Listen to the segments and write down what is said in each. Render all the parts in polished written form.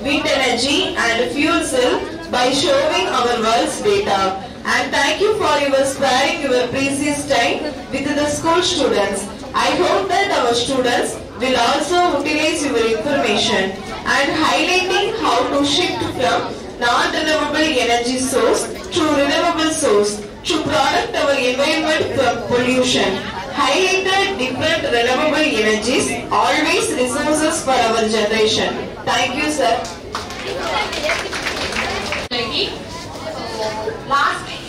wind energy and fuel cell by showing our world's data. And thank you for your sparing your precious time with the school students. I hope that our students will also utilize your information and highlighting how to shift from non-renewable energy source to renewable source to protect our environment from pollution. Highlighted different renewable energies, always resources for our generation. Thank you, sir.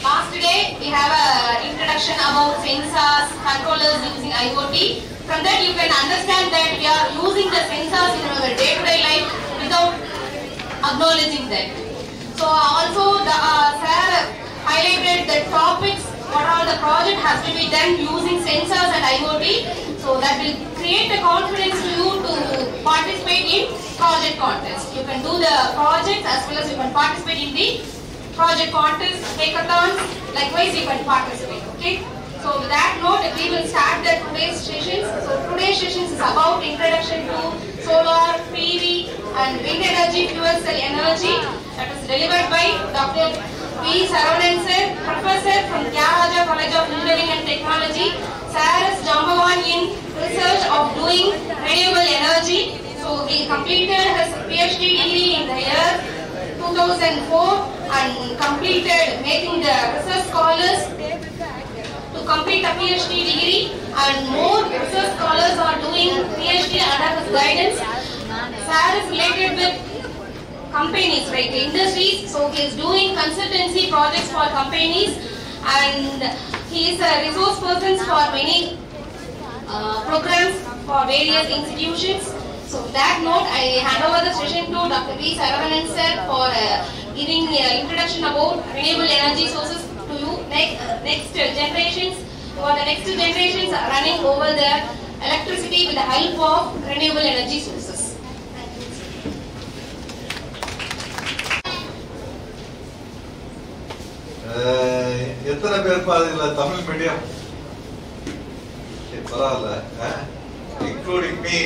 Last day we have an introduction about sensors, controllers using IoT. From that you can understand that we are using the sensors in our day-to-day life without acknowledging that. So also the sir highlighted the topics, what all the project has to be done using sensors and IoT. So that will create the confidence to you to participate in project contest. You can do the project as well as you can participate in the project contest, hackathons, likewise you can participate, okay? So with that note, we will start the today's sessions. So today's sessions is about introduction to solar, PV and wind energy, fuel cell energy. That is delivered by Dr. V. Saravanan sir, Professor from Tyagaraja College of Engineering and Technology. Sir is #1 in research of doing renewable energy. So he completed his PhD degree in the year 2004 and completed making the research scholars to complete a PhD degree, and more research scholars are doing PhD under his guidance. Sir is related with companies like industries, so he is doing consultancy projects for companies and he is a resource person for many programs for various institutions. So with that note, I hand over the session to Dr. V. Saravanan sir for giving introduction about renewable energy sources to you. Next generations, for the next generations are running over the electricity with the help of renewable energy sources. எத்தனை பேர் பாதில Tamil medium பரவாயில்ல including me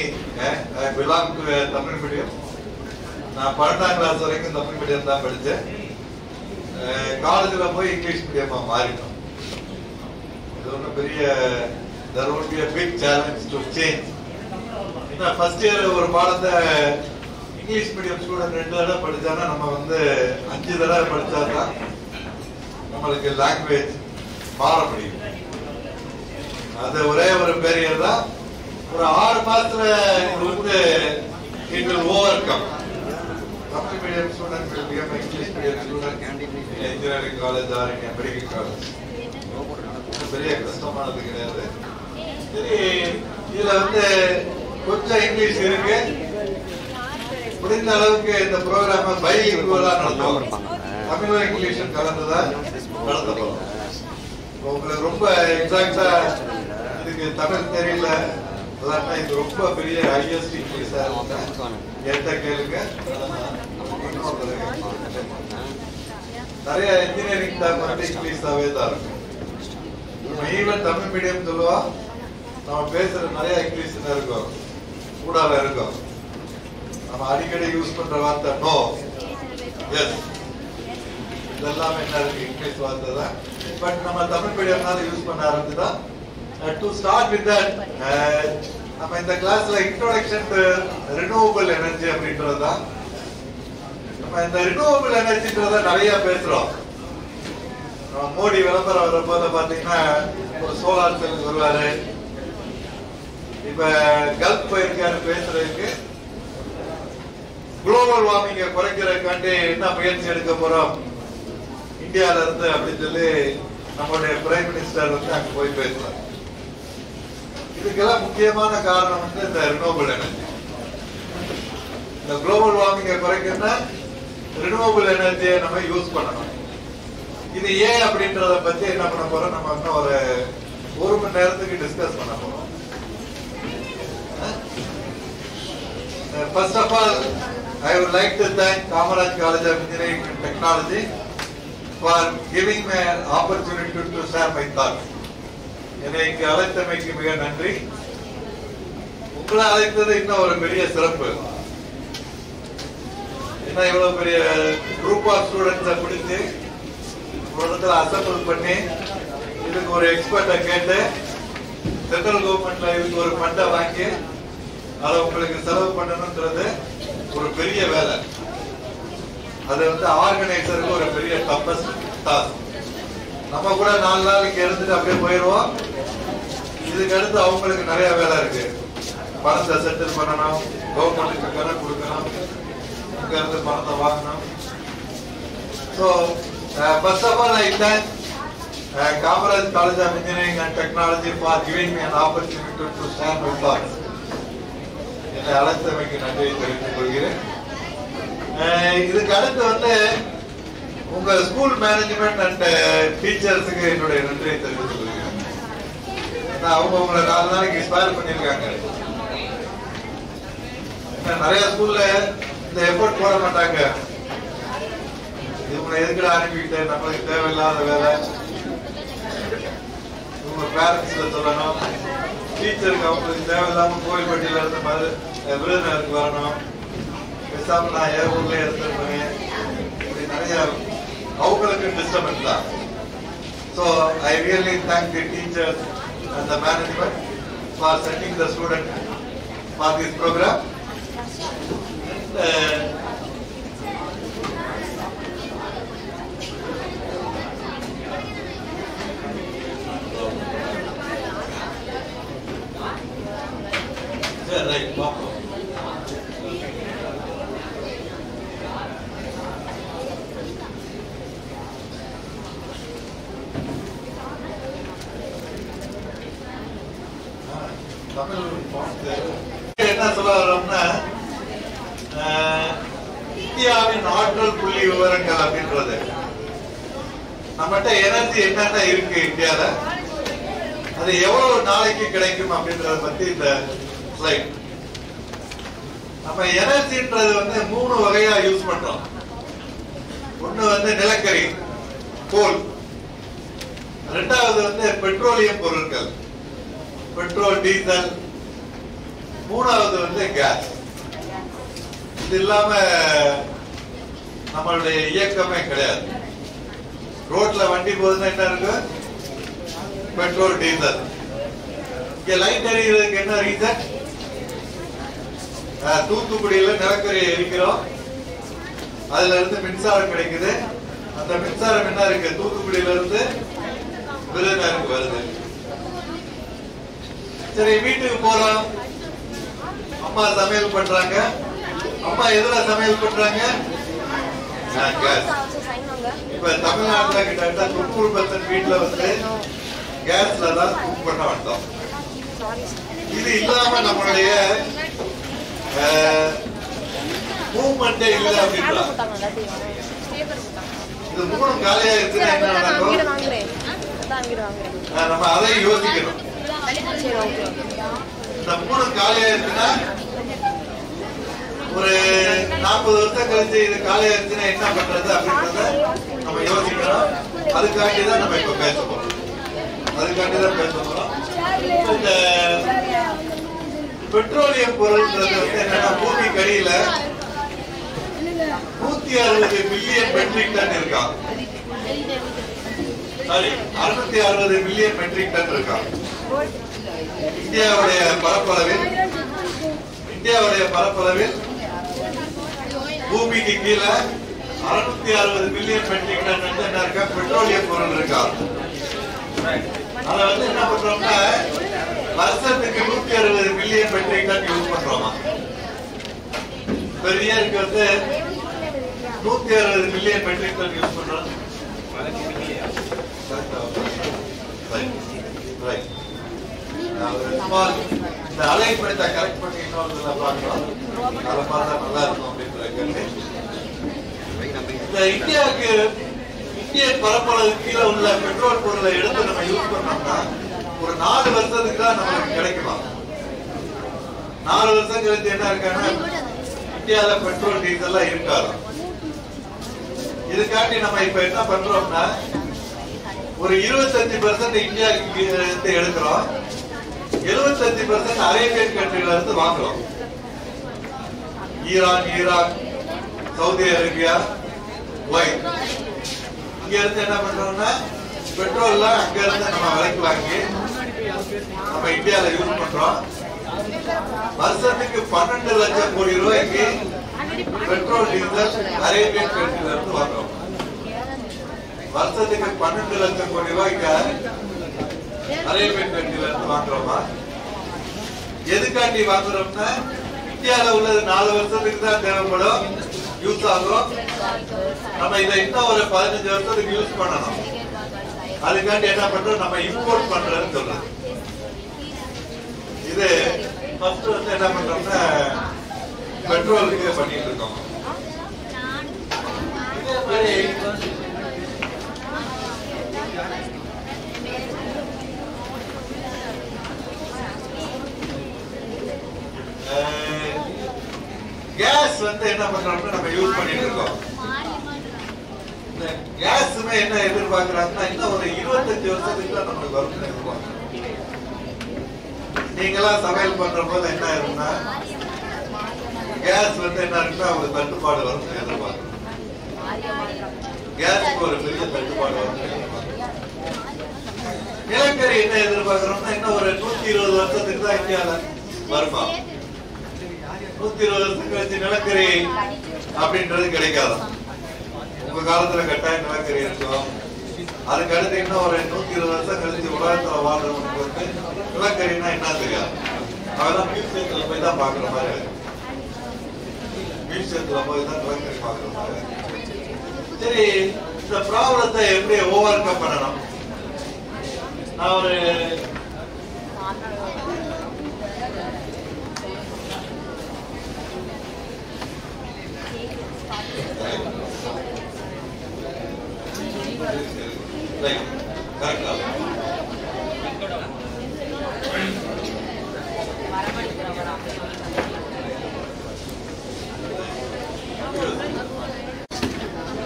I belong to Tamil medium. நான் 12ஆம் class வரைக்கும் Tamil medium தான் படித்தேன். காலேஜில் போய் இங்கிலீஷ் மீடியமா மாறிட்டோம். இது ஒன்றும் பெரிய there would be a big challenge to change. ஏன்னா ஃபர்ஸ்ட் இயர் ஒரு பாடத்தை இங்கிலீஷ் மீடியம் ஸ்டூடெண்ட் 2 தடவை படிச்சானா நம்ம 5 தடவை படிச்சாதான் நம்மளுக்கு லாங்குவேஜ் மாற முடியும். அது ஒரே ஒரு பேரியர் தான். ஒரு 6 மாசத்துல இது it will overcome. Tamil medium student will become English medium student in engineering college or in a medical college. இது பெரிய கஷ்டமானது கிடையாது. சரி, இதுல கொஞ்சம் இங்கிலீஷ் இருக்கு. முடிந்த அளவுக்கு இந்த ப்ரோக்ராம பைலிங்குவலா நடத்துவோம். தமிழும் இங்கிலீஷும் கலந்துதான் நடத்த போறோம். உங்களுக்கு ரொம்ப எக்ஸாக்டா இதுக்கு தமிழ் தெரியல, இது ரொம்ப பெரிய ஹையஸ்ட் இங்கிலீஷா என்கிட்ட கேளுங்க. நிறைய இன்ஜினியரிங் டாக் இங்கிலீஷாவே தான் இருக்கும். நம்ம ஈவன் தமிழ் மீடியம் சொல்லுவா, நம்ம பேசுற நிறைய இங்கிலீஷ் இருக்கும், கூடால இருக்கும். நம்ம அடிக்கடி யூஸ் பண்ற வார்த்தை நோ, எஸ், இதெல்லாம் என்ன இருக்கு இங்கிலீஷ் வார்த்தை தான். பட் நம்ம தமிழ் மீடியம்னால யூஸ் பண்ண ஆரம்பிச்சுட்டா. To start with that, நம்ம இந்த கிளாஸ்ல இன்ட்ரோடக்ஷன் டு ரினியூவபிள் எனர்ஜி அப்படின்றதுதான். நம்ம இந்த ரினியூவபிள் எனர்ஜின்றத நிறைய பேசுறோம். மோடி விளம்பரம் வரப்போது பாத்தீங்கன்னா ஒரு சோலார் செல் வருவாரு. இப்ப கல்ஃப் போயிருக்காரு பேசுறதுக்கு. குளோபல் வார்மிங்க குறைக்கிறதுக்காண்டி என்ன முயற்சி எடுக்க போறோம் இந்தியால இருந்து அப்படின்னு சொல்லி நம்மளுடைய பிரைம் மினிஸ்டர் அங்க போய் பேசுறாரு. இதுக்கெல்லாம் முக்கியமான காரணம் இந்த ரினியூவபிள் எனர்ஜி. இந்த குளோபல் வார்மிங்கை குறைக்கணும்னா ரினியூவபிள் எனர்ஜியை நம்ம யூஸ் பண்ணணும். இது ஏன் அப்படின்றத பத்தி என்ன பண்ண போறோம், நம்ம இன்னும் ஒரு மணி நேரத்துக்கு டிஸ்கஸ் பண்ண போறோம். First of all, I would like to thank Kamaraj College of Engineering and Technology for giving me an opportunity to share my thoughts. என்னை இங்கு அழைத்தமைக்கு மிக நன்றி. உங்களை அழைத்தது இன்னும் ஒரு பெரிய சிறப்பு. ஏன்னா இவ்வளவு பெரிய குரூப் ஆஃப் ஸ்டூடெண்ட்ஸை பிடிச்சி ஒரு இடத்துல அசம்பிள் பண்ணி இதுக்கு ஒரு எக்ஸ்பர்ட்டை கேட்டு சென்ட்ரல் கவர்மெண்ட்ல இதுக்கு ஒரு ஃபண்டை வாங்கி அதை உங்களுக்கு செலவு பண்ணணும்ன்றது ஒரு பெரிய வேலை. அது வந்து ஆர்கனைசருக்கு ஒரு பெரிய டஃபஸ்ட் டாஸ்க். நம்ம கூட 4 நாள் இங்க இருந்துட்டு அப்படியே போயிடுவோம். இதுக்கு அடுத்து அவங்களுக்கு நிறைய வேலை இருக்கு. பணத்தை செட்டில் பண்ணணும், கவர்மெண்ட்டுக்கு கணக்கு கொடுக்கணும், இங்க இருந்து பணத்தை வாங்கணும். So first of all I thank Kamaraj College of Engineering and Technology for giving me an opportunity to stand my thoughts. என்னை அழைத்தமைக்கு நன்றியை தெரிவித்துக் கொள்கிறேன். இதுக்கு அடுத்து வந்து உங்க ஸ்கூல் மேனேஜ்மெண்ட் அண்ட் டீச்சர்ஸுக்கு என்னுடைய நன்றியை தெரிவித்துக் கொள்கிறேன். அவங்க உங்களை 4 நாளைக்கு ஸ்பேர் பண்ணிருக்காங்க. நிறைய ஸ்கூல்ல இந்த எஃபோர்ட் போட மாட்டாங்க. இவங்களை எதுக்குடா அனுப்பிக்கிட்டு நம்மளுக்கு தேவையில்லாத வேலை, உங்க பேரண்ட்ஸ்ல சொல்லணும், டீச்சருக்கு அவங்களுக்கு தேவையில்லாம கோயில்பட்டியில இருந்து விருதுநகருக்கு வரணும், பேசாம நான் என் ஊர்ல இருந்திருப்பேன், இப்படி நிறைய அவங்களுக்கு டிஸ்டர்பன்ஸ் தான். So I really thank the teachers and the management for sending the student for this program. Right, Papa. என்ன சொல்ல வரோம்னா, இந்தியாவின் ஆற்றல் புள்ளி விவரங்கள் அப்படின்றது நம்மகிட்ட எனர்ஜி என்னென்ன இருக்கு இந்தியால, அது எவ்வளவு நாளைக்கு கிடைக்கும் அப்படின்றத பத்தி இந்த ஸ்லைட். நம்ம எனர்ஜின்றது வந்து 3 வகையா யூஸ் பண்றோம். ஒண்ணு வந்து நிலக்கரி, கோல். ரெண்டாவது வந்து பெட்ரோலியம் பொருட்கள், பெட்ரோல், டீசல். மூணாவது வந்து கேஸ். இது இல்லாம நம்மளுடைய இயக்கமே கிடையாது. ரோட்ல வண்டி போகுதுன்னா என்ன இருக்கு? Petrol, diesel. இங்க லைட் எரிகிறதுக்கு என்ன ரீசன்? தூத்துக்குடியில நிலக்கரி எரிக்கிறோம், அதுல இருந்து மின்சாரம் கிடைக்குது. அந்த மின்சாரம் என்ன இருக்கு? தூத்துக்குடியில இருந்து விருதுநகருக்கு வருது. சரி, வீட்டுக்கு போறோம், அம்மா சமையல் பண்றாங்க. அம்மா எதுல சமையல் பண்றாங்க? கேஸ். இப்ப தமிழ்நாட்டுல கிட்ட 90% வீட்டுல வந்து கேஸ்ல தான் குக் பண்ண வந்தோம். இது இல்லாம நம்மளுடைய மூவ்மெண்டே இல்லை அப்படின்றா. இது 3 காலியா இருக்குன்னா என்ன நடக்கும்? நம்ம அதை யோசிக்கணும். இந்த 3 காலியா இருக்குன்னா ஒரு 40 வருஷம் கழிச்சு இது காலியா இருக்குன்னா என்ன பண்றது அப்படின்றத நம்ம யோசிக்கணும். அதுக்காண்டிதான் நம்ம இப்ப பேச போறோம். அதுக்காண்டிதான் பேச போறோம். இந்த பெட்ரோலியம் பொருள்ன்றது வந்து என்னன்னா, பூமிக்கு அடியில 160 மில்லியன் மெட்ரிக் டன் இருக்கா. சாரி, 660 மில்லியன் மெட்ரிக் டன் இருக்கா. இந்தியாவுடைய பரப்பளவில் பூமிக்கு கீழே 660 மில்லியன் மெட்ரிக் டன் என்ன இருக்கா? பெட்ரோலியம் பொருள் இருக்கா. அத வந்து என்ன பண்றோம்னா, வருஷத்துக்கு 160 மில்லியன் மெட்ரிக் டன் யூஸ் பண்றோமா. பெர் இயருக்கு வந்து 160 மில்லியன் மெட்ரிக் டன் யூஸ் பண்றோம். இந்த அலைன்மெண்ட்டை கரெக்ட் பண்ணி இன்னொரு பார்க்கணும். அதை பார்த்தா நல்லா இருக்கும் அப்படின்ற இந்த இந்திய பரப்பளவு கீழே உள்ள பெட்ரோல் பொருளை எடுத்து நம்ம யூஸ் பண்ணோம்னா ஒரு 4 வருஷத்துக்கு தான் நமக்கு கிடைக்குமா. 4 வருஷம் கழிச்சு என்ன இருக்காங்கன்னா, இந்தியாவில பெட்ரோல் டீசல் இருக்காது. இதுக்காண்டி நம்ம இப்ப என்ன பண்றோம்னா, ஒரு 25% இந்தியாவுக்கு இருந்து எடுக்கிறோம், 75% அரேபியன் கண்ட்ரில இருந்து வாங்குறோம். Iran, Iraq, Saudi Arabia, Kuwait. இங்க இருந்து என்ன பண்றோம்னா பெட்ரோல்லாம் அங்க இருந்து நம்ம விலைக்கு வாங்கி நம்ம இந்தியால யூஸ் பண்றோம். வருஷத்துக்கு 12 லட்சம் கோடி ரூபாய்க்கு பெட்ரோல் டீசல் அரேபியன் கண்ட்ரில இருந்து வாங்குறோம். வருஷத்துக்கு 12 லட்சம் கோடி ரூபாய்க்கு அரேபியன் கண்ட்ரில இருந்து வாங்குறோமா? எதுக்காண்டி வாங்குறோம்னா இந்தியால உள்ளது 4 வருஷத்துக்கு தான் தேவைப்படும், யூஸ் ஆகும். நம்ம இதை இன்னும் ஒரு 15 வருஷத்துக்கு யூஸ் பண்ணணும். அதுக்காண்டி என்ன பண்றோம், நம்ம இம்போர்ட் பண்றோம்னு சொல்றோம். இது ஃபர்ஸ்ட் வந்து என்ன பண்றோம்னா பெட்ரோலுக்கு பண்ணிட்டு இருக்கோம். கேஸ் வந்து என்ன பண்றோம்னா நம்ம யூஸ் பண்ணிட்டு இருக்கோம். கேஸ்மே என்ன எதிர்பார்க்கறாங்கன்னா இன்னும் ஒரு 25 வருஷத்துக்கு தான் நமக்கு வரும்னு எதிர்பார்க்கறாங்க. நீங்களாம் சமையல் பண்ற போது என்ன இருக்குன்னா கேஸ் வந்து என்ன இருக்குன்னா ஒரு தட்டுப்பாடு வரும்னு எதிர்பார்க்கறோம். கேஸுக்கு ஒரு பெரிய தட்டுப்பாடு வரும்னு எதிர்பார்க்கறோம். நிலக்கரி என்ன எதிர்பார்க்கறோம்னா இன்னும் ஒரு 120 வருஷத்துக்கு தான் இந்தியால வருமா. 120 வருஷத்துக்கு வச்சு நிலக்கரி அப்படின்றது கிடைக்காது. உங்க காலத்துல கட்டாயம் நிலக்கரி இருக்கும். அதுக்கு அடுத்து இன்னும் ஒரு 120 வருஷம் கழிச்சு உலகத்துல வாழ்றவங்களுக்கு வந்து நிலக்கரின்னா என்ன தெரியாது. அதெல்லாம் மியூசியத்துல போய் தான் பாக்குற மாதிரி, மியூசியத்துல போய் தான் நிலக்கரி பாக்குற மாதிரி. சரி, இந்த ப்ராப்ளத்தை எப்படி ஓவர் கம் பண்ணணும்? நான் ஒரு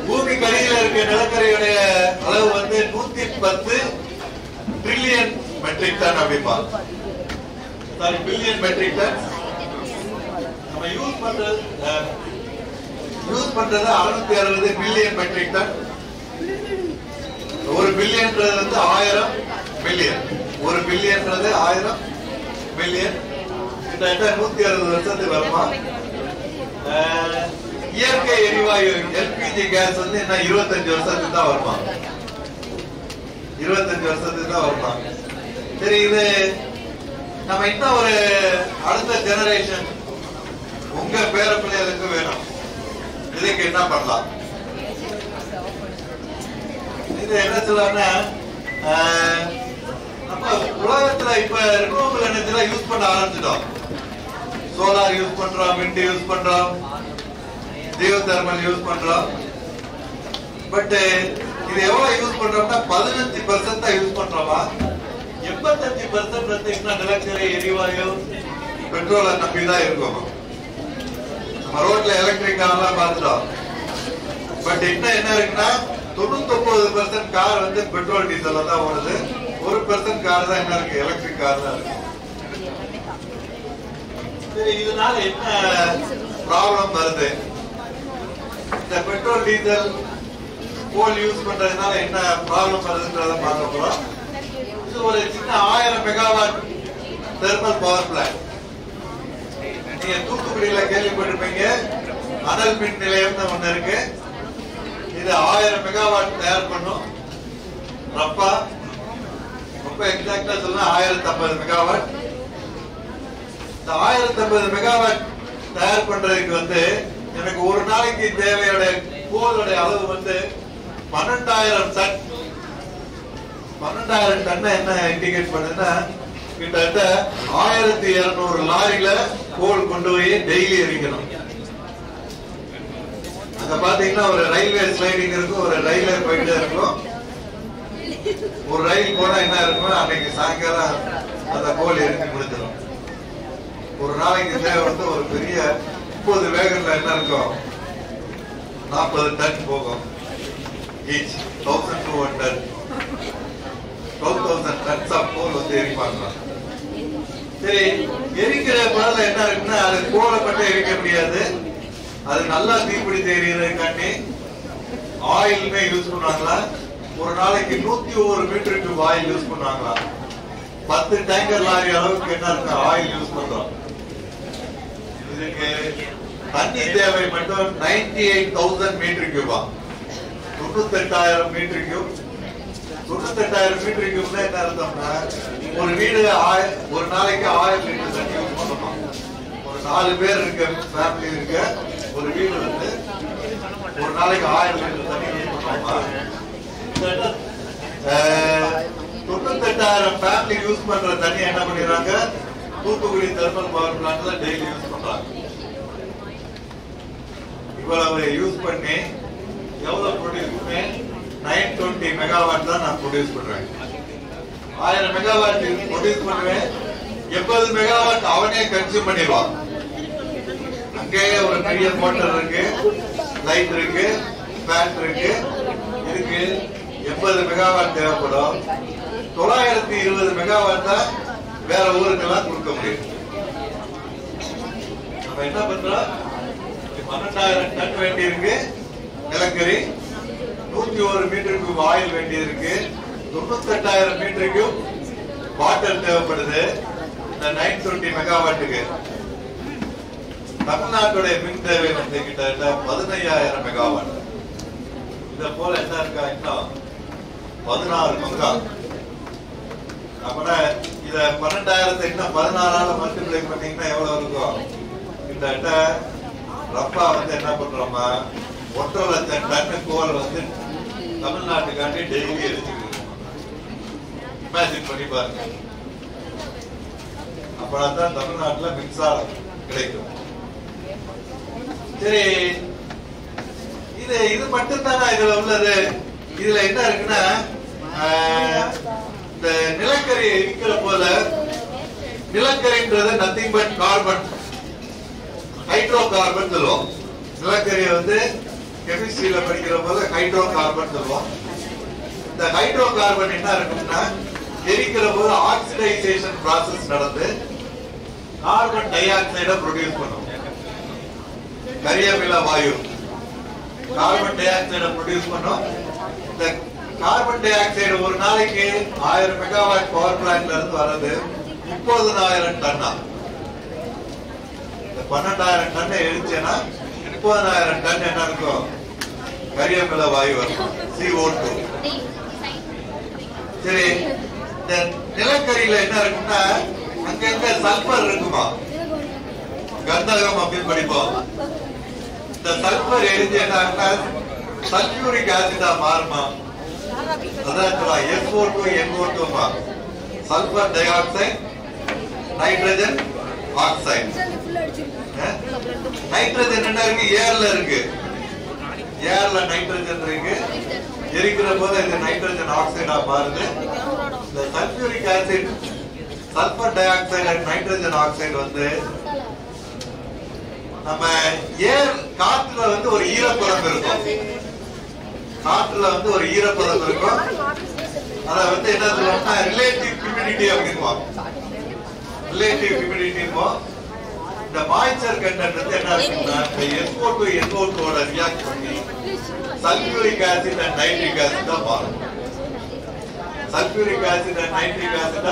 பூமிக்கு அடியில் இருக்க நிலக்கரியுடைய அளவு வந்து 110 ட்ரில்லியன் மெட்ரிக் டன் அப்படிப்பா. Sorry, billion metric tonne. நம்ம யூஸ் பண்றது 660 பில்லியன் மெட்ரிக் டன். ஒரு பில்லியன்றது வந்து 1000 மில்லியன். ஒரு பில்லியன்றது 1000 மில்லியன். கிட்டத்தட்ட 160 வருஷத்துக்கு வருமா. இயற்கை எரிவாயு எல்பிஜி கேஸ் வந்து என்ன 25 வருஷத்துக்கு தான் வருமா. 25 வருஷத்துக்கு தான் வருமா. சரி, இது நம்ம இன்னும் ஒரு அடுத்த ஜெனரேஷன் உங்க பேர பிள்ளைகளுக்கு வேணும். இதுக்கு என்ன பண்ணலாம்? இது என்ன சொல்றாங்கன்னா நம்ம உலகத்துல இப்ப ரினியூவபிள் எனர்ஜி யூஸ் பண்ண ஆரம்பிச்சிட்டோம். சோலார் யூஸ் பண்றோம், விண்ட் யூஸ் பண்றோம், ஜியோ தெர்மல் யூஸ் பண்றோம். பட் இது எவ்வளவு யூஸ் பண்றோம்னா 15% தான் யூஸ் பண்றோமா. 85% வந்து இன்னும் நிலக்கரி எரிவாயு பெட்ரோலை நம்பிதான் இருக்கும். நம்ம ரோட்ல எலக்ட்ரிக் கார்லாம் பார்த்துட்டோம். பட் இன்னும் என்ன இருக்குன்னா 99% கார் வந்து பெட்ரோல் டீசல்ல தான் ஓடுது. 1% கார் தான் என்ன இருக்கு, எலக்ட்ரிக் கார் தான் இருக்கு. சரி, இதனால என்ன ப்ராப்ளம் வருது? இந்த பெட்ரோல் டீசல் கோல் யூஸ் பண்றதுனால என்ன ப்ராப்ளம் வருதுன்றத பார்க்க போறோம். இது ஒரு சின்ன 1000 மெகாவாட் தெர்மல் பவர் பிளான்ட். நீங்க தூத்துக்குடியில கேள்விப்பட்டிருப்பீங்க, அனல் மின் நிலையம் ஒண்ணு இருக்கு. இது 1000 மெகாவாட் தயார் பண்ணும். ரொம்ப எக்ஸாக்டா சொன்னா 1050 மெகாவாட். இந்த 1050 மெகாவாட் தயார் பண்றதுக்கு வந்து எனக்கு ஒரு நாளைக்கு தேவையோட கோலோட அளவு வந்து 12,000 டன். 12,000 டன் என்ன இண்டிகேட் பண்ணுதுன்னா கிட்டத்தட்ட 1200 லாரியில கோல் கொண்டு போய் டெய்லி எரிக்கணும். அங்க பாத்தீங்கன்னா ஒரு ரயில்வே ஸ்லைடிங் இருக்கும், ஒரு ரயில்வே போயிட்டே இருக்கும். ஒரு ரயில் போனா என்ன இருக்கும், அன்னைக்கு சாயங்காலம் அந்த கோல் எரிஞ்சு முடிஞ்சிடும். ஒரு நாளைக்கு தேவை வந்து ஒரு பெரிய 30 வேகன்ல என்ன இருக்கும், 40 டன் போகும். each 1200 tons of coal வந்து எரிப்பாங்க. சரி, எரிக்கிற பொருள் என்ன இருக்குன்னா அது கோலை மட்டும் எரிக்க முடியாது. அது நல்லா தீப்பிடித்து எரியறதுக்காண்டி ஆயிலுமே யூஸ் பண்ணுவாங்களா? ஒரு நாளைக்கு 101 மீட்டர் கியூப் ஆயில் யூஸ் பண்ணுவாங்களா? 10 டேங்கர் லாரி அளவுக்கு என்ன இருக்கு ஆயில் யூஸ் பண்றோம். இதுக்கு தண்ணி தேவை மட்டும் 98,000 மீட்டர் கியூபா, 98,000 மீட்டர் கியூப். 98,000 மீட்டர் கியூப்னா என்ன அர்த்தம்னா ஒரு வீடு ஒரு நாளைக்கு 1000 லிட்டர் தண்ணி யூஸ் பண்ணணும். ஒரு 4 பேர் இருக்க ஃபேமிலி இருக்க ஒரு வீடு வந்து ஒரு நாளைக்கு 1000 லிட்டர் தண்ணி யூஸ் பண்ணுவோமா? 98,000 ஃபேமிலி யூஸ் பண்ற தண்ணி என்ன பண்ணிடுறாங்க? தூத்துக்குடி தெர்மல் பவர் பிளான்ட்ல டெய்லி யூஸ் பண்றாங்க. இவ்வளவு யூஸ் பண்ணி எவ்வளவு ப்ரொடியூஸ் பண்ணி 920 மெகாவாட் தான் நான் ப்ரொடியூஸ் பண்றேன். 1000 மெகாவாட் ப்ரொடியூஸ் பண்ணுவேன். 80 மெகாவாட் அவனே கன்சியூம் பண்ணிடுவான். அங்கேயே ஒரு பெரிய மோட்டர் இருக்கு, லைட் இருக்கு, ஃபேன் இருக்கு. இதுக்கு 80 மெகாவாட் தேவைப்படும். 920 மெகாவாட் தான் வேற ஊருக்கெல்லாம் கொடுக்க முடியும். நம்ம என்ன பண்றோம்? 12,000 டன் வேண்டி இருக்கு நிலக்கரி, 101 மீட்டர் கியூப் ஆயில் வேண்டி இருக்கு, 98,000 மீட்டர் கியூப் வாட்டர் தேவைப்படுது. இந்த 920 மெகாவாட்டுக்கு தமிழ்நாட்டுடைய மின் தேவை வந்து கிட்டத்தட்ட 15,000 மெகாவாட். இத போல என்ன இருக்கா இன்னும் 16 பங்கா. அப்படின்னா இத 12,000 இன்னும் 16ஆல மல்டிப்ளை பண்ணீங்கன்னா எவ்வளவு இருக்கும்? கிட்டத்தட்ட ரப்பா வந்து என்ன பண்றோமா 1,00,000 டன் கோல் வந்து தமிழ்நாட்டுக்காண்டி டெய்லி எடுத்துக்கிட்டு. இமேஜின் பண்ணி பாருங்க. அப்பதான் தமிழ்நாட்டுல மின்சாரம் கிடைக்கும். சரி, இது மட்டும் தானே இதுல உள்ளது? இதுல என்ன இருக்குன்னா இந்த நிலக்கரி இருக்கிற போல, நிலக்கரின்றது nothing but carbon, hydrocarbon சொல்லுவோம். நிலக்கரி வந்து கெமிஸ்ட்ரியில படிக்கிற போது ஹைட்ரோ கார்பன் சொல்லுவோம். இந்த ஹைட்ரோ கார்பன் என்ன இருக்குன்னா எரிக்கிற போது ஆக்சிடைசேஷன் ப்ராசஸ் நடந்து கார்பன் டை ஆக்சைட ப்ரொடியூஸ் பண்ணும். கரியமில வாயு கார்பன் டை ஆக்சைட ப்ரொடியூஸ் பண்ணும். இந்த கார்பன் டை ஆக்சைடு ஒரு நாளைக்கு 1000 மெகாவாட் பவர் பிளான்ட்ல இருந்து வர்றது 30,000 டன்னா. 12,000 டன் எரிச்சேன்னா 30,000 டன் என்ன இருக்கும்? கரியமில வாயு வரும், CO2. சரி, இந்த நிலக்கரியில என்ன இருக்குன்னா அங்கங்க சல்பர் இருக்குமா, கந்தகம் அப்படின்னு படிப்போம். இந்த சல்பர் எரிஞ்சு என்ன ஆகுனா சல்பியூரிக் ஆசிடா மாறுமா? அதான் SO2 NO2 sulphur di oxide, nitrogen oxide. Nitrogen என்ன இருக்கு? ஏர்ல இருக்கு. ஏர்ல நைட்ரஜன் இருக்கு. எரிக்கிற போது இது நைட்ரஜன் ஆக்சைடா மாறுது. இந்த sulphuric acid, sulphur di oxide and nitrogen oxide வந்து நம்ம ஏர் காற்றுல வந்து ஒரு ஈரப்பதம் இருக்கும். காற்றுல வந்து ஒரு ஈரப்பதம் இருக்கும். அத வந்து என்ன சொல்லுவாங்கன்னா ரிலேட்டிவ் ஹியூமிடிட்டி அப்படிங்குவோம். ரிலேட்டிவ் ஹியூமிடிட்டிமோ இந்த மாய்ச்சர் கண்டென்ட் வந்து என்ன இருக்குன்னா SO2 NO2 ஓட ரியாக்ட் பண்ணி sulphuric acid and nitric acid தான் மாறும். Sulphuric acid and nitric acid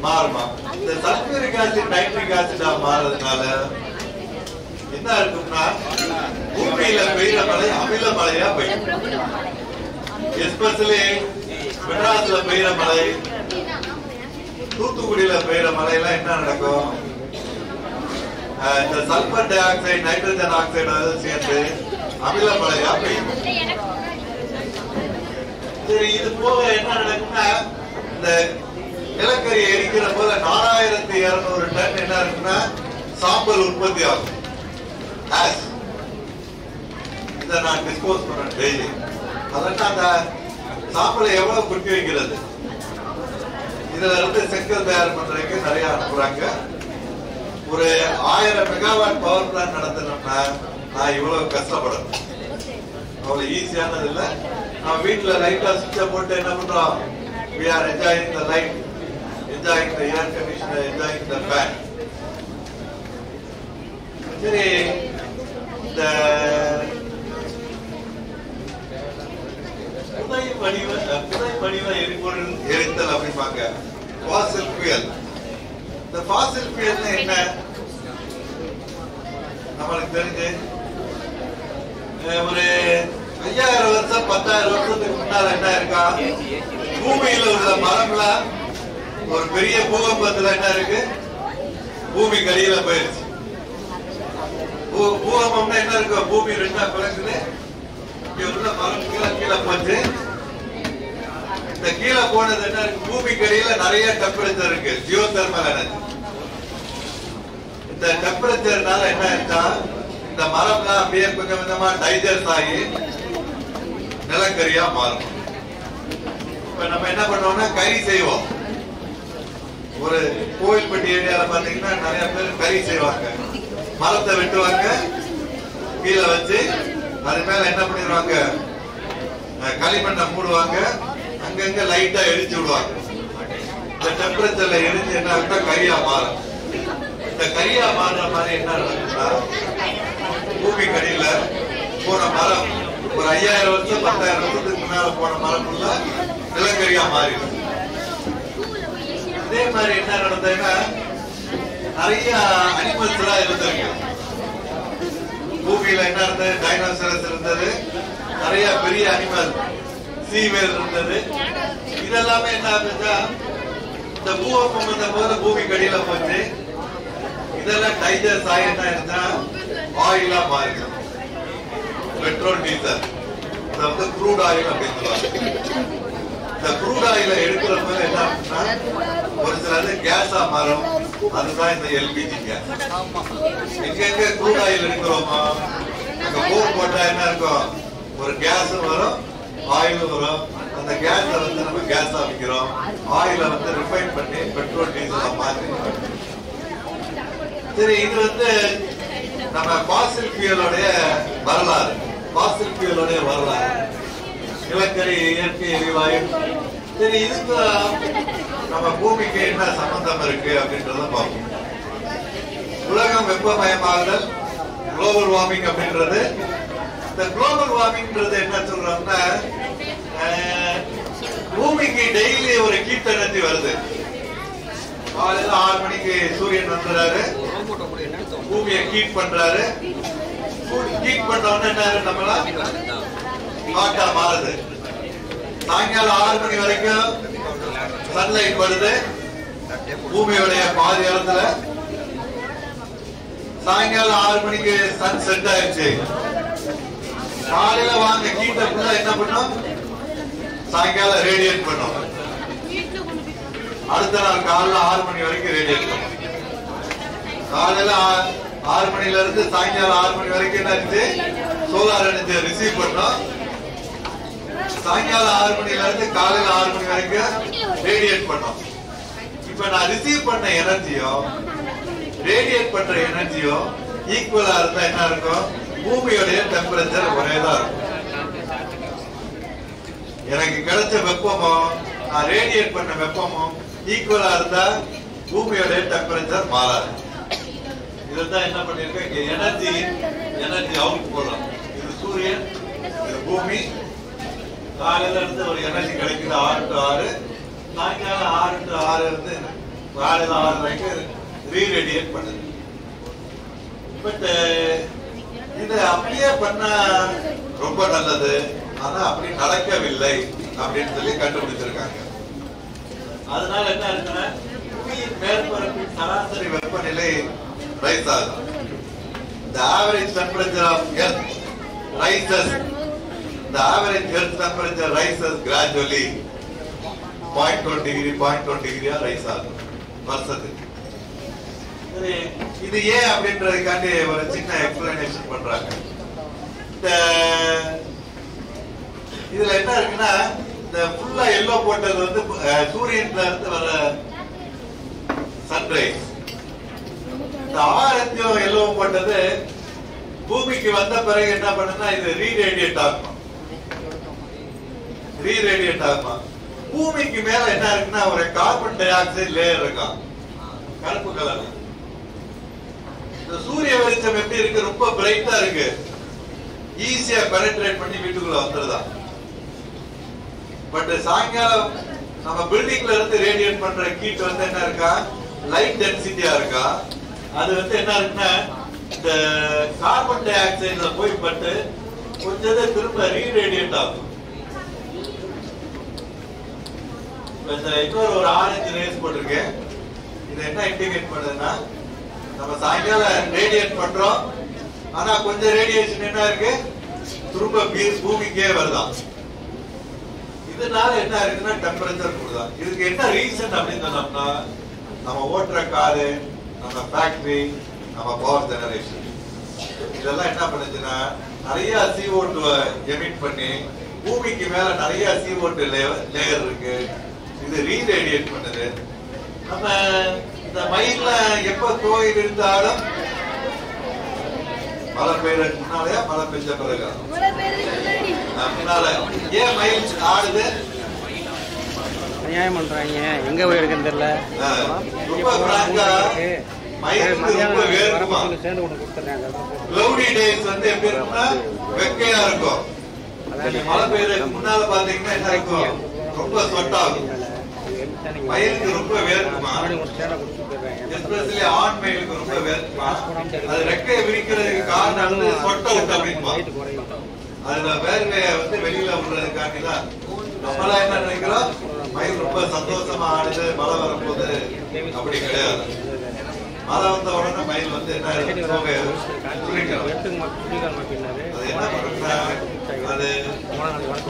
மாறுமா? இந்த சல்பியூரிக் ஆசிட் நைட்ரிக் ஆசிட் மாறதுனால என்ன இருக்கும்னா பூமியில பெய்யுற மழை அமில மழையா பெய்யும். எஸ்பெஷலி மெட்ராஸ்ல பெய்யுற மழை, தூத்துக்குடியில பெய்யுற மழை எல்லாம் என்ன நடக்கும்? இந்த sulphur di oxide nitrogen oxide சேர்ந்து அமில மழையா பெய்யும். சரி, இது போக என்ன நடக்குன்னா இந்த நிலக்கரி எரிக்கிற போல 4,200 டன் என்ன இருக்குன்னா சாம்பல் உற்பத்தி ஆகும். இதை நான் டிஸ்போஸ் பண்றேன் டெய்லி. அதனால அந்த சாம்பலை எவ்வளவு குட்டி வைக்கிறது? இதுல இருந்து செங்கல் தயார் பண்றதுக்கு நிறைய அனுப்புறாங்க. ஒரு 1000 மெகாவாட் பவர் பிளான்ட் நடத்தணும்னா நான் இவ்வளவு கஷ்டப்படணும். அவ்வளவு ஈஸியானது இல்ல. நம்ம வீட்டுல லைட்டா சுவிட்ச போட்டு என்ன பண்றோம்? we are enjoying the light, enjoying the air conditioner, enjoying the fan. சரி, இந்த புதை வடிவ எரிபொருள் எரித்தல் அப்படிம்பாங்க. fossil fuel. இந்த fossil fuel என்ன நம்மளுக்கு தெரிஞ்சு ஒரு 5000 வருஷம் 10,000 வருஷத்துக்கு முன்னால என்ன இருக்கா, பூமியில உள்ள மரம்லாம் ஒரு பெரிய பூகம்பத்துல என்ன இருக்கு, பூமி கடியில போயிருச்சு. பூகம்பம்னா என்ன இருக்கு, பூமி ரெண்டா பிளக்குது, இங்க உள்ள மரம் கீழே போச்சு. இந்த கீழே போனது என்ன இருக்கு, பூமி கடியில நிறைய டெம்பரேச்சர் இருக்கு, ஜியோ தெர்மல் எனர்ஜி. இந்த டெம்பரேச்சர்னால என்ன ஆயிடுச்சா, இந்த மரம்லாம் அப்படியே கொஞ்சம் கொஞ்சமா டைஜஸ்ட் ஆகி நிலக்கரியா மாறும். இப்ப நம்ம என்ன பண்ணுவோம்னா கறி செய்வோம். ஒரு கோவில்பட்டி ஏரியால பாத்தீங்கன்னா நிறைய பேர் கறி செய்வாங்க. மரத்தை வெட்டுவாங்க, கீழே வச்சு அது மேல என்ன பண்ணிடுவாங்க, களிமண்ணை மூடுவாங்க, அங்கங்க லைட்டா எரிச்சு விடுவாங்க. இந்த டெம்பரேச்சர்ல எரிஞ்சு என்ன ஆகுதா, கரியா மாறும். இந்த கரியா மாறுற மாதிரி என்ன நடக்குதுன்னா, பூமி கடியில போன மரம் ஒரு 5000 வருஷம் 10,000 வருஷத்துக்கு முன்னால போன மரம் உள்ள நிலக்கரியா மாறிடும். அதே மாதிரி என்ன நடந்ததுன்னா, நிறைய அனிமல்ஸ் எல்லாம் இருந்திருக்கு பூமியில. என்ன இருந்தது, டைனோசரஸ் இருந்தது, நிறைய பெரிய அனிமல், சீவேல் இருந்தது. இதெல்லாமே என்ன ஆகுதுன்னா, இந்த பூகம்பம் வந்த போது பூமி கடியில போச்சு. இதெல்லாம் டைஜஸ்ட் ஆகி என்ன ஆயிருந்தா ஆயிலா மாறிடும். பெட்ரோல், டீசல், இதை வந்து க்ரூட் ஆயில் அப்படின்னு சொல்லுவாங்க. இந்த க்ரூட் ஆயில எடுக்கிற போது என்ன ஆகுதுன்னா, ஒரு சிலது கேஸா மாறும். அதுதான் இந்த எல்பிஜி கேஸ். எங்க க்ரூட் ஆயில் எடுக்கிறோமோ அங்க போர் போட்டா என்ன இருக்கும், ஒரு கேஸ் வரும், ஆயில் வரும். அந்த கேஸ வந்து நம்ம கேஸா விற்கிறோம், ஆயில வந்து ரிஃபைன் பண்ணி பெட்ரோல் டீசலா மாற்றி. சரி, இது வந்து நம்ம பாசில் ஃபியூலோடைய வரலாறு. பாசில் ஃபியூலோடைய வரலாறு, நிலக்கரி, இயற்கை எரிவாயு. சரி, இதுக்கு நம்ம பூமிக்கு என்ன சம்பந்தம் இருக்கு அப்படின்றத பார்ப்போம். உலகம் வெப்பமயமாகுதல், குளோபல் வார்மிங் அப்படின்றது. இந்த குளோபல் வார்மிங்ன்றது என்ன சொல்றோம்னா, பூமிக்கு டெய்லி ஒரு ஹீட் எனர்ஜி வருது. காலையில 6 மணிக்கு சூரியன் வந்துறாரு, பூமியை ஹீட் பண்றாரு. ஹீட் பண்ண உடனே என்ன, நம்மளாம் ஹாட்டா மாறுது. சாயங்காலம் 6 மணி வரைக்கும் சன்லைட் வருது பூமியோடைய பாதி இடத்துல. சாயங்காலம் 6 மணிக்கு சன் செட் ஆயிடுச்சு. காலையில வாங்க ஹீட்டை ஃபுல்லா என்ன பண்ணும், சாயங்காலம் ரேடியேட் பண்ணும். அடுத்த நாள் காலையில 6 மணி வரைக்கும் ரேடியேட் பண்ணும். காலையில 6 மணில இருந்து சாயங்காலம் 6 மணி வரைக்கும் என்ன இருந்துச்சு, சோலார் எனர்ஜி ரிசீவ் பண்ணோம். சாயங்காலம் 6 மணில இருந்து காலையில 6 மணி வரைக்கும் ரேடியேட் பண்ணோம். இப்ப நான் ரிசீவ் பண்ண எனர்ஜியும் ரேடியேட் பண்ற எனர்ஜியும் ஈக்குவலா இருந்தா என்ன இருக்கும், பூமியோடைய டெம்பரேச்சர் ஒரேதான் இருக்கும். எனக்கு கிடைச்ச வெப்பமும் நான் ரேடியேட் பண்ண வெப்பமும் ஈக்குவலா இருந்தா பூமியோடைய டெம்பரேச்சர் மாறாது. இதுதான் என்ன பண்ணிருக்கேன், இங்க எனர்ஜி அவுட் போடுறோம். இது சூரியன், இது பூமி. காலையில இருந்து ஒரு எனர்ஜி கிடைக்குது 6 to 6, சாயங்காலம் 6 to 6 இருந்து காலையில 6 வரைக்கும் ரீரேடியேட் பண்ணுது. பட் இது அப்படியே பண்ண ரொம்ப நல்லது, ஆனா அப்படி நடக்கவில்லை அப்படின்னு சொல்லி கண்டுபிடிச்சிருக்காங்க. அதனால என்ன இருக்குன்னா, புவியின் மேற்பரப்பின் சராசரி வெப்பநிலை ரைஸ் ஆகும். The average temperature of Earth rises. The average Earth temperature rises gradually. 0.1 degree rice ஆகும் வருஷத்துக்கு. இது ஏன் அப்படின்றதுக்காண்டி ஒரு சின்ன எக்ஸ்பிளனேஷன் பண்றாங்க. இதுல என்ன இருக்குன்னா, இந்த ஃபுல்லா எல்லோ போட்டது வந்து சூரியன்ல இருந்து வர சன்ரைஸ். இந்த ஆரஞ்சும் எல்லோ போட்டது பூமிக்கு வந்த பிறகு என்ன பண்ணுன்னா, இது ரீரேடியேட் ஆகும். பூமிக்கு மேல என்ன இருக்குன்னா, ஒரு கார்பன் டை ஆக்சைடு லேயர் இருக்கும், கருப்பு கலர். இந்த சூரிய வெளிச்சம் எப்படி இருக்கு? ரொம்ப பிரைட்டா இருக்கு, ஈஸியா பெனட்ரேட் பண்ணி வீட்டுக்குள்ள வந்துருதா. பட் சாயங்காலம் நம்ம பில்டிங்ல இருந்து ரேடியேட் பண்ற ஹீட் வந்து என்ன இருக்கா? லைட் டென்சிட்டியா இருக்கா. அது வந்து என்ன இருக்குன்னா இந்த கார்பன் டை ஆக்சைடுல போய் பட்டு கொஞ்சம் திரும்ப ரீரேடியேட் ஆகும். இன்னொரு ஒரு ஆரஞ்சு ரேஸ் போட்டிருக்கேன். இது என்ன இண்டிகேட் பண்ணுதுன்னா நம்ம சாயங்காலம் ரேடியேட் பண்றோம், ஆனா கொஞ்சம் ரேடியேஷன் என்ன இருக்கு? திரும்ப பூமிக்கே வருதான். இதனால என்ன இருக்குன்னா டெம்பரேச்சர் கூடுதான். இதுக்கு என்ன ரீசன் அப்படின்னு சொன்னோம்னா நம்ம ஓட்டுற காரு, நம்ம ஃபேக்டரி, நம்ம பவர் ஜெனரேஷன் இதெல்லாம் என்ன பண்ணுச்சுன்னா நிறைய CO2 எமிட் பண்ணி பூமிக்கு மேல நிறைய CO2 லேயர் இருக்கு. இது ரீரேடியேட் பண்ணுது. நம்ம இந்த மயில்ல எப்ப கோயில் இருந்தாலும் மழை பெய்யறதுக்கு முன்னாலே மழை பெய்ஞ்ச பிறகு முன்னால ஏன் மயில் ஆடுது? அநியாயம் பண்றாங்க, எங்க போய் இருக்குன்னு தெரியல. ரொம்ப பிராங்கா மயிலுக்கு ரொம்ப வேர்க்குமா. க்ளவுடி டேஸ் வந்து எப்படி இருக்கும்னா வெக்கையா இருக்கும். மழை பெய்யறதுக்கு முன்னால பாத்தீங்கன்னா என்ன இருக்கும்? ரொம்ப ஸ்வெட் ஆகும். மயிலுக்கு ரொம்ப வேர்க்குமா, எஸ்பெஷலி ஆண் மயிலுக்கு ரொம்ப வேர்க்குமா. அது ரெக்கையை விரிக்கிறதுக்கு காரணம் வந்து ஸ்வெட் அவுட் அப்படின்மா. அதுல வேர்வைய வந்து வெளியில விடுறதுக்காண்டிதான். நம்மளா என்ன நினைக்கிறோம்? மயில் ரொம்ப சந்தோஷமா ஆடுது மழை வரும்போது. அப்படி கிடையாது. மழை வந்த உடனே மயில் வந்து என்ன அது என்ன பண்ணுறா? அது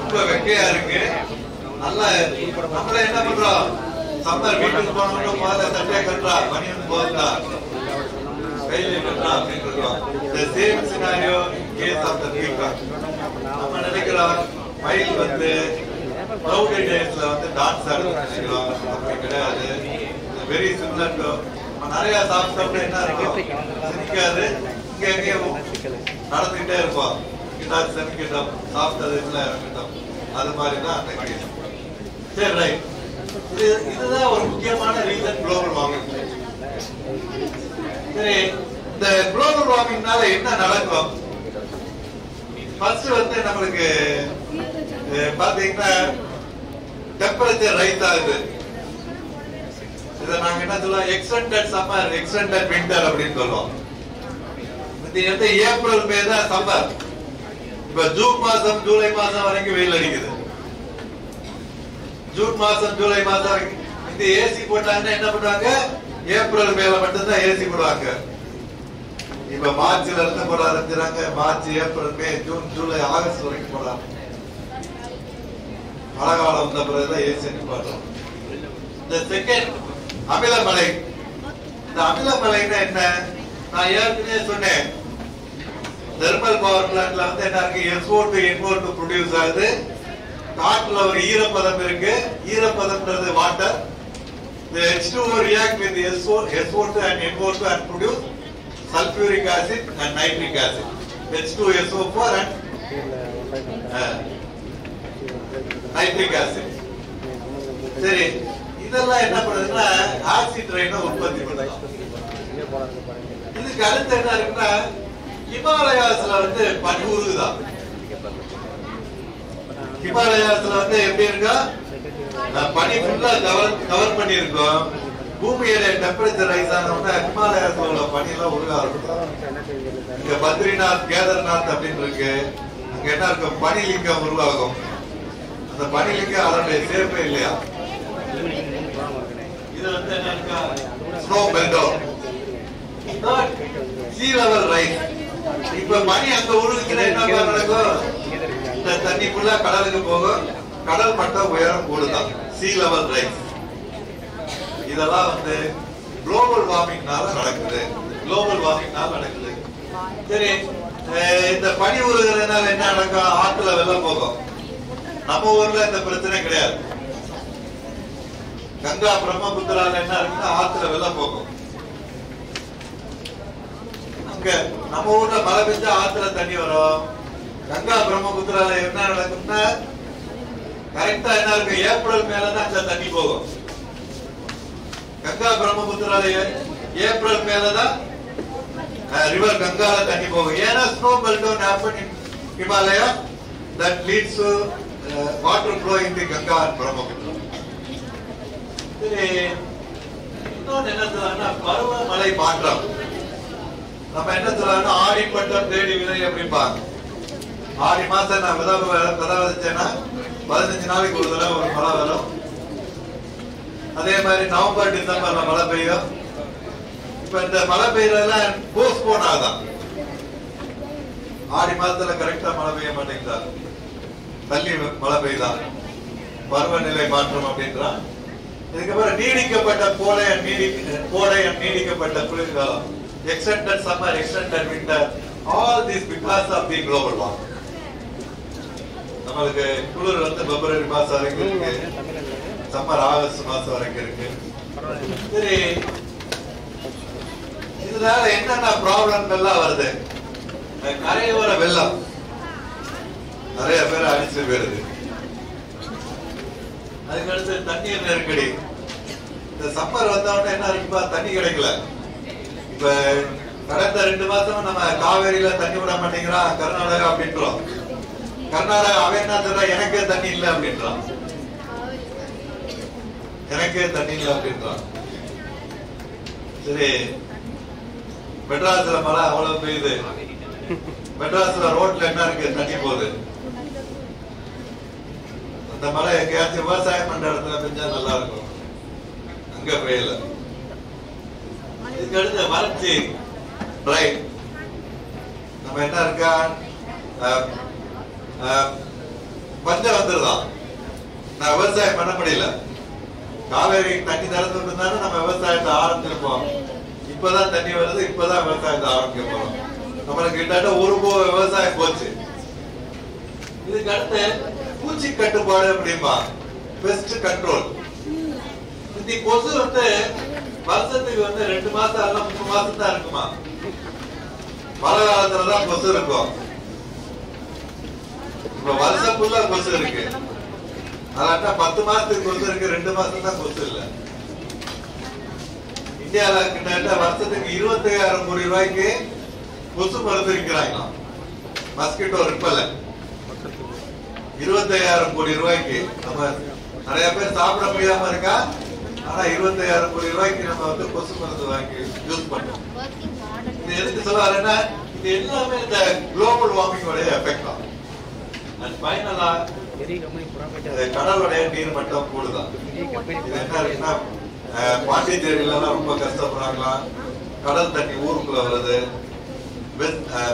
ரொம்ப வெக்கையா இருக்கு. நல்லா நம்மள என்ன பண்றோம்? சம்மர் வீட்டுக்கு போனோம்னா முதல்ல சட்டையை கட்டுறா, பனியன் போகுதா, வெயில கட்டுறா அப்படின்னு இருக்கோம். இந்த same scenario case of the peacock. நம்ம நினைக்கிறோம் மயில் வந்து க்ளவுடி டேஸ்ல வந்து டான்ஸ் ஆடுறது நினைக்கிறோம். அப்படி கிடையாது. வெரி சிமிலர் டு நிறைய சாப்பிட்டோம்னா என்ன இருக்கும்? சிரிக்காது, இங்க எங்கேயும் நடந்துகிட்டே இருப்போம். கிட்டார் செமிக்கிட்டோம், சாப்பிட்டது இல்லை இறங்கிட்டோம். அது மாதிரிதான் அந்த கேஸ். சரி, ரைட். இதுதான் ஒரு முக்கியமான ரீசன் குளோபல் வார்மிங். சரி, இந்த குளோபல் வார்மிங்னால என்ன நடக்கும்? ஃபர்ஸ்ட் வந்து நம்மளுக்கு பாத்தீங்கன்னா டெம்பரேச்சர் ரைஸ் ஆகுது. இதை நாங்க என்ன சொல்லுவோம்? எக்ஸ்டெண்டட் சம்மர், எக்ஸ்டெண்டட் வின்டர் அப்படின்னு சொல்லுவோம். இது வந்து ஏப்ரல் மே தான் சம்மர். இப்ப ஜூன் மாசம் ஜூலை மாசம் வரைக்கும் வெயில் அடிக்குது. ஜூன் மாசம் ஜூலை மாசம் வரைக்கும் இந்த ஏசி போட்டாங்கன்னா என்ன பண்ணுவாங்க? ஏப்ரல் மேல மட்டும்தான் ஏசி போடுவாங்க. இப்ப மார்ச்ல இருந்து போட ஆரம்பிச்சாங்க. மார்ச், ஏப்ரல், மே, ஜூன், ஜூலை, ஆகஸ்ட் வரைக்கும் போடலாம். மழை காலம் வந்த பிறகுதான் ஏசி நிப்பாட்டுறோம். இந்த செகண்ட் அமிலமலை. இந்த அமிலமலைன்னா என்ன? நான் ஏற்கனவே சொன்னேன், தெர்மல் பவர் பிளான்ட்ல வந்து என்ன இருக்கு? SO2 NO2 ப்ரொடியூஸ் ஆகுது. காற்றுல ஒரு ஈரப்பதம் இருக்கு. ஈரப்பதம்ன்றது water. The H2O react with SO2 and NO2 and produce sulfuric acid and nitric acid. H2SO4 and nitric acid. சரி, இதெல்லாம் என்ன பண்ணுதுன்னா ஆசிட் ரெயினை உற்பத்தி பண்ணுது. இதுக்கு அடுத்து என்ன இருக்குன்னா ஹிமாலயாஸ்ல வந்து பனி உருகுதான். ஹிமாலயாஸ்ல வந்து எப்படி இருக்கா? பனி ஃபுல்லா கவர் பண்ணி இருக்கோம். பூமியோட டெம்பரேச்சர் ரைஸ் ஆனோம்னா ஹிமாலயாஸ்ல உள்ள பனி எல்லாம் உருக ஆரம்பிக்கும். இங்க பத்ரிநாத், கேதார்நாத் அப்படின்னு இருக்கு. அங்க என்ன இருக்கும்? பனிலிங்கம் உருவாகும். அந்த பனிலிங்கம் அதனுடைய சேஃபே இல்லையா? இது வந்து என்ன இருக்கா? ஸ்னோ பெல்டோ. Sea level rise. இப்ப பனி அங்க உருகுச்சுன்னா என்ன நடக்கும்? இந்த தண்ணி ஃபுல்லா கடலுக்கு போகும். கடல் மட்டம் உயரம் கூடுதான். சீ லெவல் ரைஸ். இதெல்லாம் வந்து குளோபல் வார்மிங்னால நடக்குது. குளோபல் வார்மிங்னால நடக்குது. சரி, இந்த பனி உருகுறதுனால என்ன நடக்கும்? ஆற்றுல வெள்ளம் போகும். நம்ம ஊர்ல இந்த பிரச்சனை கிடையாது. கங்கா பிரம்மபுத்திரால என்ன இருக்குன்னா ஆற்றுல வெள்ளம் போகும். அங்க நம்ம ஊர்ல மழை பெஞ்சா ஆற்றுல தண்ணி வரும். கங்கா பிரம்மபுத்திரால என்ன நடக்கும்னா கரெக்டா என்ன இருக்கு? ஏப்ரல் மேலதான் அந்த தண்ணி போகும். கங்கா பிரம்மபுத்திரால ஏப்ரல் மேலதான் ரிவர் கங்கால தண்ணி போகும். ஏன்னா snow melt down happen in Himalaya that leads to water flow in the Ganga and Brahmaputra. சரி, இன்னொன்னு என்ன சொல்றாங்கன்னா பருவமழை மாற்றம். நம்ம என்ன சொல்றாங்கன்னா ஆடி பட்டம் தேடி விதை அப்படிம்பாங்க. ஆடி மாசம் நான் விதை விதைச்சேன்னா 15 நாளைக்கு ஒரு தடவை ஒரு மழை வரும். அதே மாதிரி நவம்பர் டிசம்பர்ல மழை பெய்யும். இப்ப இந்த மழை பெய்யறதெல்லாம் போஸ்ட்போன் ஆகுதான். ஆடி மாசத்துல கரெக்டா மழை பெய்ய மாட்டேங்குதா, தள்ளி மழை பெய்யுதா, பருவநிலை மாற்றம் அப்படின்றான். இதுக்கப்புறம் நீடிக்கப்பட்ட கோடை நீடிக்கப்பட்ட குளிர்காலம், extended summer, extended winter, all this because of the global warming. நமக்கு குளிர் வந்து பிப்ரவரி மாசம் வரைக்கும் இருக்கு, சம்மர் ஆகஸ்ட் மாசம் வரைக்கும் இருக்கு. சரி, இதனால என்னென்ன ப்ராப்ளம் எல்லாம் வருது? கரையோர வெள்ளம் நிறைய பேர் அடிச்சு போயிருது. அதுக்கடுத்து தண்ணீர் நெருக்கடி. இந்த சம்மர் வந்தவொடனே என்ன இருக்குப்பா, தண்ணி கிடைக்கல. இப்ப கடந்த 2 மாசம் நம்ம காவேரியில தண்ணி விட மாட்டேங்கிறான் கர்நாடகா அப்படின்றோம். கர்நாடகா அவன் என்ன சொல்ற, எனக்கே தண்ணி இல்லை அப்படின்றான். எனக்கே தண்ணி இல்லை அப்படின்றான். சரி, மெட்ராஸ்ல மழை அவ்வளவு பெய்யுது. மெட்ராஸ்ல ரோட்ல என்ன இருக்கு, தண்ணி போகுது. அந்த மழை எங்கேயாச்சும் விவசாயம் பண்ற இடத்துல பெஞ்சா நல்லா இருக்கும், அங்க பெய்யல. இதுக்கு அடுத்த வறட்சி, ட்ரை. நம்ம என்ன இருக்கா, பஞ்சம் வந்துருதான். நான் விவசாயம் பண்ண முடியல. காவேரி தண்ணி திறந்து இருந்தாலும் நம்ம விவசாயத்தை ஆரம்பிச்சிருப்போம். இப்பதான் தண்ணி வருது, இப்பதான் விவசாயத்தை ஆரம்பிக்க போறோம். நம்மளுக்கு கிட்ட ஒரு விவசாயம் போச்சு. இதுக்கு அடுத்து பூச்சி கட்டுப்பாடு அப்படிம்பா, பெஸ்ட் கண்ட்ரோல். இந்த கொசு வந்து வருஷத்துக்கு வந்து 2 மாசம் அல்ல 3 மாசம் தான் இருக்குமா. மழை காலத்துலதான் கொசு இருக்கும். இப்ப வருஷம் ஃபுல்லா கொசு இருக்கு. அதான் 10 மாசத்துக்கு கொசு இருக்கு, 2 மாசம் தான் கொசு இல்ல. இந்தியாவில கிட்ட வருஷத்துக்கு 25,000 கோடி ரூபாய்க்கு கொசு மருந்து விற்கிறாங்க. மஸ்கிட்டோ ரிப்பல்லன் 25,000 கோடி ரூபாய்க்கு. நம்ம நிறைய பேர் சாப்பிட முடியாம இருக்கா, ஆனா 25,000 கோடி ரூபாய்க்கு நம்ம வந்து கொசு மருந்து வாங்கி யூஸ் பண்றோம். இது எதுக்கு சொல்ல வரேன்னா, இது எல்லாமே இந்த குளோபல் வார்மிங்கோட எஃபெக்ட் தான். அண்ட் ஃபைனலா கடலுடைய நீர் மட்டம் கூடுதான். இது என்ன இருக்குன்னா, பாண்டிச்சேரியில எல்லாம் ரொம்ப கஷ்டப்படுறாங்களாம். கடல் தண்ணி ஊருக்குள்ள வருது.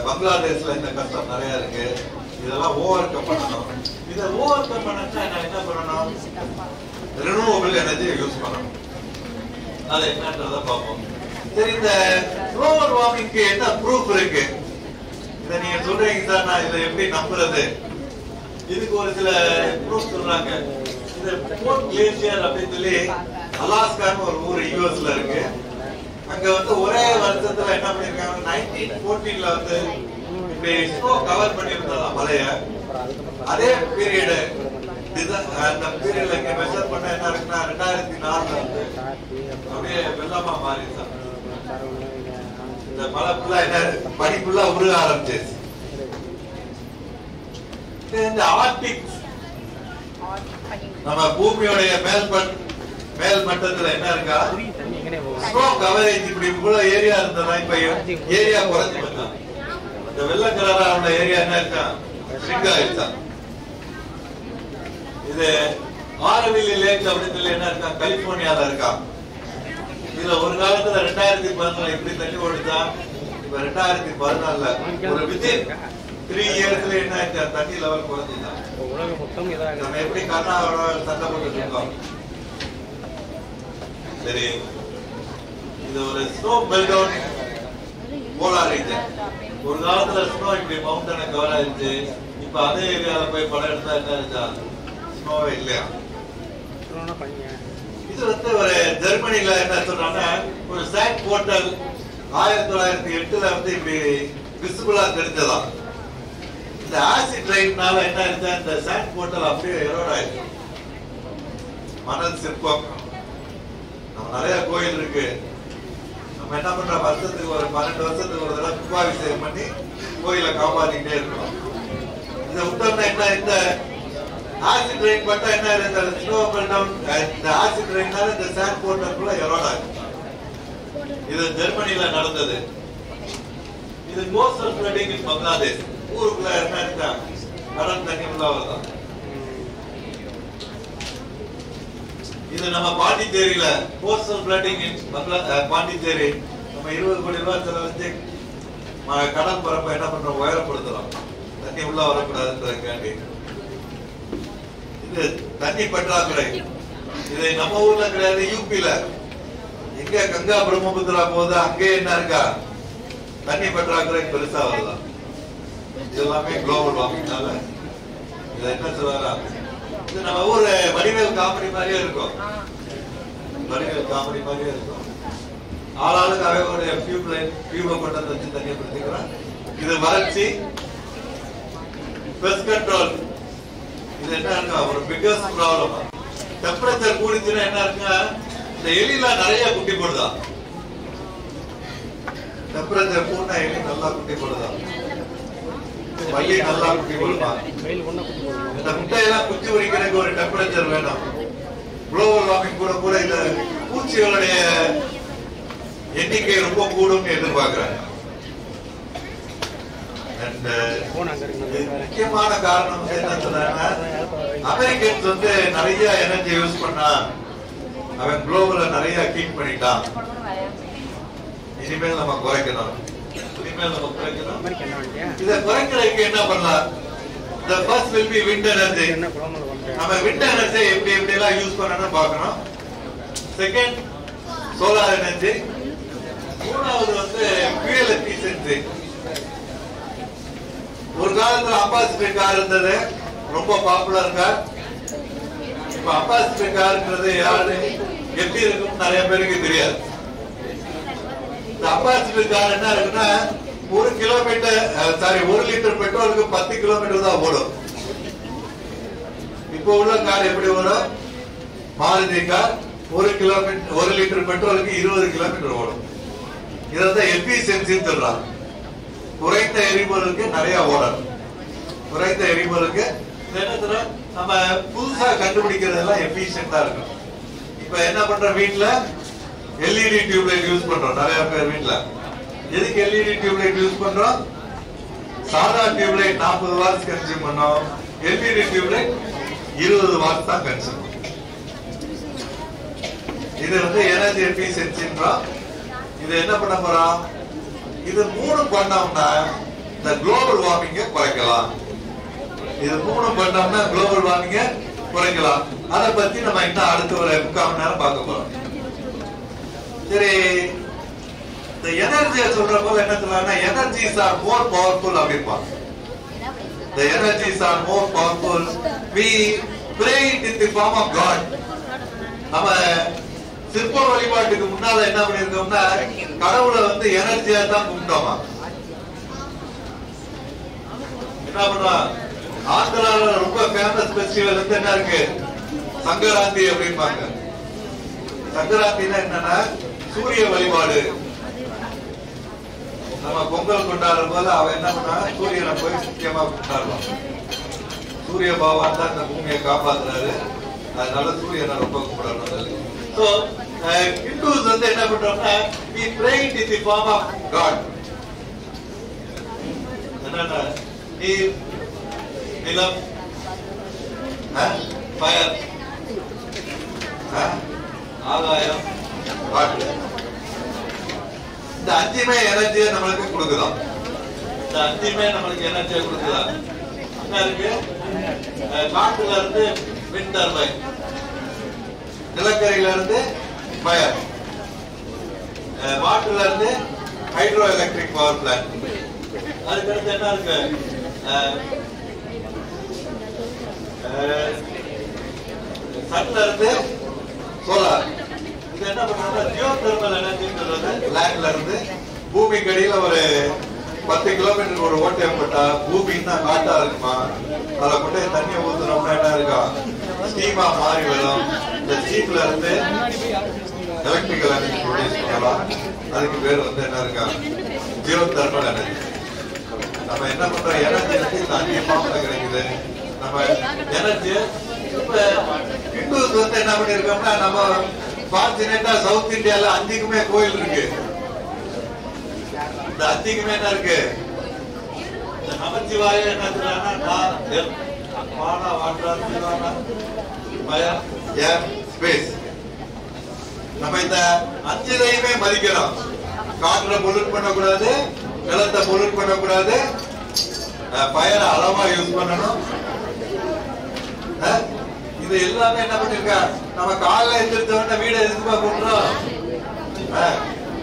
பங்களாதேஷ்ல இந்த கஷ்டம் நிறைய இருக்கு. இதெல்லாம் ஓவர் கம் பண்ணணும். இதை ஓவர் கம் பண்ணா என்ன பண்ணணும், ரினியூவபிள் எனர்ஜி யூஸ் பண்ணணும். அது என்னன்றத பார்ப்போம். சரி, இந்த குளோபல் வார்மிங்க்கு என்ன ப்ரூஃப் இருக்கு? இதை நீங்க சொல்றீங்க சார், நான் இதை எப்படி நம்புறது? இதுக்கு ஒரு சில ப்ரூஃப் சொல்றாங்க. இந்த போர்ட் கிளேசியர் அப்படின்னு சொல்லி அலாஸ்கான்னு ஒரு ஊர் யூஎஸ்ல இருக்கு. அங்க வந்து ஒரே வருஷத்துல என்ன பண்ணிருக்காங்க, 1914ல வந்து இப்படி ஸ்னோ கவர் பண்ணிருந்தா மலைய. அதே பீரியடு அந்த பீரியட்ல இங்க மெஷர் பண்ண என்ன இருக்குன்னா 2004ல வந்து அப்படியே வெள்ளமா மாறிடுச்சு. இந்த மழை ஃபுல்லா என்ன பனி ஃபுல்லா உருக ஆரம்பிச்சிருச்சு. இந்த ஆர்டிக் நம்ம பூமியோடைய மேல் மட்டத்துல என்ன இருக்கா, ஸ்னோ கவரேஜ் இப்படி இவ்வளவு ஏரியா இருந்ததா, இப்ப ஏரியா குறைஞ்சு போச்சான். இந்த வெள்ளக்கலரா உள்ள ஏரியா என்ன இருக்கா, ஷ்ரிங்க் ஆயிடுச்சான். இது ஆரவில்லி லேக் அப்படின்னு சொல்லி என்ன இருக்கா, கலிபோர்னியால இருக்கா. இதுல ஒரு காலத்துல 2014 இப்படி தண்ணி ஓடிச்சா, இப்ப 2014ல ஒரு வித்தின் 3 இயர்ஸ்ல என்ன ஆயிடுச்சா, தண்ணி லெவல் குறைஞ்சுதான். நம்ம எப்படி கர்நாடகாவோட சண்டை போட்டு இருக்கோம். சரி, இது ஒரு ஸ்னோ மெல்டவுன் போலார் ரீஜன். ஒரு காலத்துல ஸ்னோ இப்படி மவுண்டனை கவர் ஆயிடுச்சு. இப்ப அதே ஏரியால போய் படம் எடுத்தா என்ன ஆயிடுச்சா, ஸ்னோவே இல்லையா. இது வந்து ஒரு ஜெர்மனில என்ன சொல்றாங்க, ஒரு சாண்ட் போர்ட்டல் 1908ல வந்து இப்படி விசிபிளா தெரிஞ்சதான். இந்த ஆசிட் ரெயின்னால என்ன ஆயிடுச்சா, இந்த சாண்ட் போர்ட்டல் அப்படியே எரோட் ஆயிடுச்சு. மணல் சிற்பம், நம்ம நிறைய கோயில் இருக்கு. நம்ம என்ன பண்றோம், வருஷத்துக்கு ஒரு 12 வருஷத்துக்கு ஒரு தடவை கும்பாபிஷேகம் பண்ணி கோயிலை காப்பாத்திக்கிட்டே இருக்கணும். இதை விட்டோம்னா என்ன, இந்த ஆசிட் ரெயின் பட்டா என்ன, இந்த ஸ்னோ டவுன், இந்த ஆசிட் ரெயினால இந்த சாண்ட் போர்ட்டருக்குள்ள எரோட் ஆகும். இது ஜெர்மனியில நடந்தது. இது கோஸ்டல் ஃப்ளட்டிங் இன் பங்களாதேஷ். ஊருக்குள்ள என்ன இருக்கா, கடல் தண்ணி உள்ள வருதான். இது நம்ம பாண்டிச்சேரியில கோஸ்டல் ஃப்ளட்டிங் இன் பாண்டிச்சேரி நம்ம 20 கோடி ரூபாய் செலவழிச்சு கடல் பரப்பை என்ன பண்றோம், உயரப்படுத்துறோம், தண்ணி உள்ள வரக்கூடாதுன்றதுக்காண்டி. இது தண்ணி பற்றாக்குறை. இது நம்ம ஊர்ல கிடையாது, யூபில எங்க கங்கா பிரம்மபுத்திரா போகுது, அங்கே என்ன இருக்கா, தண்ணி பற்றாக்குறை பெருசா வருதான். இது எல்லாமே குளோபல் வார்மிங்னால. இதை என்ன சொல்றாரா, இது நம்ம ஊர் வடிவேல் காமெடி மாதிரியே இருக்கும். வடிவேல் காமெடி மாதிரியே இருக்கும். ஆளாளுக்கு அவங்களுடைய டியூபை கொண்டு வந்து வச்சு தண்ணியை பிடிச்சிக்கிறான். இது வறட்சி, பெஸ்ட் கண்ட்ரோல். இது என்ன இருக்கா, ஒரு பிக்கஸ்ட் ப்ராப்ளம். டெம்பரேச்சர் கூடிச்சுன்னா என்ன இருக்குங்க, இந்த எலிலாம் நிறைய குட்டி போடுதான். டெம்பரேச்சர் கூடினா எலி நல்லா குட்டி போடுதான், பள்ளி நல்லா குட்டி போடுவான். இந்த முட்டையெல்லாம் குச்சி உரிக்கிறதுக்கு ஒரு டெம்பரேச்சர் வேணும். குளோபல் வார்மிங் கூட கூட இந்த பூச்சிகளுடைய எண்ணிக்கை ரொம்ப கூடும் எதிர்பார்க்கிறாங்க. முக்கியமான காரணம் என்ன சொல்றாங்க, அமெரிக்கன்ஸ் வந்து நிறைய எனர்ஜி யூஸ் பண்ணா அவன் குளோபல நிறைய ஹீட் பண்ணிட்டான். இனிமேல் நம்ம குறைக்கணும், இனிமேல் நம்ம குறைக்கணும். இதை குறைக்கிறதுக்கு என்ன பண்ணலாம், the first will be wind energy. நம்ம wind energy எப்படி எப்படி எல்லாம் யூஸ் பண்ணணும்னு பார்க்கணும். Second solar energy. மூணாவது வந்து fuel efficiency. ஒரு காலத்துல அம்பாசிடர் கார் இருந்தது, ரொம்ப பாப்புலர் கார். இப்ப அம்பாசிடர் கார்ங்கிறது யாரு எப்படி இருக்கும் நிறைய பேருக்கு தெரியாது. இந்த அம்பாசிடர் கார் என்ன இருக்குன்னா, 1 லிட்டர் பெட்ரோலுக்கு 10 கிலோமீட்டர் தான் ஓடும். இப்போ உள்ள கார் எப்படி ஓடும், மாருதி கார் 1 லிட்டர் பெட்ரோலுக்கு 20 கிலோமீட்டர் ஓடும். இதான் எஃபிஷியன்சின்னு சொல்றாங்க. குறைந்த எரிபொருளுக்கு நிறைய ஓடணும். குறைந்த எரிபொருளுக்கு நம்ம புதுசா கண்டுபிடிக்கிறதெல்லாம் எஃபிஷியன்டா இருக்கும். இப்ப என்ன பண்ற, வீட்டுல எல்இடி டியூப்லைட் யூஸ் பண்றோம் நிறைய பேர் வீட்டுல. எதுக்கு எல்இடி டியூப்லைட் யூஸ் பண்றோம், சாதா டியூப்லைட் 40 வாட்ஸ் கன்சியூம் பண்ணோம், எல்இடி டியூப்லைட் 20 வாட்ஸ் தான் கன்சியூம். இது வந்து எனர்ஜி எஃபிஷியன்சின்றோம். இது என்ன பண்ண போறோம், இது 3 பண்ணோம்னா இந்த குளோபல் வார்மிங்க குறைக்கலாம். இது 3 பண்ணோம்னா குளோபல் வார்மிங்க குறைக்கலாம். அதை பத்தி நம்ம இன்னும் அடுத்த ஒரு 3/4 மணி நேரம் பார்க்க போறோம். சரி, இந்த எனர்ஜியை சொல்ற போது என்ன சொல்றாங்கன்னா, energies are more powerful அப்படிப்பாங்க. The energies are more powerful. We pray it in the form of God. நம்ம சிற்ப வழிபாட்டுக்கு முன்னால என்ன பண்ணிருக்கோம்னா, கடவுளை வந்து எனர்ஜியா தான் கும்பிட்டோமா. என்ன பண்ணுவோம், ஆந்திரால ரொம்ப ஃபேமஸ் ஃபெஸ்டிவல் வந்து என்ன இருக்கு, சங்கராந்தி அப்படின்பாங்க. சங்கராந்தினா என்னன்னா சூரிய வழிபாடு. நம்ம பொங்கல் கொண்டாடும் போது அவன் என்ன பண்ணா, சூரியனை போய் முக்கியமா கொண்டாடுவான். சூரிய பகவான் தான் இந்த பூமியை காப்பாத்துறாரு, அதனால சூரியனை ரொம்ப கும்பிடணும். So Hindus வந்து என்ன பண்றோம்னா, we pray it in the form of God. என்னன்னா நீர், நிலம், ஃபயர், ஆகாயம், காற்று. இந்த 5மே எனர்ஜியை நம்மளுக்கு கொடுக்குதான். இந்த 5மே நம்மளுக்கு எனர்ஜியை கொடுக்குதான். என்ன இருக்கு, காற்றுல இருந்து விண்ட் டர்பைன், நிலக்கரியில இருந்து ஃபயர், வாட்டர்ல இருந்து ஹைட்ரோ எலக்ட்ரிக் பவர் பிளான்ட். அதுக்கடுத்து என்ன இருக்கு, சன்ல இருந்து சோலார். இது என்ன பண்றாங்க, ஜியோ தெர்மல் எனர்ஜின்றது லேண்ட்ல இருந்து பூமிக்கு அடியில ஒரு 10 கிலோமீட்டர் ஒரு ஓட்டை போட்டா பூமின்னா காட்டா இருக்குமா, அதை கொண்டு தண்ணியை ஊத்துறோம்னா என்ன இருக்கா, ஸ்டீமா மாறி வரும். இந்த ஸ்டீம்ல இருந்து எலக்ட்ரிக்கல் எனர்ஜி ப்ரொடியூஸ் பண்ணலாம். அதுக்கு பேர் வந்து என்ன இருக்கா ஜீரோ தெர்மல் எனர்ஜி. நம்ம என்ன பண்றோம், எனர்ஜி வந்து இந்த 5 ஃபார்ம்ல கிடைக்குது. நம்ம எனர்ஜி இப்ப ஹிந்துஸ் வந்து என்ன பண்ணிருக்கோம்னா, நம்ம ஃபார்ச்சுனேட்டா சவுத் இந்தியால 5க்குமே கோயில் இருக்கு. இந்த 5க்குமே என்ன இருக்கு, நமச்சிவாய என்ன சொல்றாங்கன்னா ஸ்பேஸ். நம்ம இந்த 5லையுமே மதிக்கிறோம். காற்றை பொல்யூட் பண்ணக்கூடாது, நிலத்தை பொல்யூட் பண்ணக்கூடாது, ஃபயர் அளவா யூஸ் பண்ணணும். இது எல்லாமே என்ன பண்ணிருக்கா, நம்ம காலைல எந்திரிச்சவன வீடை எதுக்குமா கூட்டுறோம்,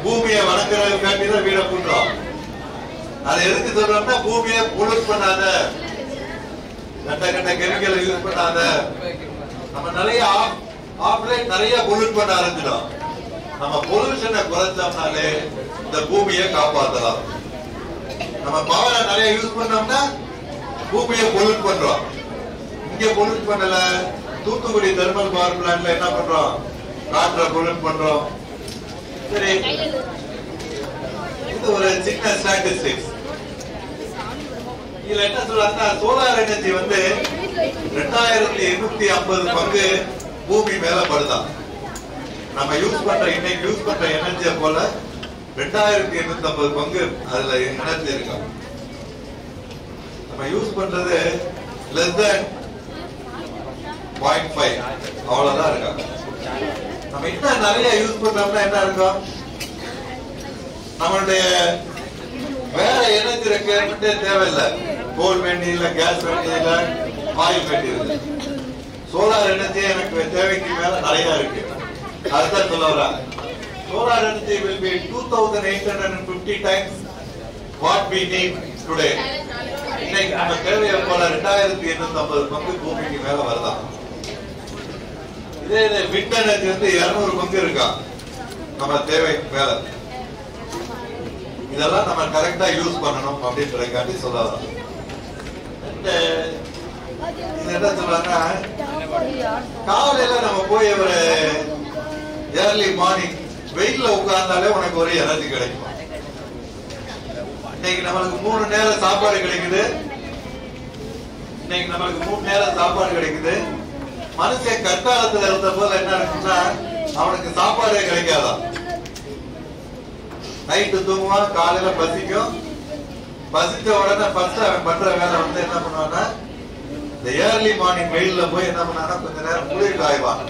பூமியை வணங்குறதுக்காண்டி தான் வீடை கூட்டுறோம். அதை எதுக்கு சொல்றோம்னா, பூமியை பொல்யூட் பண்ணாத, கட்ட கட்ட கெமிக்கல் யூஸ் பண்ணாத. நம்ம நிறைய ஆஃப்லைன் நிறைய பொல்யூட் பண்ண ஆரம்பிச்சிடும். நம்ம பொல்யூஷனை குறைச்சோம்னாலே இந்த பூமியை காப்பாற்றலாம். நம்ம பவரை நிறைய யூஸ் பண்ணோம்னா பூமியை பொல்யூட் பண்றோம். இங்க பொல்யூட் பண்ணல, தூத்துக்குடி தெர்மல் பவர் பிளான்ட்ல என்ன பண்றோம், காற்றை பொல்யூட் பண்றோம். சரி, இது ஒரு சின்ன ஸ்டாட்டிஸ்டிக்ஸ். இதுல என்ன சொல்றாங்கன்னா, சோலார் எனர்ஜி வந்து 2850 பங்கு பூமி மேல படுதான். நம்ம இன்னைக்கு யூஸ் பண்ற எனர்ஜியை போல 2850 பங்கு அதுல எனர்ஜி இருக்கு. நம்ம யூஸ் பண்றது லெஸ் தென் 0.5 அவ்வளவுதான் இருக்காங்க. நம்ம இன்னும் நிறைய யூஸ் பண்றோம்னா என்ன இருக்கும், நம்மளுடைய வேற எனர்ஜி ரெக்யர்மெண்டே தேவையில்லை. கோல் வேண்டியதில்லை, கேஸ் வேண்டியதில்லை, ஆயில் வேண்டியதில்லை. சோலார் எனர்ஜி எனக்கு தேவைக்கு மேல நிறைய இருக்கு. அதுதான் சொல்ல வராங்க. Solar energy will be 2850 times what we need today. இன்னைக்கு நம்ம தேவையை போல 2850 பங்கு பூமிக்கு மேல வருதான். இதே விண்ட் எனர்ஜி வந்து 200 பங்கு இருக்கா நம்ம தேவைக்கு மேல. இதெல்லாம் நம்ம கரெக்டா யூஸ் பண்ணணும் அப்படின்றதுக்காண்டி சொல்லலாம். என்ன சொல்றாங்கன்னா, காலையில நம்ம போய் ஒரு ஏர்லி மார்னிங் வெயில்ல உட்கார்ந்தாலே உனக்கு ஒரு எனர்ஜி கிடைக்கும். இன்னைக்கு நம்மளுக்கு 3 நேரம் சாப்பாடு கிடைக்குது. இன்னைக்கு நம்மளுக்கு 3 நேரம் சாப்பாடு கிடைக்குது. மனுஷன் கற்காலத்துல இருந்த போது என்ன இருக்குன்னா, அவனுக்கு சாப்பாடே கிடைக்காதான். நைட்டு தூங்குவான், காலையில பசிக்கும். பசிச்ச உடனே ஃபர்ஸ்ட் அவன் பண்ற வேலை வந்து என்ன பண்ணுவான்னா, இந்த ஏர்லி மார்னிங் வெயில்ல போய் என்ன பண்ணானா கொஞ்ச நேரம் குளிர் காய்வான்.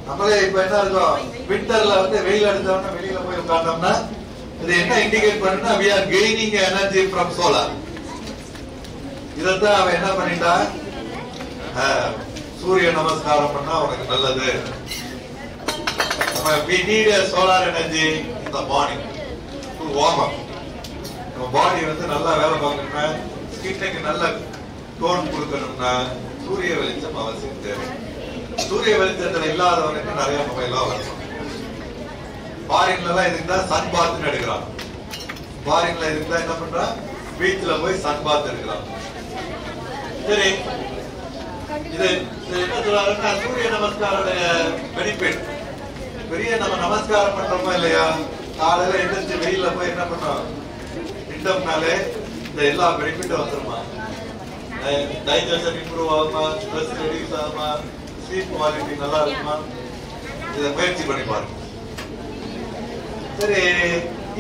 நம்மளே இப்ப என்ன இருக்கோம், விண்டர்ல வந்து வெயில் அடிச்சவன வெளியில போய் உட்கார்ந்தோம்னா இது என்ன இண்டிகேட் பண்ணுனா, we are gaining energy from solar. இதத்தான் அவன் என்ன பண்ணிட்டா, சூரிய நமஸ்காரம் பண்ணா உனக்கு நல்லது. we need a solar energy in the morning to warm up. நம்ம பாடி வந்து நல்லா வேலை பார்க்கணும்னா, ஸ்கின்னுக்கு நல்ல டோன் கொடுக்கணும்னா சூரிய வெளிச்சம் அவசியம் தேவை. சூரிய வெளிச்சத்துல இல்லாதவனுக்கு நிறைய நோயெல்லாம் வரும். ஃபாரின்ல எல்லாம் இதுக்கு தான் சன் பாத் எடுக்கிறான். ஃபாரின்ல இதுக்கு தான் என்ன பண்றான், பீச்ல போய் சன் பாத் எடுக்கிறான். சரி, இது என்ன சொல்றாருன்னா, சூரிய நமஸ்காரோட பெனிஃபிட். பெரிய நம்ம நமஸ்காரம் பண்றோமா இல்லையா, காலையில எந்திரிச்சு வெயில்ல போய் என்ன பண்றோம், நின்றோம்னாலே இந்த எல்லா பெனிஃபிட்டும் வந்துருமா. டைஜஷன் இம்ப்ரூவ் ஆகுமா, ஸ்ட்ரெஸ் ரெடியூஸ் ஆகுமா, ஸ்லீப் குவாலிட்டி நல்லா இருக்குமா. இதை முயற்சி பண்ணி பாருங்க. சரி,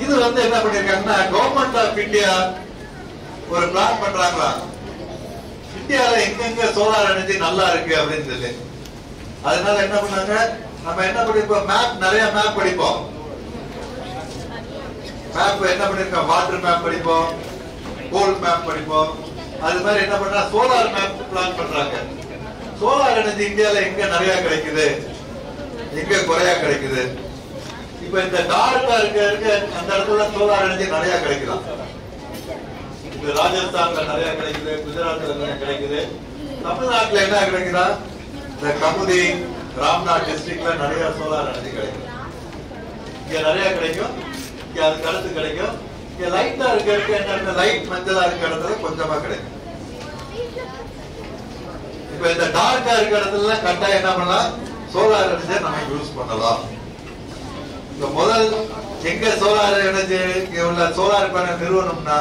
இது வந்து என்ன பண்ணிருக்காங்கன்னா, கவர்மெண்ட் ஆஃப் இந்தியா ஒரு பிளான் பண்றாங்களா, இந்தியால எங்கெங்க சோலார் எனர்ஜி நல்லா இருக்கு அப்படின்னு சொல்லி. அதனால என்ன பண்ணாங்க, நம்ம என்ன படிப்போம், மேப், நிறைய மேப் படிப்போம். மேப் என்ன பண்ணிருக்கோம், வாட்டர் மேப் படிப்போம், கோல் மேப் படிப்போம். அது மாதிரி என்ன பண்றா, சோலார் மேப் பிளான் பண்றாங்க. சோலார் எனர்ஜி இந்தியால எங்க நிறைய கிடைக்குது, எங்க குறையா கிடைக்குது. இப்ப இந்த டார்க்கா இருக்க அந்த இடத்துல சோலார் எனர்ஜி நிறைய கிடைக்கலாம். இது ராஜஸ்தான்ல நிறைய கிடைக்குது, குஜராத்ல நிறைய கிடைக்குது. தமிழ்நாட்டுல என்ன கிடைக்குதா, இந்த கமுதி, ராம்நாத் டிஸ்ட்ரிக்ட்ல நிறைய சோலார் எனர்ஜி கிடைக்கும். இங்க நிறைய கிடைக்கும், இங்க அதுக்கு அடுத்து கிடைக்கும். இங்க லைட்டா இருக்க என்ன, லைட் மஞ்சளா இருக்க இடத்துல கொஞ்சமா கிடைக்கும். இப்ப இந்த டார்க்கா இருக்க இடத்துல கட்டாயம் என்ன பண்ணலாம், சோலார் எனர்ஜியை நம்ம யூஸ் பண்ணலாம். இந்த முதல் எங்க சோலார் எனர்ஜி உள்ள சோலார் பேனல் நிறுவனம்னா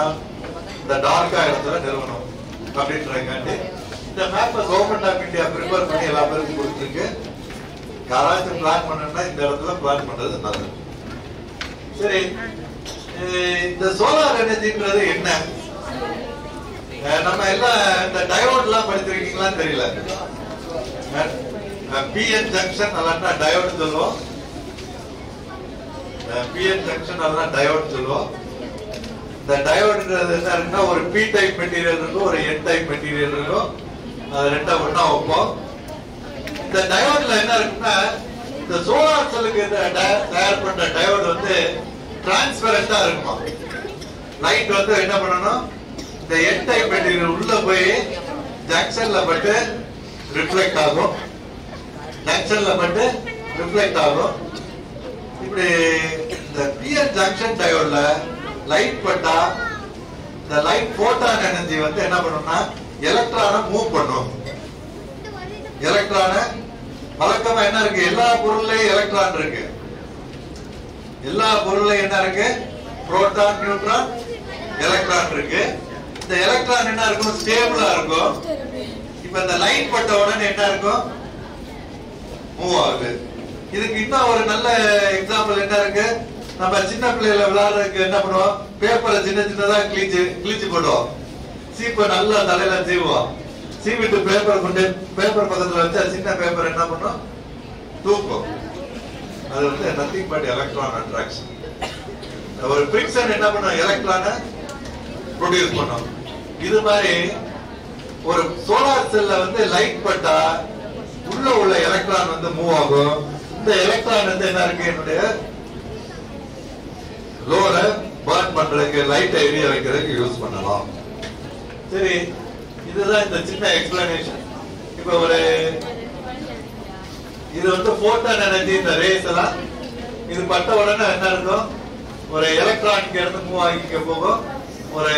இந்த டார்க்கா இடத்துல நிறுவனம் அப்படின்றாங்க. இந்த மேப்பை கவர்மெண்ட் ஆஃப் இந்தியா ப்ரிப்பேர் பண்ணி எல்லா பேருக்கும் கொடுத்துருக்கு. யாராச்சும் பிளான் பண்ணணும்னா இந்த இடத்துல பிளான் பண்றது நல்லது. சரி, இந்த சோலார் எனர்ஜின்றது என்ன? நம்ம எல்லாம் இந்த டயோட் எல்லாம் படிச்சிருக்கீங்களான்னு தெரியல. பிஎன் ஜங்ஷன் அல்லனா டயோட் சொல்லுவோம். பிஎன் ஜங்ஷன் அல்லனா டயோட் சொல்லுவோம். இந்த டயோடுன்றது என்ன இருக்குன்னா, ஒரு பி டைப் மெட்டீரியல் இருக்கும், ஒரு என் டைப் மெட்டீரியல் இருக்கும். அது ரெண்டா ஒண்ணா வைப்போம். இந்த டயோட்ல என்ன இருக்குன்னா, இந்த சோலார் செல்லுக்கு தயார் பண்ற டயோடு வந்து டிரான்ஸ்பரண்டா இருக்குமா. லைட் வந்து என்ன பண்ணணும், இந்த என் டைப் மெட்டீரியல் உள்ள போய் ஜங்ஷன்ல பட்டு ரிஃப்ளெக்ட் ஆகும். ஜங்ஷன்ல பட்டு ரிஃப்ளெக்ட் ஆகும். இப்படி இந்த பிஎன் ஜங்ஷன் டயோட்ல லைட் பட்டா இந்த லைட் போட்டான் எனர்ஜி வந்து என்ன பண்ணும்னா எலக்ட்ரானை மூவ் பண்ணும். எலக்ட்ரானை வழக்கமா என்ன இருக்கு, எல்லா பொருள்லயும் எலக்ட்ரான் இருக்கு. எல்லா பொருள்லயும் என்ன இருக்கு, புரோட்டான், நியூட்ரான், எலக்ட்ரான் இருக்கு. இந்த எலக்ட்ரான் என்ன இருக்கும், ஸ்டேபிளா இருக்கும். இப்ப இந்த லைட் பட்ட உடனே என்ன இருக்கும், மூவ் ஆகுது. இதுக்கு இன்னும் ஒரு நல்ல எக்ஸாம்பிள் என்ன இருக்கு, நம்ம சின்ன பிள்ளைல விளையாடுறதுக்கு என்ன பண்ணுவோம், பேப்பரை சின்ன சின்னதா கிழிச்சு போடுவோம். சீப்பை நல்லா தலையில சீவுவோம். சீவிட்டு பேப்பர் கொண்டு பேப்பர் பக்கத்துல வச்சா சின்ன பேப்பர் என்ன பண்ணும், தூக்கும். அது வந்து நத்திங் பட் எலக்ட்ரான் அட்ராக்ஷன். ஒரு ஃபிரிக்ஷன் என்ன பண்ணும், எலக்ட்ரானை ப்ரொடியூஸ் பண்ணும். இது மாதிரி ஒரு சோலார் செல்ல வந்து லைட் பட்டா உள்ள எலக்ட்ரான் வந்து மூவ் ஆகும். இந்த எலக்ட்ரான் வந்து என்ன இருக்கு, என்னுடைய லோட பர்ன் பண்றதுக்கு, லைட் எரிய வைக்கிறதுக்கு யூஸ் பண்ணலாம். சரி, இதுதான் இந்த சின்ன எக்ஸ்பிளனேஷன். இப்ப ஒரு இது வந்து போட்டான் எனர்ஜி, இந்த ரேஸ் எல்லாம் இது பட்ட உடனே என்ன இருக்கும், ஒரு எலக்ட்ரான் இருந்து மூவ் ஆகி இங்க போகும். ஒரு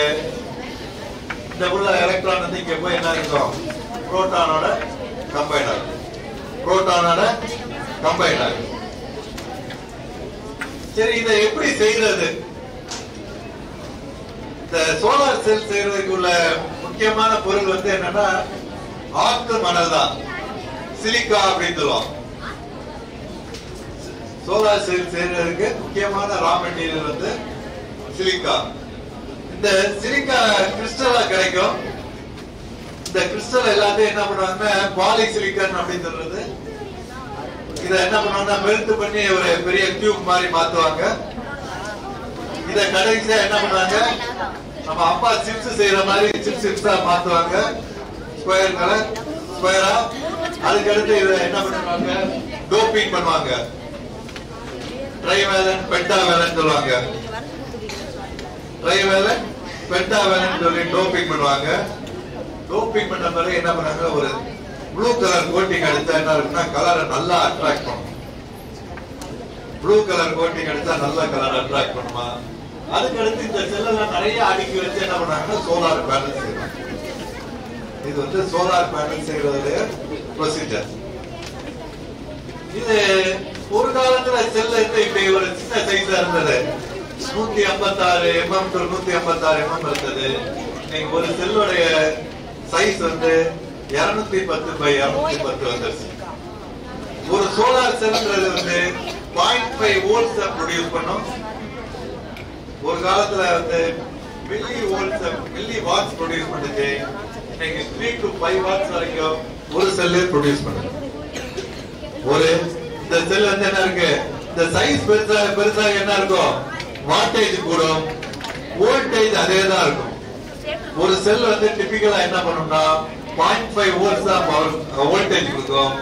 இந்த உள்ள எலக்ட்ரான் வந்து இங்க போய் என்ன இருக்கும், புரோட்டானோட கம்பைன் ஆகும். புரோட்டானோட கம்பைன் ஆகும். சரி, இதை எப்படி செய்யறது? இந்த சோலார் செல் செய்யறதுக்கு உள்ள முக்கியமான பொருள் வந்து என்னன்னா, ஆற்று மணல் தான், சிலிக்கா அப்படின்னு சொல்லுவோம். சோலார் செல் செய்யறதுக்கு முக்கியமான ரா மெட்டீரியல் வந்து சிலிக்கா. இந்த சிலிக்கா கிறிஸ்டலா கிடைக்கும். இந்த கிறிஸ்டல் எல்லாத்தையும் என்ன பண்ணுவாங்கன்னா பாலிசிலிக்கன் அப்படின்னு சொல்றது. இத என்ன பண்ணுவாங்கன்னா மெல்ட் பண்ணி ஒரு பெரிய டியூப் மாதிரி மாத்துவாங்க. இத கடைசியா என்ன பண்ணுவாங்க, நம்ம அப்பா சிப்ஸ் செய்யற மாதிரி சிப்ஸா மாத்துவாங்க, ஸ்கொயர் கலர் ஸ்கொயரா. அதுக்கு அடுத்து இத என்ன பண்ணுவாங்க, டோப்பிங் பண்ணுவாங்க. ட்ரைவேலன் பென்டாவேலன் சொல்லுவாங்க. ட்ரைவேலன் பென்டாவேலன் சொல்லி டோப்பிங் பண்ணுவாங்க. டோப்பிங் பண்ண பிறகு என்ன பண்ணாங்க, ஒரு ப்ளூ கலர் கோட்டிங் அடிச்சா என்ன இருக்குன்னா கலரை நல்லா அட்ராக்ட் பண்ணும். ப்ளூ கலர் கோட்டிங் அடிச்சா நல்ல கலர் அட்ராக்ட் பண்ணுமா. அதுக்கு அடுத்து இந்த செல்லெல்லாம் நிறைய அடுக்கி வச்சு என்ன பண்ணாங்கன்னா சோலார் பேனல் செய்யறாங்க. இது வந்து சோலார் பேனல் செய்யறதுடைய ப்ரொசீஜர். இது ஒரு காலத்துல செல்ல இருந்து இப்படி ஒரு சின்ன சைஸா இருந்தது. 156 mm to 156 mm இருந்தது. இன்னைக்கு ஒரு செல்லுடைய சைஸ் வந்து 210 by 210 வந்துருச்சு. ஒரு சோலார் செல்ன்றது வந்து 0.5 வோல்ட்ஸ் ப்ரொடியூஸ் பண்ணும். ஒரு காலத்துல வந்து மில்லி வாட்ஸ் ப்ரொடியூஸ் பண்ணுது. இன்னைக்கு 3 to 5 வாட்ஸ் வரைக்கும் ஒரு செல்லே ப்ரொடியூஸ் பண்ணுது. ஒரு இந்த செல் வந்து என்ன இருக்கு, இந்த சைஸ் பெருசா என்ன இருக்கும், வாட்டேஜ் கூடும், வோல்டேஜ் அதே தான் இருக்கும். ஒரு செல் வந்து டிபிக்கலா என்ன பண்ணும்னா 0.5 வோல்ட்ஸ் தான் வோல்டேஜ் கொடுக்கும்.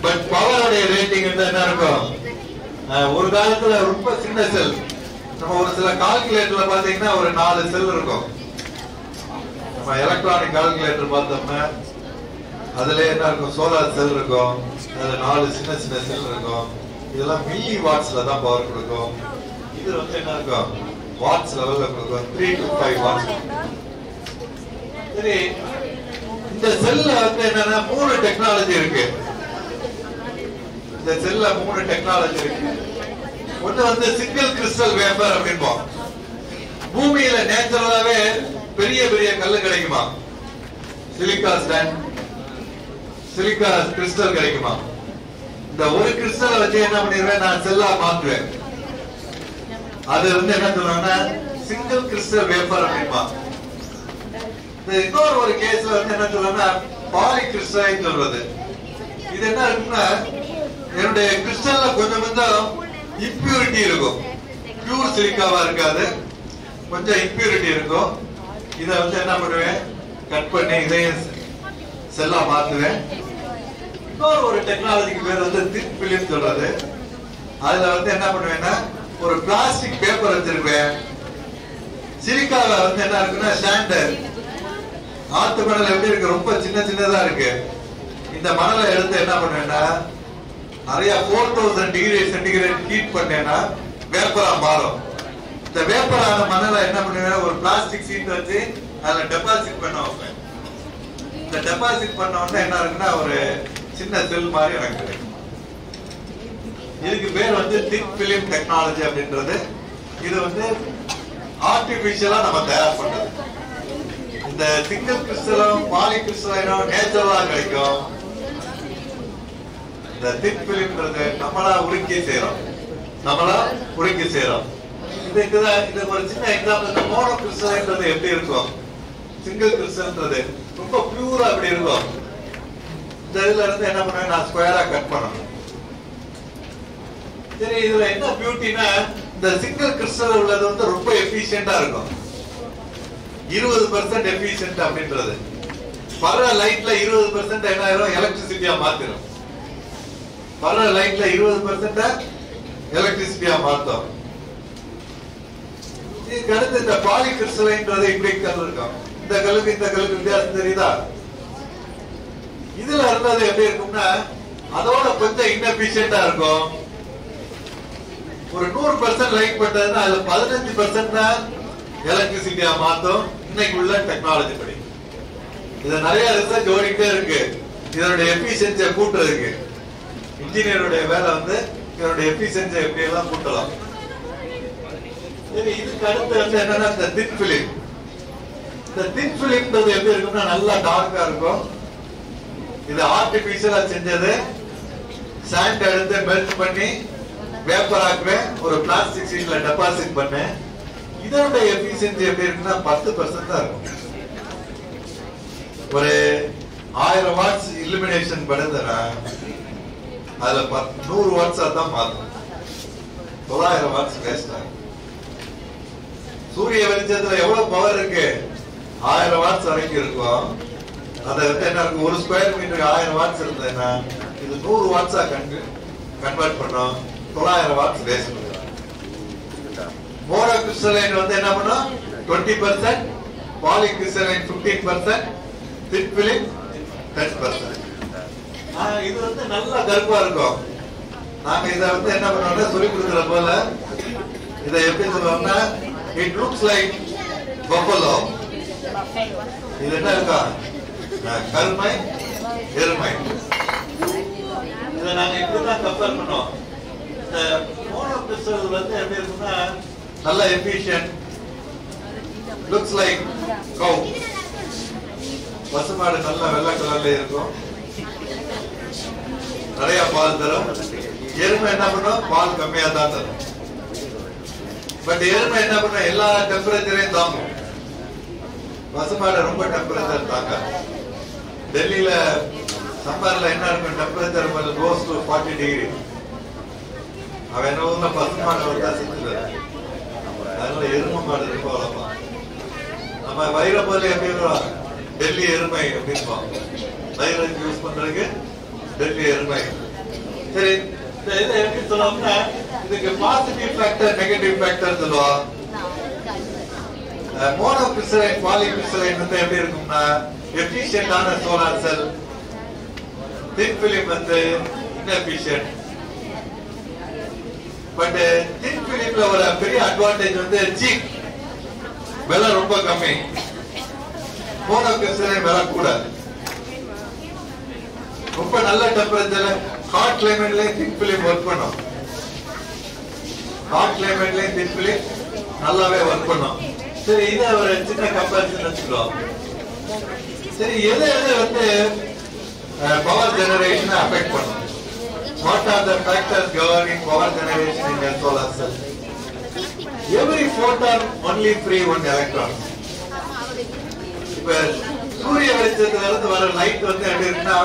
பட் பவருடைய ரேட்டிங் வந்து என்ன இருக்கும், ஒரு காலத்துல ரொம்ப சின்ன செல். நம்ம ஒரு சில கால்குலேட்டர்ல பாத்தீங்கன்னா ஒரு 4 செல் இருக்கும். நம்ம எலக்ட்ரானிக் கால்குலேட்டர் பார்த்தோம்னா அதுல என்ன இருக்கும், சோலார் செல் இருக்கும். அதுல 4 சின்ன சின்ன செல் இருக்கும். இதெல்லாம் மில்லி வாட்ஸ்ல தான் பவர் கொடுக்கும். இது வந்து என்ன இருக்கும், வாட்ஸ் லெவல்ல கொடுக்கும், 3 to 5 வாட்ஸ். சரி, இந்த செல்ல வந்து என்னன்னா 3 டெக்னாலஜி இருக்கு. இந்த செல்ல 3 டெக்னாலஜி இருக்கு. ஒண்ணு வந்து சிங்கிள் கிறிஸ்டல் வேப்பர் அப்படின்போம். பூமியில நேச்சுரலாவே பெரிய பெரிய கல்லு கிடைக்குமா, சிலிக்கா ஸ்டாண்ட், சிலிக்கா கிறிஸ்டல் கிடைக்குமா. இந்த ஒரு கிறிஸ்டலை வச்சு என்ன பண்ணிடுவேன், நான் செல்லா மாற்றுவேன். அது வந்து என்ன சொல்லுவாங்கன்னா சிங்கிள் கிறிஸ்டல் வேப்பர் அப்படின்பா. இன்னொரு ஒரு கேஸ்ல வந்து என்ன சொல்லுவாங்கன்னா பாலி கிறிஸ்டல் சொல்றது. இது என்ன இருக்குன்னா என்னுடைய கிறிஸ்டல்ல கொஞ்சம் கொஞ்சம் இம்பியூரிட்டி இருக்கும், பியூர் சிலிக்காவா இருக்காது, கொஞ்சம் இம்பியூரிட்டி இருக்கும். இதை வந்து என்ன பண்ணுவேன், கட் பண்ணி இதையும் செல்லா மாத்துவேன். இன்னொரு ஒரு டெக்னாலஜிக்கு பேர் வந்து தின் பிலிம் சொல்றது. அதுல வந்து என்ன பண்ணுவேன்னா ஒரு பிளாஸ்டிக் பேப்பர் வச்சிருப்பேன். சிலிக்கால வந்து என்ன இருக்குன்னா ஸ்டாண்டர்ட் ஆத்து மணல் எப்படி இருக்கு, ரொம்ப சின்ன சின்னதா இருக்கு. இந்த மணலை எடுத்து என்ன பண்ணுவேன்னா நிறைய 4000 டிகிரி சென்டிகிரேட் ஹீட் பண்ணேன்னா வேப்பரா மாறும். இந்த வேப்பரான மணலை என்ன பண்ணுவேன், ஒரு பிளாஸ்டிக் சீட் வச்சு அதுல டெபாசிட் பண்ண வைப்பேன். இந்த டெபாசிட் பண்ண உடனே என்ன இருக்குன்னா ஒரு சின்ன செல் மாதிரி எனக்கு கிடைக்கும். இதுக்கு பேர் வந்து தின் பிலிம் டெக்னாலஜி அப்படின்றது. இது வந்து ஆர்டிபிஷியலா நம்ம தயார் பண்றது. இந்த சிங்கிள் கிறிஸ்டலும் பாலி கிறிஸ்டலும் நேச்சுரலா கிடைக்கும். இந்த தின் பிலிம்ன்றது நம்மளா உருக்கி செய்யறோம், நம்மளா உருக்கி செய்யறோம். இது ஒரு சின்ன எக்ஸாம்பிள். இந்த மோனோ கிறிஸ்டல்ன்றது எப்படி இருக்கும், சிங்கிள் கிறிஸ்டல்ன்றது ரொம்ப பியூரா அப்படி இருக்கும். இந்த இதுல இருந்து என்ன பண்ணுவேன், நான் ஸ்கொயரா கட் பண்ணணும். சரி, இதுல என்ன பியூட்டினா இந்த சிங்கிள் கிறிஸ்டல் உள்ளது வந்து ரொம்ப எஃபிஷியன்டா இருக்கும். 20% எஃபிஷியன்ட் அப்படின்றது வர்ற லைட்ல 20% என்ன ஆயிரும், எலக்ட்ரிசிட்டியா மாத்திரும். வர்ற லைட்ல 20% எலக்ட்ரிசிட்டியா மாத்தும். இதுக்கு அடுத்து இந்த பாலி கிறிஸ்டல்ன்றது இப்படி கல் இருக்கும். இந்த கல்லுக்கு இந்த கல்லுக்கு வித்தியாசம் தெரியுதா? இதுல இருந்தது எப்படி இருக்கும்னா அதோட கொஞ்சம் இன்எஃபிஷியன்டா இருக்கும். ஒரு 100% லைட் பண்றதுன்னா அதுல 15% தான் எலக்ட்ரிசிட்டியா மாத்தும். இன்னைக்கு உள்ள டெக்னாலஜி படி இது நிறைய ரிசர்ச் ஓடிட்டே இருக்கு. இதனுடைய எஃபிஷியன்சியை கூட்டுறதுக்கு இன்ஜினியருடைய வேலை வந்து இதனுடைய எஃபிஷியன்சியை எப்படி எல்லாம் கூட்டலாம். இதுக்கு அடுத்து வந்து என்னன்னா இந்த தின் பிலிம். இந்த தின் பிலிம்ன்றது எப்படி இருக்கும்னா நல்லா டார்க்கா இருக்கும். இது ஆர்டிபிஷியலா செஞ்சது. சாண்ட் எடுத்து மெல்ட் பண்ணி வேப்பர் ஆக்குவேன், ஒரு பிளாஸ்டிக் சீட்ல டெபாசிட் பண்ணேன். இதோட எஃபிஷியன்சி எப்படி இருக்குன்னா 10% தான் இருக்கும். ஒரு 1000 வாட்ஸ் இல்லுமினேஷன் படுதுன்னா அதுல 100 வாட்ஸா தான் மாத்தும். 900 வாட்ஸ் வேஸ்ட் ஆகும். சூரிய வெளிச்சத்துல எவ்வளவு பவர் இருக்கு, 1000 வாட்ஸ் வரைக்கும் இருக்கும். அதை வந்து என்ன இருக்கும், ஒரு ஸ்கொயர் மீட்டருக்கு 1000 வாட்ஸ் இருந்ததுன்னா இது 100 வாட்ஸா கன்வெர்ட் பண்ணோம். 900 வாட்ஸ் வேஸ்ட் பண்ணுவோம். மோனோ கிறிஸ்டலைன் வந்து என்ன பண்ணும், 20%, பாலி கிறிஸ்டலைன் 15%, தின் பிலிம் 10%. இது வந்து நல்லா கருப்பா இருக்கும். நாங்க இதை வந்து என்ன பண்ணோம்னா சொல்லி கொடுக்குற போல இதை எப்படி சொல்லுவோம்னா இட் லுக்ஸ் லைக் பஃபலோ. இது என்ன இருக்கா, கருமை எருமை. இதை நாங்க இப்படிதான் கம்பேர் பண்ணோம். இந்த மோனோ கிறிஸ்டல் வந்து எப்படி இருக்குன்னா நல்ல எஃபிஷியன்ட், லுக்ஸ் லைக் கவ். பசுமாடு நல்ல வெள்ளை கலர்ல இருக்கும், நிறைய பால் தரும். எருமை என்ன பண்ணும், பால் கம்மியா தான் தரும். பட் எருமை என்ன பண்ணும், எல்லா டெம்பரேச்சரையும் தாங்கும். பசுமாடு ரொம்ப டெம்பரேச்சர் தாங்க. டெல்லியில சம்மர்ல என்ன இருக்கும், டெம்பரேச்சர் கோஸ் டு 40 டிகிரி. அவன் என்ன ஊர்ல பசுமாடு வந்தா செஞ்சுல, அதனால எருமை மாடு ரொம்ப வளர்ப்பான். நம்ம வைரப்பொருள் எப்படி வரும், டெல்லி எருமை அப்படின்போம். வைரஸ் யூஸ் பண்றதுக்கு டெல்லி எருமை. சரி, இதை எப்படி சொல்லுவோம்னா இதுக்கு பாசிட்டிவ் ஃபேக்டர் நெகட்டிவ் ஃபேக்டர் சொல்லுவோம். மோனோ கிறிஸ்டலைன் பாலி கிறிஸ்டலைன் வந்து எப்படி இருக்கும்னா எஃபிஷியன்டான சோலார் செல். தின் பிலிம் வந்து இன்எஃபிஷியன்ட். பட் தின் பிலிம்ல ஒரு பெரிய அட்வான்டேஜ் வந்து சீப், விலை ரொம்ப கம்மி. மோனோ கிறிஸ்டலைன் விலை கூட. ரொம்ப நல்ல டெம்பரேச்சர்ல ஹாட் கிளைமேட்ல தின் பிலிம் ஒர்க் பண்ணும். ஹாட் கிளைமேட்லயும் தின்பிலி நல்லாவே ஒர்க் பண்ணும். சரி, இதை ஒரு சின்ன கம்பேரிசன் வச்சுக்கிறோம். சரி, எது எது வந்து பவர் ஜெனரேஷனை அஃபெக்ட் பண்ணும்? What are the factors governing power generation in a solar cell? Every photon only free one electron. இப்ப சூரிய வெளிச்சத்துல இருந்து வர லைட் வந்து எப்படி இருக்குன்னா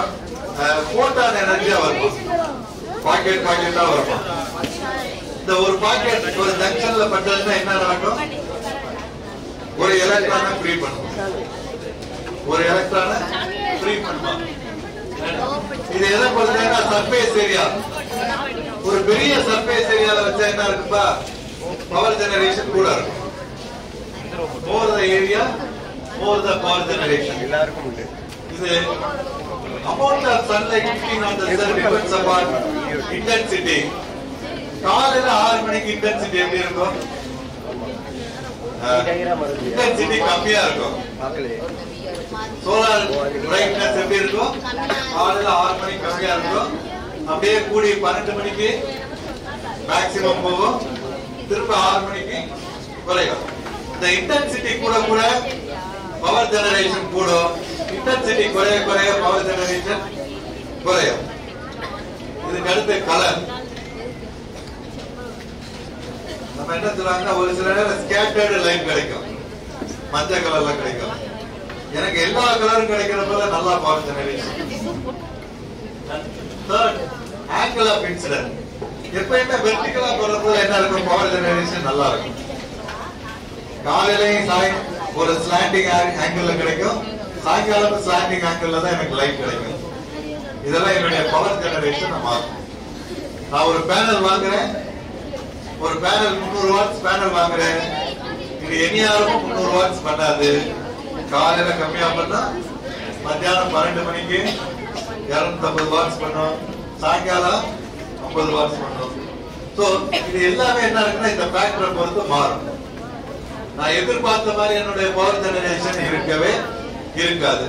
போட்டான் எனர்ஜியா வரும், பாக்கெட்டா வரும். இந்த ஒரு பாக்கெட் ஒரு ஜங்ஷன்ல பட்டதுன்னா என்ன நடக்கும்? ஒரு எலக்ட்ரானை ஃப்ரீ பண்ணும், ஒரு எலக்ட்ரானை ஃப்ரீ பண்ணும். இது எதை பொறுத்தா சர்ஃபேஸ் ஏரியா. ஒரு பெரிய சர்ஃபேஸ் ஏரியால வச்சா என்ன இருக்குப்பா? பவர் ஜெனரேஷன் கூட இருக்கும். More the area more the power generation. எல்லாருக்கும் உண்டு. இது amount of sunlight hitting on the cell depends upon intensity. காலையில 6 மணிக்கு இன்டென்சிட்டி எப்படி இருக்கும்? இன்டென்சிட்டி கம்மியா இருக்கும். சோலார் பிரைட்னஸ் எப்படி இருக்கும்? காலையில 6 மணிக்கு கம்மியா இருக்கும். அப்படியே கூடி 12 மணிக்கு மேக்ஸிமம் போகும், திரும்ப 6 மணிக்கு குறையும். இந்த இன்டென்சிட்டி கூட கூட பவர் ஜெனரேஷன் கூடும், இன்டென்சிட்டி குறைய குறைய பவர் ஜெனரேஷன் குறையும். இதுக்கு அடுத்து கலர். நம்ம என்ன சொல்றாங்கன்னா, ஒரு சில நேரம் ஸ்கேட்டர்டு லைன் கிடைக்கும், மஞ்சள் கலர்ல கிடைக்கும். எனக்கு எல்லா கலரும் கிடைக்கிற போல நல்லா power generation. Third, angle of incident. எப்பயுமே வெர்டிகலா போறப்போ என்ன இருக்கும்? பவர் ஜெனரேஷன் நல்லா இருக்கும். காலையிலையும் சாய் ஒரு ஸ்லாண்டிங் ஆங்கிள் கிடைக்கும், சாயங்காலம் ஸ்லாண்டிங் ஆங்கிள் தான் எனக்கு லைட் கிடைக்கும். இதெல்லாம் என்னுடைய பவர் ஜெனரேஷன் மாறும். நான் ஒரு பேனல் வாங்குறேன், ஒரு பேனல் 300 வாட்ஸ் பேனல் வாங்குறேன். இது எனியாரும் 300 வாட்ஸ் பண்ணாது. காலையில கம்மியா பண்ணா மத்தியானம் 12 மணிக்கு 250 வாட்ஸ் பண்ணும், சாயங்காலம் 50 வாட்ஸ் பண்ணும். சோ இது எல்லாமே என்ன இருக்குன்னா இந்த ஃபேக்டரை பொறுத்து மாறும். நான் எதிர்பார்த்த மாதிரி என்னுடைய பவர் ஜெனரேஷன் இருக்கவே இருக்காது.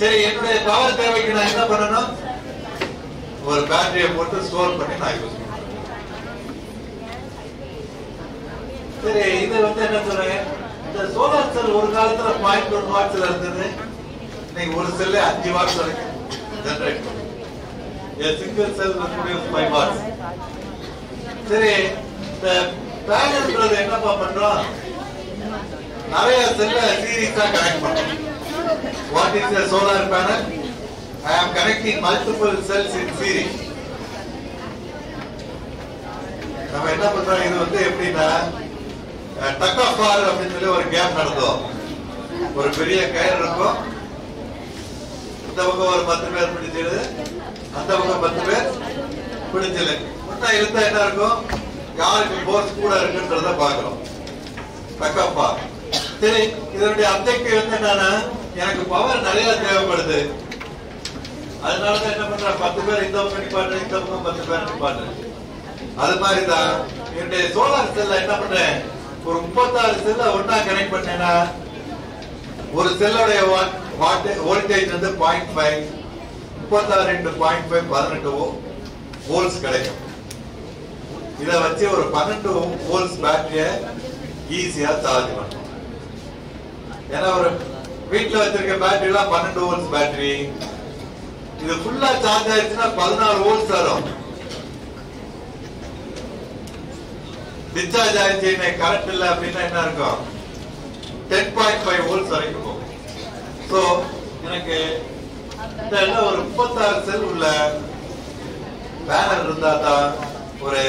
சரி, என்னுடைய பவர் தேவைக்கு நான் என்ன பண்ணணும்? ஒரு பேட்டரியை போட்டு ஸ்டோர் பண்ணி நான் யூஸ் பண்ணுவேன். சரி, இது வந்து என்ன சொல்றேன்? இந்த சோலார் செல் ஒரு காலத்துல 0.1 வாட்ஸ்ல இருந்தது. இன்னைக்கு ஒரு செல்ல 5 வாட்ஸ் வரைக்கும் ஜெனரேட் பண்ணும். A single cell will produce 5 watts. சரி, இந்த பேனல்ன்றது என்னப்பா பண்றோம்? நிறைய செல்ல சீரிஸா கனெக்ட் பண்றோம். What is a solar panel? I am connecting multiple cells in series. நம்ம என்ன பண்றோம்? இது வந்து எப்படின்னா டக் ஆஃப் வார் அப்படின்னு சொல்லி ஒரு கேம் நடந்தோம். ஒரு பெரிய கயிறு இருக்கும், இந்த பக்கம் ஒரு 10 பேர் பிடிச்சது, அந்த பக்கம் 10 பேர் பிடிச்சது. முன்னா இருந்தா என்ன இருக்கும்? யாருக்கு போர்ஸ் கூட இருக்குன்றத பாக்குறோம். டக் ஆஃப் வார். சரி, இதனுடைய அப்ஜெக்டிவ் வந்து என்னன்னா, எனக்கு பவர் நிறைய தேவைப்படுது, அதனாலதான் என்ன பண்ற? 10 பேர் இந்த பக்கம் நிப்பாட்டு, இந்த பக்கம் 10 பேர் நிப்பாட்டு. அது மாதிரிதான் என்னுடைய சோலார் செல்ல என்ன பண்றேன்? ஒரு 36 செல்ல ஒன்னா கனெக்ட் பண்ணேன்னா ஒரு செல்லுடைய வோல்டேஜ் வந்து 0.5, 36 into 0.5 18 வோல்ட்ஸ் கிடைக்கும். இத வச்சு ஒரு 12 வோல்ட்ஸ் பேட்டரிய ஈஸியா சார்ஜ் பண்ணலாம். ஏன்னா ஒரு வீட்டுல வச்சிருக்க பேட்டரி எல்லாம் 12 வோல்ட்ஸ் பேட்டரி. இது ஃபுல்லா சார்ஜ் ஆயிடுச்சுன்னா 14 வோல்ட்ஸ் வரும். டிஸ்சார்ஜ் ஆயிடுச்சு, கரண்ட் இல்ல அப்படின்னா என்ன இருக்கும்? 10.5 வோல்ட்ஸ் வரைக்கும் போகும். சோ எனக்கு இந்த ஒரு 36 செல் உள்ள பேனல் இருந்தா தான் ஒரு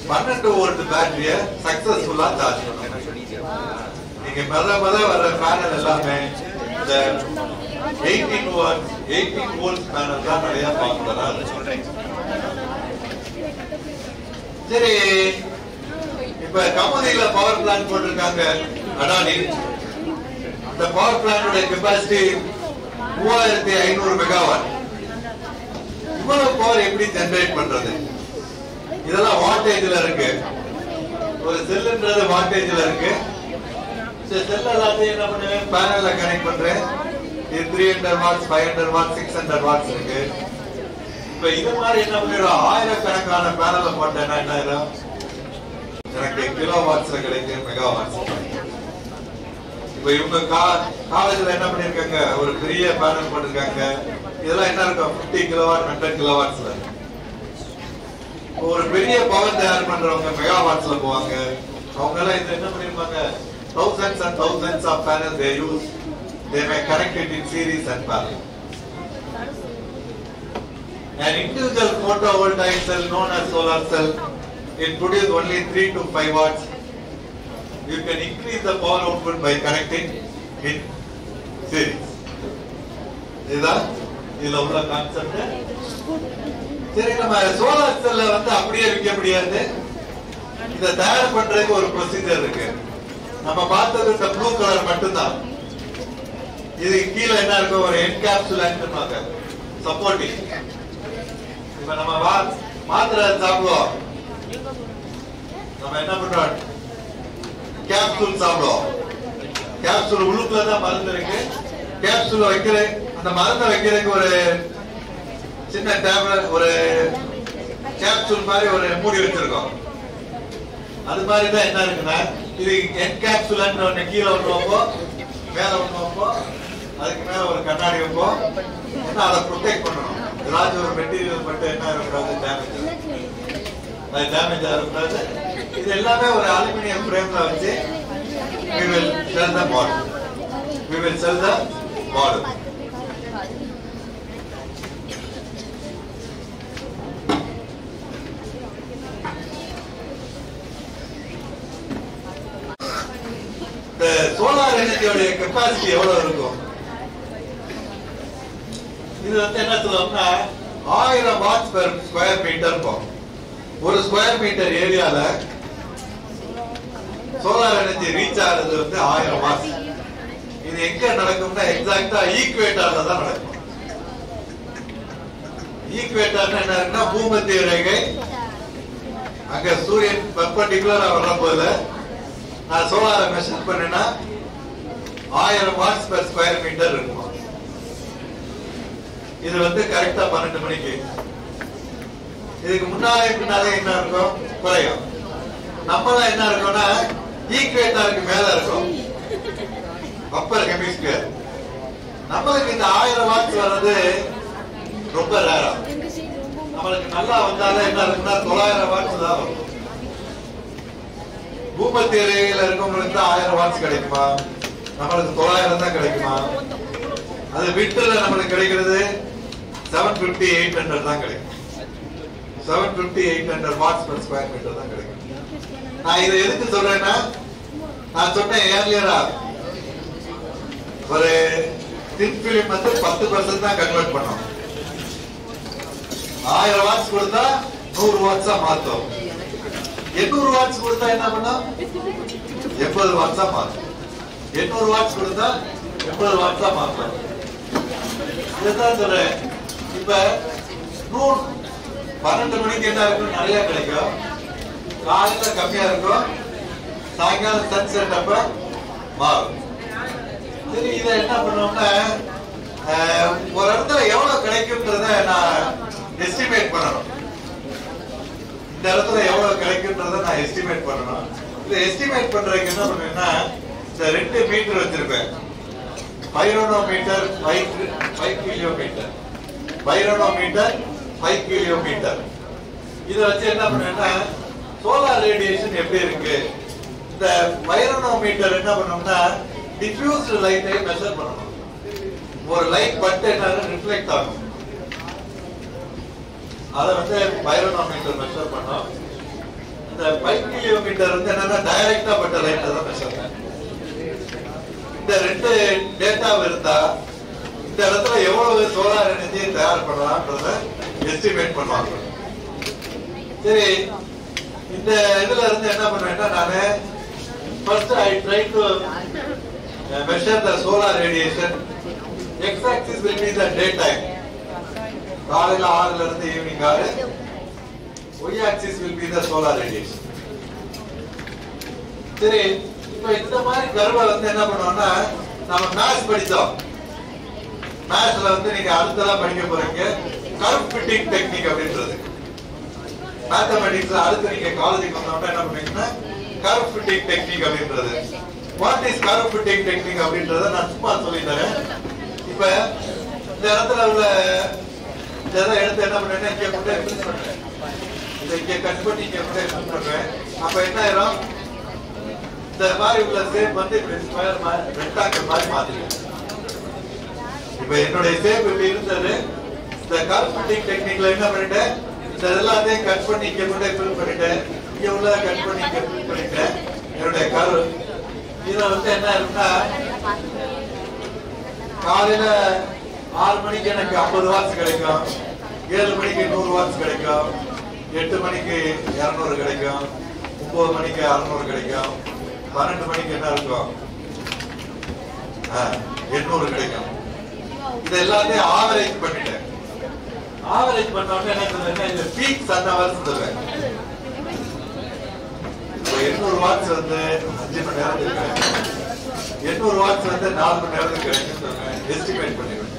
12 வோல்ட் பேட்டரிய சக்சஸ்ஃபுல்லா சார்ஜ் பண்ணணும். நீங்க மொத வர பேனல் எல்லாமே இந்த 18 வோல்ட் பேனல் தான் நிறைய பாப்புலரா சொல்றேன். சரி, இப்ப கமுதியில பவர் பிளான்ட் போட்டிருக்காங்க அடானி. இந்த பவர் பிளான்டோட கெபாசிட்டி 3500 மெகாவாட். இவ்வளவு பவர் எப்படி ஜெனரேட் பண்றது? இதெல்லாம் வாட்டேஜ்ல இருக்கு. ஒரு செல்லுன்றது வாட்டேஜ்ல இருக்கு. செல் எல்லாத்தையும் என்ன பண்ணுவேன்? பேனல்ல கனெக்ட் பண்றேன். இது 300 வாட்ஸ், 500 வாட்ஸ், 600 வாட்ஸ் இருக்கு. இப்ப இது மாதிரி என்ன பண்ணிடும்? ஆயிரக்கணக்கான பேனல போட்டேன்னா என்ன ஆயிரும்? எனக்கு கிலோ வாட்ஸ்ல கிடைக்கும், மெகா வாட்ஸ்ல கிடைக்கும். இப்ப இவங்க காலேஜ்ல என்ன பண்ணிருக்காங்க, ஒரு பெரிய பேனல் பண்ணிருக்காங்க. இதெல்லாம் என்ன இருக்கும், 50 கிலோவாட் 100 கிலோவாட்ஸ்ல. ஒரு பெரிய பவர் தயார் பண்றவங்க மெகா வாட்ஸ்ல போவாங்க. அவங்க எல்லாம் இது என்ன பண்ணிருப்பாங்க, thousands and thousands of panels they use. They may connect it in series and parallel. An individual photovoltaic cell known as solar cell, it produces only 3 to 5 watts. You can increase the power output by connecting in series. இதுல உள்ள concept. சரி, நம்ம solar செல்ல வந்து அப்படியே விற்க முடியாது. இதை தயார் பண்றதுக்கு ஒரு ப்ரொசீஜர் இருக்கு. நம்ம பார்த்தது இந்த ப்ளூ கலர் மட்டும்தான். இது கீழே என்ன இருக்கும், ஒரு என்கேப்சுலேஷன் சப்போர்ட்டிங். இப்ப நம்ம மாத்திரை சாப்பிடுவோம், நம்ம என்ன பண்றோம், கேப்சூல் சாப்பிடுவோம். கேப்சூல் உள்ளுக்குள்ளதான் மருந்து இருக்கு. கேப்சூல் வைக்கிற அந்த மருந்தை வைக்கிறதுக்கு ஒரு சின்ன டேப்லெட், ஒரு கேப்சூல் மாதிரி ஒரு மூடி வச்சிருக்கோம். அது மாதிரிதான் என்ன இருக்குன்னா, இது என்கேப்சுலன்ட் ஒண்ணு கீழே ஒண்ணு வைப்போம், மேல ஒண்ணு வைப்போம், அதுக்கு மேல ஒரு கண்ணாடி வைப்போம். ஏன்னா அதை ப்ரொடெக்ட் பண்ணணும். ஏதாச்சும் ஒரு மெட்டீரியல் மட்டும் என்ன இருக்கக்கூடாது, டேமேஜ் ஆகக்கூடாது. இது எல்லாமே ஒரு அலுமினியம் ஃப்ரேம்ல வச்சு we will sell the model. We will sell the model. The solar energy உடைய கெபாசிட்டி எவ்வளவு இருக்கும்? இது வந்து என்ன சொல்லுவாங்கன்னா 1000 வாட்ஸ் பெர் ஸ்கொயர் மீட்டர் இருக்கும். ஒரு ஸ்கொயர் மீட்டர் ஏரியால சோலார் எனர்ஜி ரீச் ஆகிறது வந்து 1000 வாட்ஸ். இது எங்க நடக்கும்னா எக்ஸாக்டா ஈக்குவேட்டர்ல தான் நடக்கும். ஈக்குவேட்டர்னா என்ன இருக்குன்னா, பூமத்திய ரேகை, அங்க சூரியன் பெர்பெண்டிகுலரா வர்ற போது நான் சோலாரை மெஷர் பண்ணேன்னா 1000 வாட்ஸ் பெர் ஸ்கொயர் மீட்டர் இருக்குமா. இது வந்து கரெக்டா 12 மணிக்கு. இதுக்கு முன்னாலே என்ன இருக்கும், குறையும். நம்மளாம் என்ன இருக்கும்னா ஈக்குவேட்டருக்கு மேல இருக்கும், அப்பர் ஹெமிஸ்பியர். நம்மளுக்கு இந்த 1000 வாட்ஸ் வர்றது ரொம்ப ரேரா. நம்மளுக்கு நல்லா வந்தாலே என்ன இருக்குன்னா 900 வாட்ஸ் தான் வரும். பூமத்திய ரேகையில இருக்கவங்களுக்கு தான் 1000 வாட்ஸ் கிடைக்குமா, நம்மளுக்கு 900 தான் கிடைக்குமா. அது விட்டுல நம்மளுக்கு கிடைக்கிறது 750-800 தான் கிடைக்கும். 750-800 வாட்ஸ் பெர் ஸ்கொயர் மீட்டர் தான் கிடைக்கும். நான் இதை எதுக்கு சொல்றேன்னா, நான் சொன்னேன் ஏர்லியரா, ஒரு தின் பிலிம் வந்து 10% தான் கன்வெர்ட் பண்ணோம். 1000 வாட்ஸ் கொடுத்தா 100 வாட்ஸா மாத்தோம். 800 வாட்ஸ் கொடுத்தா என்ன பண்ணும், 80 வாட்ஸா மாத்தும். 800 வாட்ஸ் கொடுத்தா 80 வாட்ஸா மாத்தும். இதுதான் சொல்றேன். இப்ப 12 மணிக்கு என்ன இருக்கும், நிறைய கிடைக்கும். காலையில கம்மியா இருக்கும், சாயங்காலம் சன்செட் அப்ப மாறும். சரி, இதை என்ன பண்ணுவோம்னா, ஒரு இடத்துல எவ்வளவு கிடைக்கும்ன்றத நான் எஸ்டிமேட் பண்ணணும். இந்த இடத்துல எவ்வளவு கிடைக்கும்ன்றத நான் எஸ்டிமேட் பண்ணணும். இதை எஸ்டிமேட் பண்றதுக்கு என்ன பண்ணுவேன்னா, இந்த 2 மீட்டர் வச்சிருப்பேன். பைரோனோமீட்டர் 5 கிலோமீட்டர், பைரோனோமீட்டர் 5 கிலோமீட்டர். இதை வச்சு என்ன பண்ணுவேன்னா, சோலார் ரேடியேஷன் எப்படி இருக்கு, இந்த பைரோனோமீட்டர் என்ன பண்ணோம்னா டிஃப்யூஸ்ட் லைட்டை மெஷர் பண்ணணும். ஒரு லைட் பட்டு என்ன ரிஃப்ளெக்ட் ஆகும், அதை வந்து பைரோனோமீட்டர் மெஷர் பண்ணோம். இந்த 5 கிலோமீட்டர் வந்து என்னன்னா டைரக்டா பட்ட லைட்டை தான் மெஷர் பண்ணணும். இந்த 2 டேட்டா இருந்தா இந்த இடத்துல எவ்வளவு சோலார் எனர்ஜி தயார் பண்ணலாம்ன்றத எஸ்டிமேட் பண்ணுவாங்க. சரி, இந்த இதுல இருந்து என்ன பண்ணுவேன்னா, நானு first I try to measure the solar radiation. X axis will be the daytime, காலையில 6 இருந்து evening 6. Y axis will be the solar radiation. சரி, இப்ப இந்த மாதிரி கர்வ வந்து என்ன பண்ணுவோம்னா, நம்ம மேத்ஸ் படிச்சோம். மேத்ஸ்ல வந்து நீங்க அடுத்ததா படிக்க போறீங்க கர்வ் ஃபிட்டிங் டெக்னிக் அப்படின்றது. மேத்தமெட்டிக்ஸ்ல அடுத்து நீங்க காலேஜுக்கு வந்தோம்னா என்ன பண்ணீங்கன்னா கர்வ் ஃபிட்டிங் டெக்னிக் அப்படின்றது. What is curve fitting technique அப்படின்றத நான் சும்மா சொல்லித்தரேன். இப்ப இந்த இடத்துல உள்ள எடுத்து என்ன பண்ணேன்னா இங்க கொண்டு ஃபில் பண்றேன். இதை இங்க கட் பண்ணி இங்க கொண்டு ஃபில் பண்றேன். அப்ப என்ன ஆயிரும், இந்த மாதிரி உள்ள ஷேப் வந்து இப்படி ஸ்கொயர் மாதிரி ரெக்டாங்கிள் மாதிரி மாத்திடுவேன். இப்ப என்னுடைய ஷேப் இப்படி இருந்தது. இந்த கர்வ் ஃபிட்டிங் டெக்னிக்ல என்ன பண்ணிட்டேன், இந்த எல்லாத்தையும் கட் பண்ணி இங்க கொண்டு ஃபில் பண்ணிட்டேன். இங்க உள்ள கட் பண்ணி இங்க ஃபில் பண்ணிட்டேன். என்னுடைய கர்வ் இதுல வந்து என்ன இருக்குன்னா, காலையில 6 மணிக்கு எனக்கு 50 வாட்ஸ் கிடைக்கும், 7 மணிக்கு 100 வாட்ஸ் கிடைக்கும், 8 மணிக்கு 200 கிடைக்கும், 9 மணிக்கு 600 கிடைக்கும், 12 மணிக்கு என்ன இருக்கும் 800 கிடைக்கும். இது எல்லாத்தையும் ஆவரேஜ் பண்ணிட்டேன். ஆவரேஜ் பண்ணோம்னா என்ன சொல்றேன், இந்த பீக் சன் ஹவர்ஸ் சொல்றேன். 800 வாட்ஸ் வந்து 5 மணி நேரத்துக்கு கிடைக்கும், 800 வாட்ஸ் வந்து 4 மணி நேரத்துக்கு கிடைக்கும் சொல்றேன். எஸ்டிமேட் பண்ணிடுவேன்.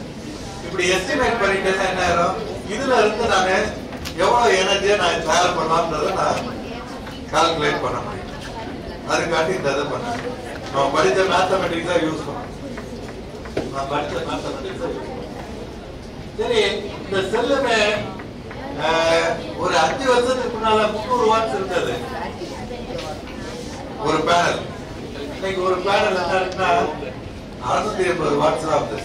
இப்படி எஸ்டிமேட் பண்ணிட்டேன்னா என்ன ஆயிரும், இதுல இருந்து நான் எவ்வளவு எனர்ஜியை நான் தயார் பண்ணலாம்ன்றதை நான் கால்குலேட் பண்ண முடியும். அதுக்காண்டி இந்த இதை பண்ணேன். நம்ம படித்த மேத்தமெட்டிக்ஸா யூஸ் பண்ணோம். நான் படித்த மேத்தமெட்டிக்ஸா யூஸ் பண்ணோம். சரி, இந்த செல்லுமே ஒரு 5 வருஷத்துக்கு முன்னால 300 வாட்ஸ் இருந்தது ஒரு பேனல். இன்னைக்கு ஒரு பேனல் என்ன இருக்குன்னா 680 வாட்ஸ் ஆகுது.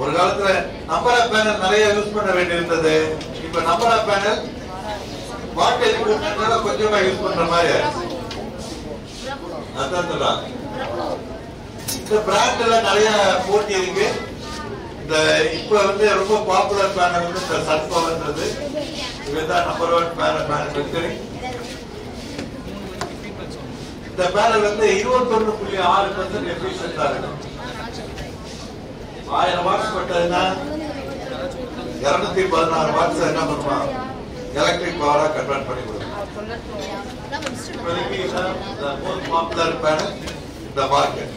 ஒரு காலத்துல நம்பர் ஆஃப் பேனல் நிறைய யூஸ் பண்ண வேண்டி இருந்தது. இப்ப நம்பர் ஆஃப் பேனல் வாட்டேஜ் கூட்டினால கொஞ்சமா யூஸ் பண்ற மாதிரி ஆயிடுச்சு. அதான் சொல்றாங்க. இந்த பிராண்ட்ல நிறைய போட்டி இருக்கு. இந்த இப்ப வந்து ரொம்ப பாப்புலர் பேனல் வந்து இந்த சன்பவர்ன்றது. இதுதான் நம்பர் 1 பேனல் மேனுஃபேக்சரிங். இந்த பேனல் வந்து 21.6% எஃபிஷியன்ட்டா இருக்கும். 1000 வாட்ஸ் பட்டதுன்னா 216 வாட்ஸ் என்ன பண்ணுவான், எலக்ட்ரிக் பவரா கன்வெர்ட் பண்ணி கொடுக்கும். பாப்புலர் பேனல் இந்த மார்க்கெட்.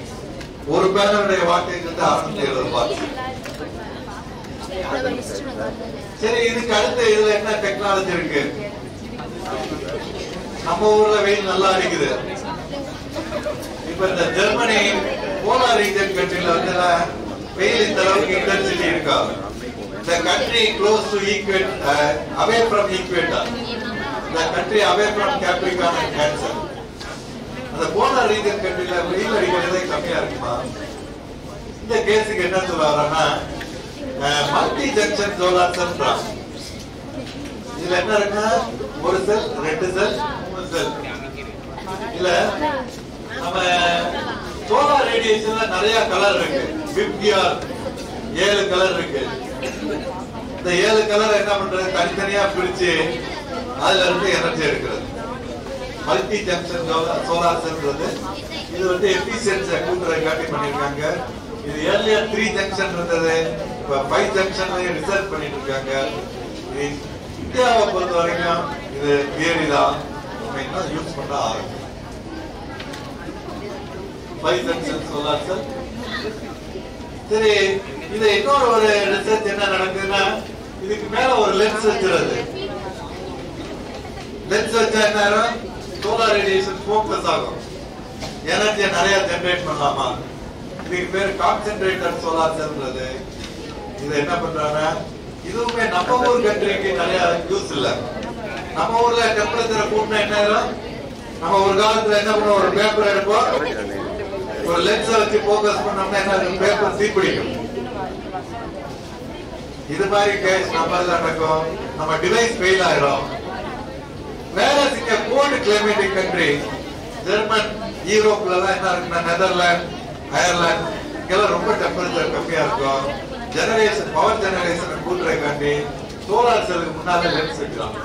ஒரு பேனலுடைய வாட்டேஜ் வந்து 670 வாட்ஸ். சரி, இதுக்கு அடுத்து இதுல என்ன டெக்னாலஜி இருக்கு? நம்ம ஊர்ல வெயில் நல்லா அடிக்குது. இப்ப இந்த ஜெர்மனி போலார் ரீஜன் கண்ட்ரில வந்து வெயில் இந்த அளவுக்கு இன்டென்சிட்டி இருக்கா? The country close to equator, away from equator. The country away from Capricorn and Cancer. அந்த போலார் ரீஜன் கண்ட்ரில வெயில் அடிக்கிறதே கம்மியா இருக்குமா? இந்த கேஸுக்கு என்ன சொல்றாங்கன்னா மல்டி ஜங்ஷன் சோலார் செல். இதுல என்ன இருக்குன்னா ஒரு செல், 2 செல், 3 செல். இல்ல நம்ம சோலார் ரேடியேஷன்ல நிறைய கலர் இருக்கு. 7 கலர் இருக்கு. இந்த 7 கலர் என்ன பண்றது, தனித்தனியா பிரிச்சு அதுல இருந்து எனர்ஜி எடுக்கிறது. மல்டி ஜங்ஷன் சோலார் செல்ன்றது இது வந்து எஃபிஷியன்சி கூட்டுறதை காட்டி பண்ணிருக்காங்க. இது ஏர்லியா 3 ஜங்ஷன் இருந்தது, இப்ப 5 ஜங்ஷன் ரிசர்ச் பண்ணிட்டு இருக்காங்க. இந்தியாவை பொறுத்த வரைக்கும் இது தியரி தான், யூஸ் பண்ண ஆரம்பிக்கும். 5 ஜங்ஷன் சோலார் செல். சரி, இது இன்னொரு ஒரு ரிசர்ச் என்ன நடக்குதுன்னா, இதுக்கு மேல ஒரு லென்ஸ் வச்சிருது. லென்ஸ் வச்சா என்ன, சோலார் ரேடியேஷன் ஃபோக்கஸ் ஆகும், எனர்ஜியை நிறைய ஜெனரேட் பண்ணலாமா. இதுக்கு பேர் கான்சென்ட்ரேட்டட் சோலார் செல்ன்றது. இது என்ன பண்றாங்க, இதுவுமே நம்ம ஊர் கண்ட்ரிக்கு நிறைய யூஸ் இல்ல. நம்ம ஊர்ல டெம்பரேச்சரை கூட்டினா என்ன ஆகும், நம்ம ஒரு காலத்துல என்ன பண்ணுவோம், ஒரு பேப்பர் எடுப்போம், ஒரு லென்ஸை வச்சு போக்கஸ் பண்ணோம்னா என்ன, பேப்பர் தீப்பிடிக்கும். இது மாதிரி கேஸ் நம்ம நடக்கும், நம்ம டிவைஸ் ஃபெயில் ஆயிடும். வேற சில கோல்டு கிளைமேட்டிக் கண்ட்ரி, ஜெர்மன், யூரோப்ல எல்லாம் என்ன இருக்குன்னா நெதர்லாந்து, அயர்லாந்து இங்கெல்லாம் ரொம்ப டெம்பரேச்சர் கம்மியா இருக்கும். ஜெனரேஷன், பவர் ஜெனரேஷன் கூட்டுறதுக்காண்டி சோலார் செல்லுக்கு முன்னால லென்ஸ் வைக்கலாம்.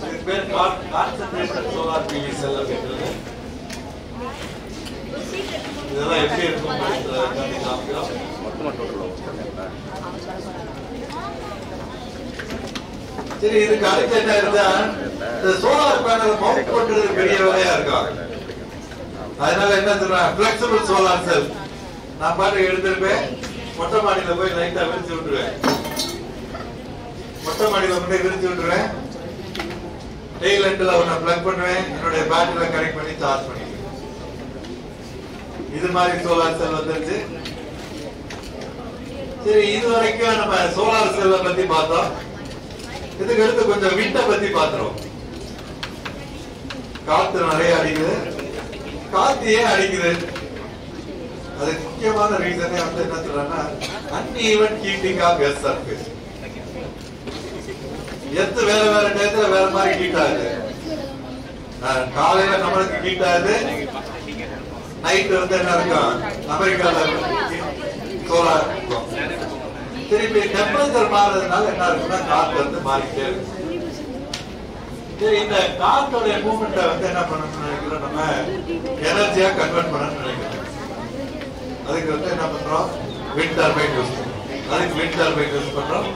இதுக்கு பேர் கான்சென்ட்ரேட்டட் சோலார் பிவி செல் அப்படின்றது. இதெல்லாம் எப்படி இருக்கும் சரி. இதுக்கு அடுத்து என்ன இருந்தா, இந்த சோலார் பேனல் மவுண்ட் பண்றது பெரிய வேலையா இருக்கும். அதனால என்ன சொல்றேன், பிளெக்சிபிள் சோலார் செல். நான் பாட்டு எடுத்துருப்பேன், மொட்டை மாடியில போய் லைட்டா விரிச்சு விட்டுருவேன். மொட்டை மாடியில கொண்டு விரிச்சு விட்டுருவேன். டெய்ல் எண்ட்ல ஒண்ணு பிளக் பண்ணுவேன். என்னுடைய பேட்டரியில கனெக்ட் பண்ணி சார்ஜ் பண்ணிக்குவேன். இது மாதிரி சோலார் செல் வந்துருச்சு. சரி, இது வரைக்கும் நம்ம சோலார் செல்லை பத்தி பார்த்தோம். இதுக்கு அடுத்து கொஞ்சம் விண்ட பத்தி பாத்துறோம். காத்து நிறைய அடிக்குது. காத்து ஏன் அடிக்குது? அதுக்கு முக்கியமான ரீசனே வந்து என்ன சொல்றேன்னா, uneven heating of earth surface. Earth வேற வேற டயத்துல வேற மாதிரி ஹீட் ஆகுது. காலையில நம்மளுக்கு ஹீட் ஆகுது, நைட் வந்து என்ன இருக்கும், அமெரிக்கால சோலார் இருக்கும். திருப்பி டெம்பரேச்சர் மாறதுனால என்ன இருக்குன்னா காத்து வந்து மாறிக்கிட்டே இருக்கு. சரி, இந்த காத்தோட மூவ்மெண்ட்டை வந்து என்ன பண்ணணும்னு நினைக்கிறோம், நம்ம எனர்ஜியா கன்வெர்ட் பண்ணணும்னு நினைக்கிறோம். அதுக்கு வந்து என்ன பண்றோம், விண்ட் டர்பைன் யூஸ் பண்றோம். அதுக்கு விண்ட் டர்பைன் யூஸ் பண்றோம்.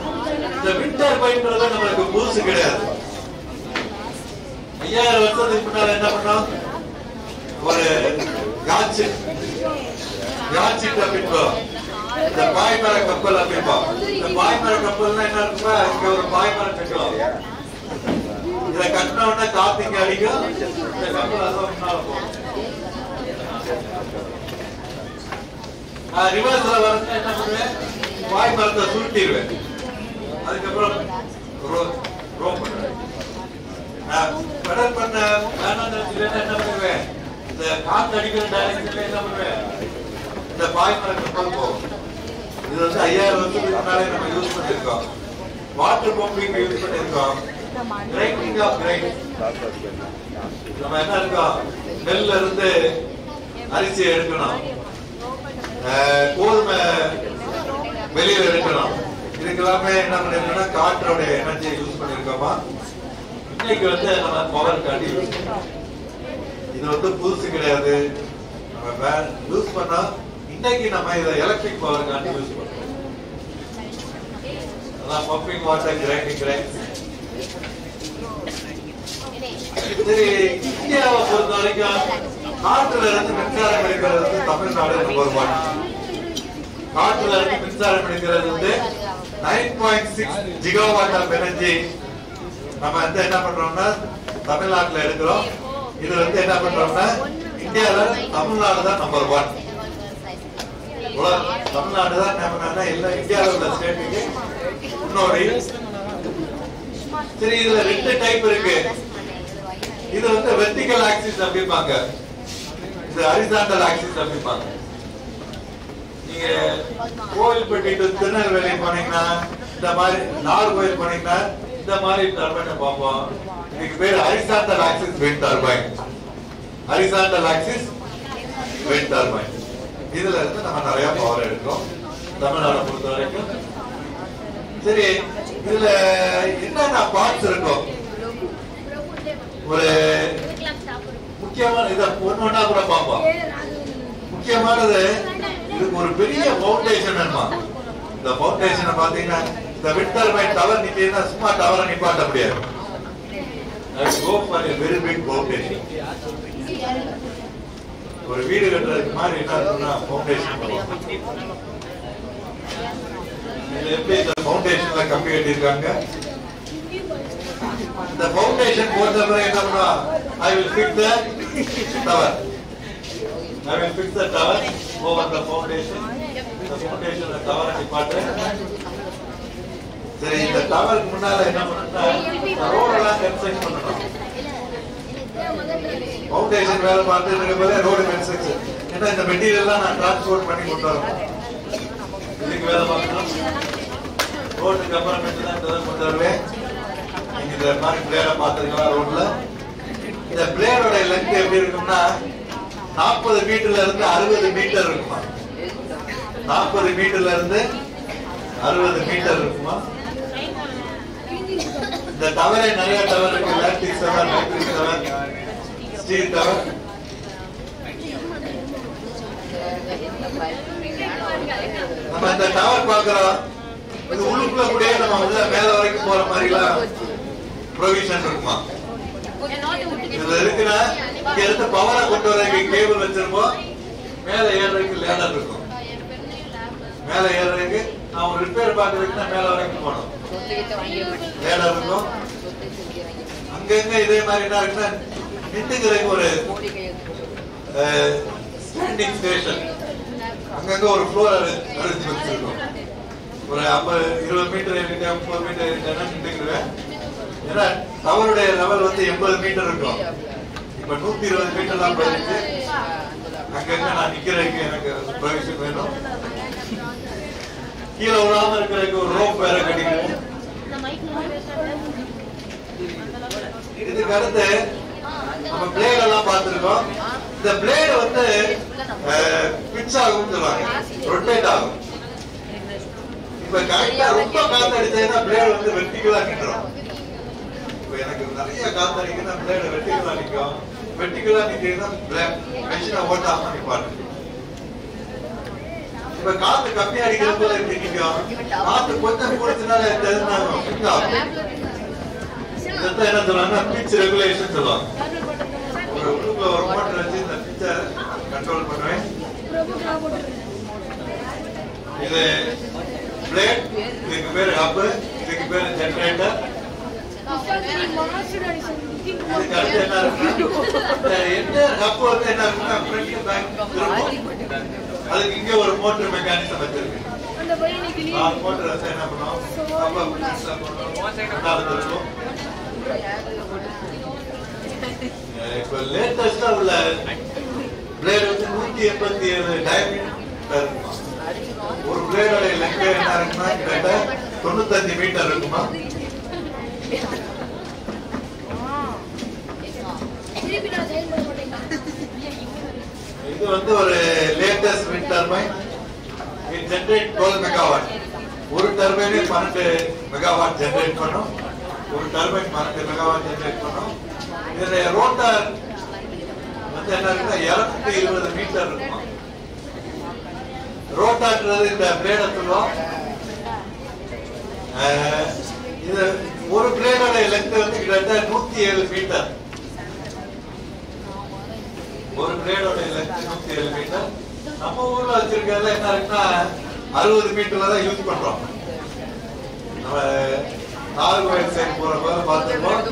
இந்த விண்ட் டர்பைன்றது நம்மளுக்கு புதுசு கிடையாது. 5000 வருஷத்துக்கு முன்னால என்ன பண்ணோம், ஒரு யாச்சிட் அப்படின்றோம். இந்த பாய்மர கப்பல் அப்படிப்போம். இந்த பாய்மர கப்பல்னா என்ன இருக்குன்னா, இங்க ஒரு பாய்மரம் கட்டலாம். இதை கட்டின உடனே காத்து இங்க அடிக்கும். இந்த கப்பல் அதுவும் முன்னால போகும். ரிவர்ஸ்ல வந்து என்ன பண்ணுவேன், பாய்மரத்தை சுருட்டிடுவேன். அதுக்கப்புறம் ரோப் பண்ணுவேன். பெடல் பண்ண வேணாம் என்ன பண்ணுவேன், இந்த காத்து அடிக்கிற டைரக்ஷன்ல என்ன பண்ணுவேன், இந்த பாய்மர கப்பல் போகும். இது வந்து 5000 வருஷத்துக்கு முன்னாலே நம்ம யூஸ் பண்ணிருக்கோம். வாட்டர் பம்பிங் யூஸ் பண்ணிருக்கோம். Grinding of grain. நம்ம என்ன இருக்கோம், நெல்ல இருந்து அரிசி எடுக்கணும், கோதுமை வெளியில எடுக்கணும். இதுக்கு எல்லாமே என்ன பண்ணிருக்கோம்னா காற்றோட எனர்ஜியை யூஸ் பண்ணிருக்கோமா. இன்னைக்கு வந்து நம்ம பவர் காட்டி யூஸ் பண்ணுறோம். இது வந்து புதுசு கிடையாது. நம்ம யூஸ் பண்ணா இன்னைக்கு நம்ம இதை எலக்ட்ரிக் பவர் காட்டி யூஸ் பண்றோம். அதான் பம்பிங் வாட்டர், கிரைண்டிங் கிரைண்ட். சரி, இந்தியாவை பொறுத்த வரைக்கும் காற்றுல இருந்து மின்சாரம் எடுக்கிறது வந்து தமிழ்நாடு நம்பர் 1. காற்றுல இருந்து மின்சாரம் எடுக்கிறது வந்து 9.6 ஜிகாவாட் ஆஃப் எனர்ஜி நம்ம வந்து என்ன பண்றோம்னா தமிழ்நாட்டுல எடுக்கிறோம். இது வந்து என்ன பண்றோம்னா இந்தியால தமிழ்நாடு தான் நம்பர் 1. தமிழ்நாடு தான் நம்ம இல்ல இந்தியாவில் உள்ள ஸ்டேட்டுக்கு முன்னோடி. சரி, இதுல 2 டைப் இருக்கு. இது வந்து வெர்டிகல் ஆக்சிஸ் அப்படிம்பாங்க, இது ஹரிசாண்டல் ஆக்சிஸ் அப்படிம்பாங்க. நீங்க கோவில்பட்டி டு திருநெல்வேலி போனீங்கன்னா இந்த மாதிரி, நாகர்கோவில் போனீங்கன்னா இந்த மாதிரி டர்பைனை பார்ப்போம். இதுக்கு பேர் horizontal axis wind turbine. Horizontal axis wind turbine. இதுல இருந்து நம்ம நிறைய பவர் எடுக்கிறோம் தமிழ்நாடு பொறுத்த வரைக்கும். சரி, இதுல என்னென்ன பார்ட்ஸ் இருக்கும், ஒரு முக்கியமான இதை ஒன்னொன்னா கூட பார்ப்போம். முக்கியமானது, இதுக்கு ஒரு பெரிய பவுண்டேஷன் வேணுமா. இந்த பவுண்டேஷனை பாத்தீங்கன்னா இந்த விண்ட் டர்பைன் டவர் நிக்கிறதுனா சும்மா டவரை நிப்பாட்ட முடியாது. Very big foundation. ஒரு வீடு கட்டுறதுக்கு மாதிரி என்ன இருக்குன்னா பவுண்டேஷன். இது எப்படி இந்த பவுண்டேஷன்ல கம்பி கட்டியிருக்காங்க. இந்த பவுண்டேஷன் போட்ட பிறகு என்ன பண்ணுவா, I will fix the tower. I will fix the tower over the foundation. The foundation the tower நிப்பாட்டு. சரி, இந்த டவருக்கு முன்னால என்ன பண்ணணும்னா ரோட் எல்லாம் கன்ஸ்ட்ரக்ட் பண்ணணும். பவுண்டேஷன் வேலை பார்த்துட்டு இருக்கும்போது ரோடு கன்ஸ்ட்ரக்ஷன். ஏன்னா இந்த மெட்டீரியல் எல்லாம் நான் டிரான்ஸ்போர்ட் பண்ணி கொண்டு வரணும். இதுக்கு வேலை பார்க்கணும். ரோட்டுக்கு அப்புறமேட்டு தான் இதெல்லாம் கொண்டு வருவேன். நீங்க இந்த மாதிரி பிளேட பார்த்துருக்கலாம். ரோட்ல இந்த பிளேடோட லென்த் எப்படி இருக்கும்னா 40 மீட்டர்ல இருந்து 60 மீட்டர் இருக்குமா. 40 மீட்டர்ல இருந்து 60 மீட்டர் இருக்குமா. இந்த டவரே நிறைய டவர் இருக்கு. Electric tower, electric tower, steel tower. நம்ம இந்த டவர் பாக்குறோம். இது உள்ளுக்குள்ள கூட நம்ம உள்ள மேல வரைக்கும் போற மாதிரி எல்லாம் ப்ரொவிஷன் இருக்குமா. இதுல இருக்கிற இங்க இருந்த பவரை கொண்டு வரதுக்கு கேபிள் வச்சிருப்போம். மேல ஏறதுக்கு லேடர் இருக்கும். மேல ஏறதுக்கு நான் ஒரு ரிப்பேர் பாக்குறதுக்கு மேல வரைக்கும் போனோம். லேடா இருக்கும். அங்கங்க இதே மாதிரி என்ன இருக்குன்னா நின்றுக்கிறதுக்கு ஒரு ஸ்டாண்டிங் ஸ்டேஷன் அங்கங்க ஒரு ஃப்ளோர் அடிச்சு வச்சிருக்கோம். ஒரு 50-20 மீட்டர் ஏறிட்டா 30 மீட்டர் ஏறிட்டா நின்றுக்குவேன். ஏன்னா டவருடைய லெவல் வந்து 80 மீட்டர் இருக்கும். இப்ப 120 மீட்டர்லாம் போயிருக்கு. அங்கங்க நான் நிக்கிறதுக்கு எனக்கு பர்மிஷன் வேணும். கீழே விடாம இருக்கிறதுக்கு ஒரு ரோப் வேற கட்டிக்கிறேன். இதுக்கு அடுத்து நம்ம பிளேட் எல்லாம் பார்த்திருக்கோம். இந்த பிளேட் வந்து பிட்ச் ஆகும் சொல்லுவாங்க, ரொட்டேட் ஆகும். இப்ப கரெக்டா ரொம்ப காத்தடிச்சா பிளேட் வந்து வெர்டிகலா நிற்கும். இப்ப எனக்கு நிறைய காத்தடிக்குன்னா பிளேட் வெர்டிகலா நிற்கும். வெர்டிகலா நிக்கிறதுனா மெஷினை ஓட்டாம நிப்பாட்டு. இப்ப காத்து கம்மி அடிக்கிறது எப்படி நிற்கும்? காத்து கொஞ்சம் கூடுச்சுனால என்ன சொல்லுவாங்க, பிட்ச் ரெகுலேஷன் சொல்லுவாங்க. ஒரு உள்ளுக்குள்ள ஒரு மோட்டர் வச்சு இந்த பிட்சை கண்ட்ரோல் பண்ணுவேன். இது பிளேட், இதுக்கு பேரு ஹப், இதுக்கு பேரு ஜெனரேட்டர். இதுக்கு அடுத்து என்ன இருக்குன்னா என்ன ஹப் வந்து என்ன இருக்குன்னா ஃப்ரண்ட் பேக் திரும்பும். அதுக்கு இங்க ஒரு மோட்டர் மெக்கானிசம் வச்சிருக்கு. மோட்டர் வச்சு என்ன பண்ணுவோம், இப்ப லேட்டஸ்டா உள்ள பிளேட் வந்து 187 டயமீட்டர். ஒரு பிளேடோட லெங்த் என்ன இருக்குன்னா கிட்டத்தட்ட 95 மீட்டர் இருக்குமா. இது வந்து ஒரு latest wind turbine. It generate 12 megawatt. ஒரு டர்பைனே 12 மெகாவாட் ஜெனரேட் பண்ணும். ஒரு டர்பைன் 12 மெகாவாட் ஜெனரேட் பண்ணும். இதனுடைய ரோட்டார் வந்து என்ன இருக்குன்னா 220 மீட்டர் இருக்கும். ரோட்டார்ன்றது இந்த பிளேட சொல்லுவோம். இது ஒரு பிளேடோட லெங்த் வந்து கிட்டத்தட்ட 107 மீட்டர். ஒரு பிளேடோட லெங்த் 107 மீட்டர். நம்ம ஊர்ல வச்சிருக்கிறதுல என்ன இருக்குன்னா 60 மீட்டர்ல தான் யூஸ் பண்றோம். நம்ம நாகர்கோவில் சைடு போற போது பார்த்துருப்போம்,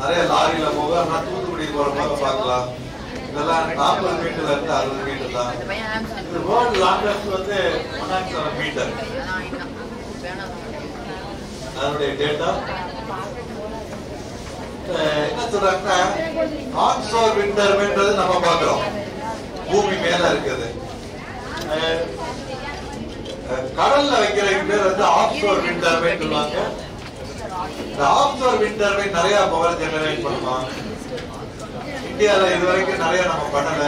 நிறைய லாரியில போக தூத்துக்குடி போற போது பார்க்கலாம். இதெல்லாம் 40 மீட்டர்ல இருந்து 60 மீட்டர் தான். இது வேர்ல்ட் லாங்கஸ்ட் வந்து 107 மீட்டர். அதனுடைய டேட்டா என்ன சொல்றாங்கன்னா ஆன்ஷோர் விண்ட் டர்பைன்றது நம்ம பார்க்கிறோம், பூமி மேல இருக்குது. கடல்ல வைக்கிறதுக்கு பேர் வந்து ஆஃப்ஷோர் விண்ட் டர்பைன் சொல்லுவாங்க. இந்த ஆஃப்ஷோர் விண்ட் டர்பைன் நிறைய பவர் ஜெனரேட் பண்ணுவாங்க. இந்தியால இதுவரைக்கும் நிறைய நம்ம பண்ணல.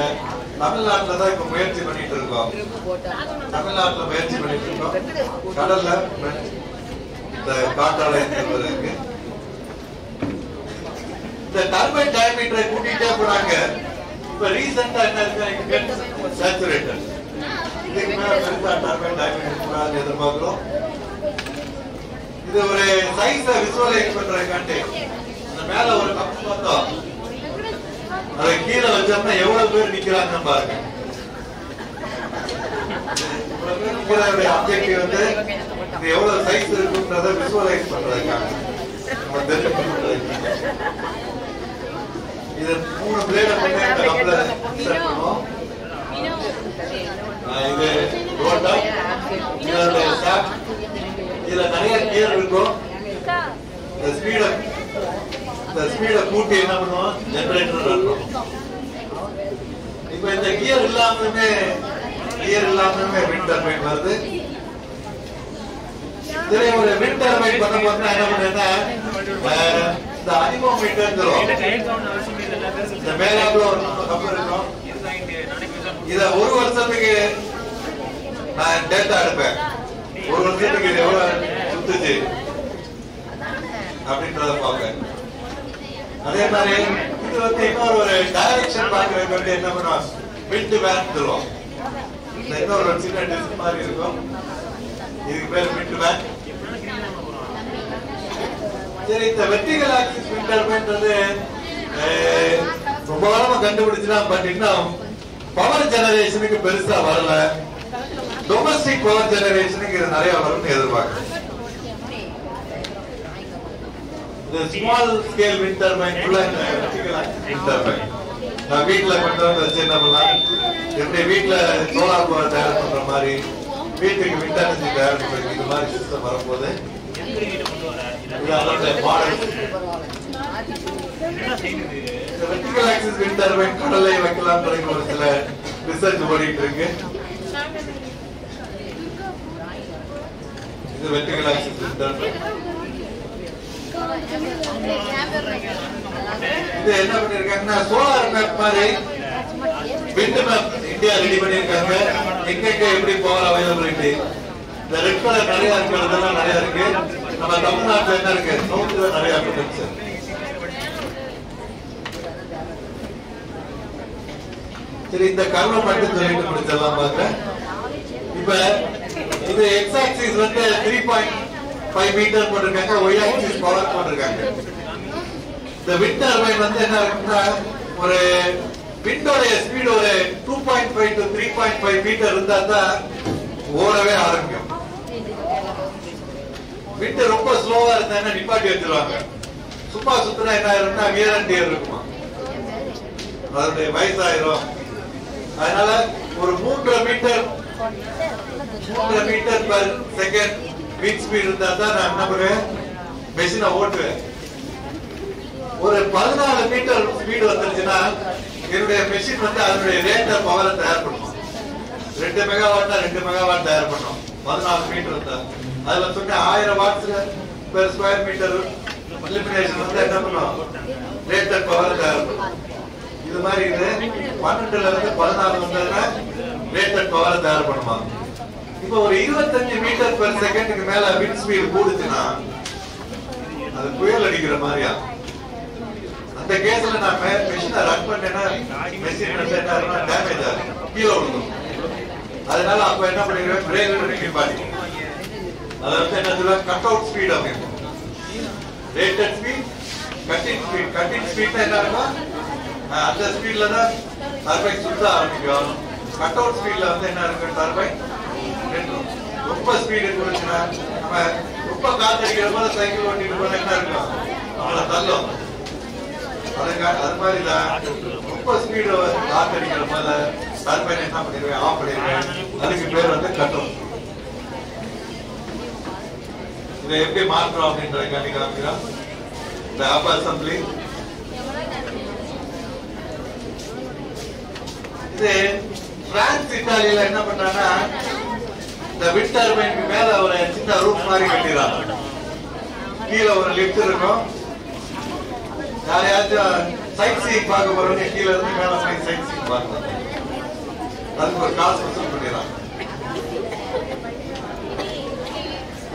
தமிழ்நாட்டுல தான் இப்ப முயற்சி பண்ணிட்டு இருக்கோம். தமிழ்நாட்டுல முயற்சி பண்ணிட்டு இருக்கோம். கடல்ல இந்த காற்றாலை இருக்கு. இந்த டர்பைன் டயமீட்டரை கூட்டிட்டே போறாங்க. இப்ப ரீசெண்டா என்ன இருக்கு, சேச்சுரேட்டர். இதுக்கு மேல பெருசா டர்பைன் டயமீட்டர் எதிர்பார்க்கிறோம். இது ஒரு சைஸ விசுவலைஸ் பண்றதுக்காண்டி அந்த மேல ஒரு கப் பார்த்தோம், அதை கீழே வச்சோம்னா எவ்வளவு பேர் நிக்கிறாங்க பாருங்க. ஆப்ஜெக்டிவ் வந்து இது எவ்வளவு சைஸ் இருக்குன்றத விசுவலைஸ் பண்றதுக்காக நம்ம தெரிஞ்சுக்கிறதுக்கு. இது 3 பிளேட பண்ணி இந்த கப்ல செட் பண்ணுவோம். இது ரோட்டா, இதோட ஸ்டாப். இதுல நிறைய கியர் இருக்கும். இந்த ஸ்பீட கூட்டி என்ன பண்ணுவோம், ஜெனரேட்டர் ரன் பண்ணுவோம். இப்ப இந்த கியர் இல்லாமலுமே விண்ட் டர்பைன் வருது. இதுல ஒரு விண்ட் டர்பைன் பண்ண போனா என்ன பண்ணுன்னா இந்த அனிமோமீட்டர் சொல்லுவோம். இந்த மேலாப்ல ஒரு கப் இருக்கும். இத ஒரு வருஷத்துக்கு நான் டேட்டா எடுப்பேன். ஒரு வருஷத்துக்கு இது எவ்வளவு சுத்துச்சு அப்படின்றத பார்ப்பேன். அதே மாதிரி இது வந்து இன்னொரு ஒரு டைரக்ஷன் பார்க்கறதுக்கு வந்து என்ன பண்ணுவோம், விண்ட் வேன் சொல்லுவோம். இந்த இன்னொரு சின்ன டிஸ்க் மாதிரி இருக்கும். இதுக்கு பேர் விண்ட் வேன். சரி, இந்த வெர்டிகல் ஆக்சிஸ் விண்ட் டர்பைன்றது ரொம்ப காலமா கண்டுபிடிச்சுனா, பட் இன்னும் பவர் ஜெனரேஷனுக்கு பெருசா வரல. டொமஸ்டிக் பவர் ஜெனரேஷனுக்கு இது நிறைய வரும்னு எதிர்பார்க்கிறேன். இந்த ஸ்மால் ஸ்கேல் விண்ட் டர்பைன் உள்ள வெர்டிகல் விண்ட் டர்பைன் நான் வீட்ல கொண்டு வந்து வச்சு என்ன பண்ணலாம், எப்படி வீட்ல சோலார் பவர் தயார் பண்ற மாதிரி வீட்டுக்கு விண்ட் எனர்ஜி தயார் பண்ற இந்த மாதிரி சிஸ்டம் வரும்போது வெர்டிகல் ஆக்சிஸ் விண்ட் டர்பைன் கடலை வைக்கலாம் ஒரு சில ரிசர்ச் ஓடிட்டு இருக்கு. இது வெர்டிகல் ஆக்சிஸ் விண்ட் டர்பைன். இது என்ன பண்ணிருக்காங்கன்னா சோலார் மேப் மாதிரி விண்ட் மேப் இந்தியா ரெடி பண்ணிருக்காங்க. எங்க எப்படி பவர் அவைலபிலிட்டி இந்த ரெட் கலர் நிறைய இருக்கிறதெல்லாம் நிறைய இருக்கு. நம்ம தமிழ்நாட்டுல என்ன இருக்கு, சவுத்துல நிறைய பொட்டன்ஷியல். சரி, இந்த கர்வ மட்டும் சொல்லிட்டு முடிச்சிடலாம் பாக்குறேன். இப்ப இது எக்ஸ் ஆக்சிஸ் வந்து 3.5 மீட்டர் போட்டிருக்காங்க, ஒய் ஆக்சிஸ் பவர் போட்டிருக்காங்க. இந்த விண்ட் டர்பைன் வந்து என்ன இருக்குன்னா ஒரு விண்டோட ஸ்பீட் ஒரு 2.5 to 3.5 மீட்டர் இருந்தா தான் ஓடவே ஆரம்பிக்கும். விண்ட் ரொம்ப ஸ்லோவா இருந்தா நிப்பாட்டி வச்சிருவாங்க. சும்மா சுத்தினா என்ன ஆயிரும்னா வியர் அண்ட் டியர் இருக்குமா, அதனுடைய வயசாயிரும். அதனால ஒரு 3 metre per second wind speed இருந்தா தான் நான் என்ன பண்ணுவேன், மெஷினை ஓட்டுவேன். ஒரு 14 மீட்டர் ஸ்பீட் வந்துருச்சுன்னா என்னுடைய மெஷின் வந்து அதனுடைய ரேட் ஆஃப் பவரை தயார் பண்ணும். 2 மெகாவாட்னா 2 மெகாவாட் தயார் பண்ணும். 14 மீட்டர் இருந்தா அதுல சொன்ன 1000 watts per square metre illumination வந்து என்ன பண்ணும், ரேட் ஆஃப் பவரை தயார் பண்ணும். இது மாதிரி இது 12ல இருந்து 14 வந்ததுன்னா ரேட் ஆஃப் பவரை தயார் பண்ணுமா. இப்போ ஒரு 25 மீட்டர் பெர் செகண்டுக்கு மேல விண்ட் ஸ்பீட் கூடுச்சுன்னா அது புயல் அடிக்கிற மாதிரியா. அந்த கேஸ்ல நான் மெஷினை ரன் பண்ணேன்னா மெஷின் வந்து என்ன ஆகும்னா டேமேஜ் ஆகும், கீழே விழுந்துடும். அதனால அப்ப என்ன பண்ணிடுவேன், பிரேக் நிப்பாட்டி அதை வந்து என்ன சொல்லுவாங்க, கட் அவுட் ஸ்பீட் அப்படின்னு. Rated speed, cutting speed. Cutting ஸ்பீட்னா என்ன இருக்கும், அந்த ஸ்பீட்ல தான் டர்பைன் சுத்த ஆரம்பிக்கும். கட் அவுட் ஸ்பீட்ல வந்து என்ன இருக்கும், டர்பைன் ரொம்ப ஸ்பீடு கொடுச்சுன்னா நம்ம ரொம்ப காத்தடிக்கிற போது சைக்கிள் ஓட்டிட்டு போனா என்ன இருக்கும், அவங்கள தள்ளும். அது மாதிரி ரொம்ப ஸ்பீடு காத்தடிக்கிற போது டர்பைன் என்ன பண்ணிடுவேன், ஆஃப் பண்ணிடுவேன். அதுக்கு பேர் வந்து கட் அவுட். இதை எப்படி மாற்றோம் அப்படின்றத காமிக்கிறோம். இந்த அப் அசம்பிளி இது பிரான்ஸ் இத்தாலியில என்ன பண்றாங்கன்னா இந்த விண்ட் டர்பைனுக்கு மேல ஒரு சின்ன ரூஃப் மாதிரி கட்டிடுறாங்க. கீழே ஒரு லிஃப்ட் இருக்கும். யாரையாச்சும் சைட் சீயிங் பார்க்க போறவங்க கீழே இருந்து மேல போய் சைட் சீயிங் பார்க்கலாம். அதுக்கு ஒரு காசு வசூல் பண்ணிடுறாங்க.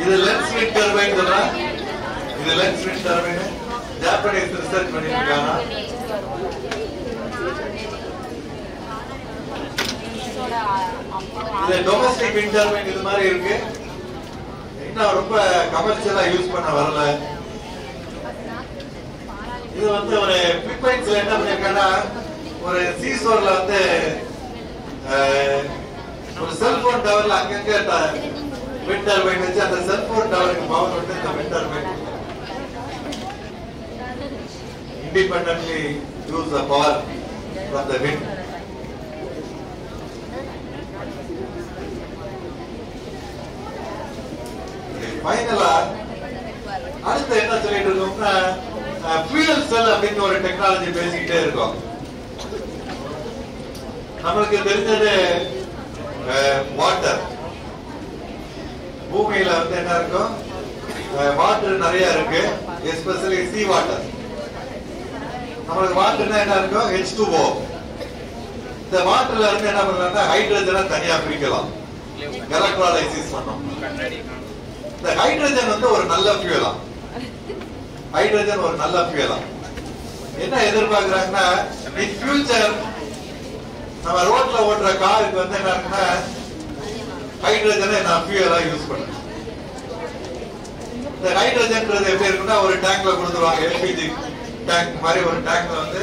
இது லென்ஸ் விண்ட் டர்பைன் சொல்றா. இது lens wind turbine Japanese research பண்ணிருக்காங்க. இது டொமஸ்டிக் விண்ட் டர்பைன் இது மாதிரி இருக்கு. இன்னும் ரொம்ப கமர்ஷியலா யூஸ் பண்ண வரல. இது வந்து ஒரு பிலிப்பைன்ஸ்ல என்ன பண்ணிருக்காங்கன்னா ஒரு சீசோர்ல வந்து ஒரு செல்போன் டவர்ல அங்கங்க விண்ட் டர்பைன் வச்சு அந்த செல்போன் டவருக்கு பவர் வந்து இந்த wind turbine independently use the power from the wind. ஃபைனலா அடுத்து என்ன சொல்லிட்டு இருக்கோம்னா ஃபியூயல் செல் அப்படின்னு ஒரு டெக்னாலஜி பேசிக்கிட்டே இருக்கோம். நம்மளுக்கு தெரிஞ்சது வாட்டர். பூமியில வந்து என்ன இருக்கும், வாட்டர் நிறைய இருக்கு, எஸ்பெஷலி சீ வாட்டர். நம்மளுக்கு வாட்டர்னா என்ன இருக்கும், H2O. இந்த வாட்டர்ல இருந்து என்ன பண்ணலாம்னா ஹைட்ரஜனை தனியா பிரிக்கலாம், எலக்ட்ரோலைசிஸ் பண்ணோம். இந்த ஹைட்ரஜன் வந்து ஒரு நல்ல ஃபியூயலா, ஹைட்ரஜன் ஒரு நல்ல ஃபியூயலா. என்ன எதிர்பார்க்கறாங்கன்னா இன் ஃபியூச்சர் நம்ம ரோட்ல ஓட்டுற காருக்கு வந்து என்ன இருக்குன்னா ஹைட்ரஜனை நான் ஃபியூயலா யூஸ் பண்ணுவேன். இந்த ஹைட்ரஜன்ன்றது எப்படி இருக்குன்னா ஒரு டேங்க்ல கொடுத்துருவாங்க, எல்பிஜி டேங்க் மாதிரி ஒரு டேங்க்ல வந்து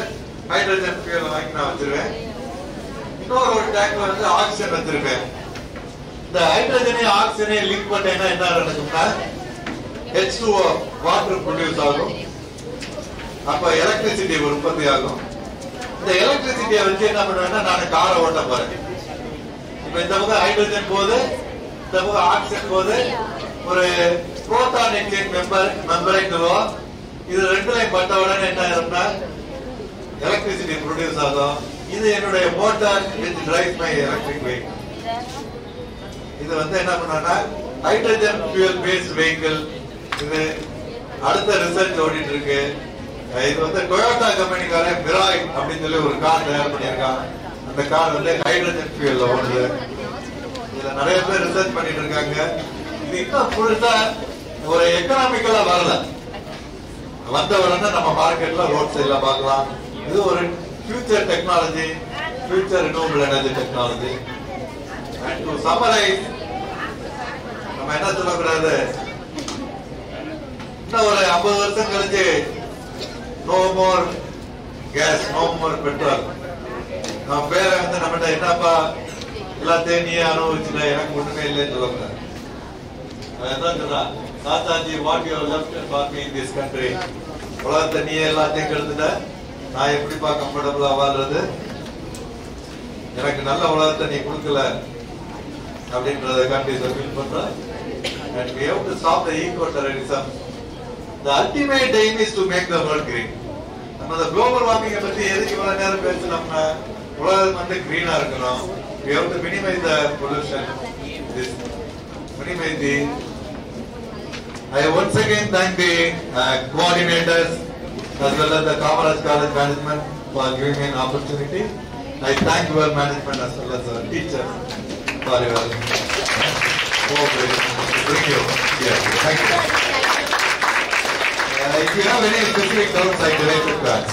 ஹைட்ரஜன் ஃபியூயல் வாங்கி நான் வச்சிருவேன். இன்னொரு ஒரு டேங்க்ல வந்து ஆக்சிஜன் வச்சிருப்பேன். இந்த ஹைட்ரஜனையும் ஆக்சிஜனையும் லிங்க் பண்ணேன்னா என்ன நடக்கும்னா H2O வாட்டர் ப்ரொடியூஸ் ஆகும். அப்ப எலக்ட்ரிசிட்டி உற்பத்தி ஆகும். இந்த எலக்ட்ரிசிட்டியை வச்சு என்ன பண்ணுவேன்னா நான் காரை ஓட்ட போறேன். இப்ப இந்த பக்கம் ஹைட்ரஜன் போகுது, இந்த பக்கம் ஆக்சிஜன் போகுது, ஒரு புரோட்டான் எக்ஸ்சேஞ்ச் மெம்பரைன் சொல்லுவோம். இது ரெண்டுலையும் பட்ட உடனே என்ன ஆகும்னா எலக்ட்ரிசிட்டி ப்ரொடியூஸ் ஆகும். இது என்னுடைய motor with drives my electric vehicle. இது என்ன பண்ணா ஹைட்ரஜன் ஃபியூல் பேஸ்ட் வெஹிக்கிள். இது அடுத்த ரிசர்ச் ஓடிட்டு இருக்கு. இது டொயோட்டா கம்பெனிக்கார மிராய் அப்படின்னு சொல்லி ஒரு கார் தயார் பண்ணியிருக்காங்க. அந்த கார் ஹைட்ரஜன் ஃபியூல்ல ஓடுது. இதுல நிறைய பேர் ரிசர்ச் பண்ணிட்டு இருக்காங்க. இது இன்னும் புதுசா ஒரு எக்கனாமிக்கலா வரல. வந்த உடனே நம்ம மார்க்கெட்ல ரோட் சைட்ல பார்க்கலாம். இது ஒரு future technology, future renewable energy technology. And to summarize, நம்ம என்ன சொல்லக்கூடாது, இன்னும் ஒரு 50 வருஷம் கழிச்சு no more gas, no more petrol. நம்ம பேரை நம்மகிட்ட என்னப்பா எல்லாத்தையும் நீ அனுபவிச்சுட்ட, எனக்கு ஒண்ணுமே இல்லைன்னு சொல்லக்கூடாது. அதான் சொல்றான் தாத்தாஜி, what you left for me in this country. உலகத்தை நீ எல்லாத்தையும் கெடுத்துட்ட, நான் எப்படிப்பா கம்ஃபர்டபுளா வாழ்றது, எனக்கு நல்ல உலகத்தை நீ கொடுக்கல அப்படின்றத காட்டி ஃபீல் பண்ற. And we have to stop the eco-terrorism. The ultimate aim is to make the world green. நம்ம the global warming பத்தி எதுக்கு இவ்வளவு நேரம் பேசணும்னா உலகம் green ஆ இருக்கணும். We have to minimize the pollution. Minimize the. I once again thank the coordinators as well as the Kamaraj College management for giving me an opportunity. I thank your management as well as our teachers for your cooperation to bring you here. Thank you. If you have any specific doubts, I direct it back.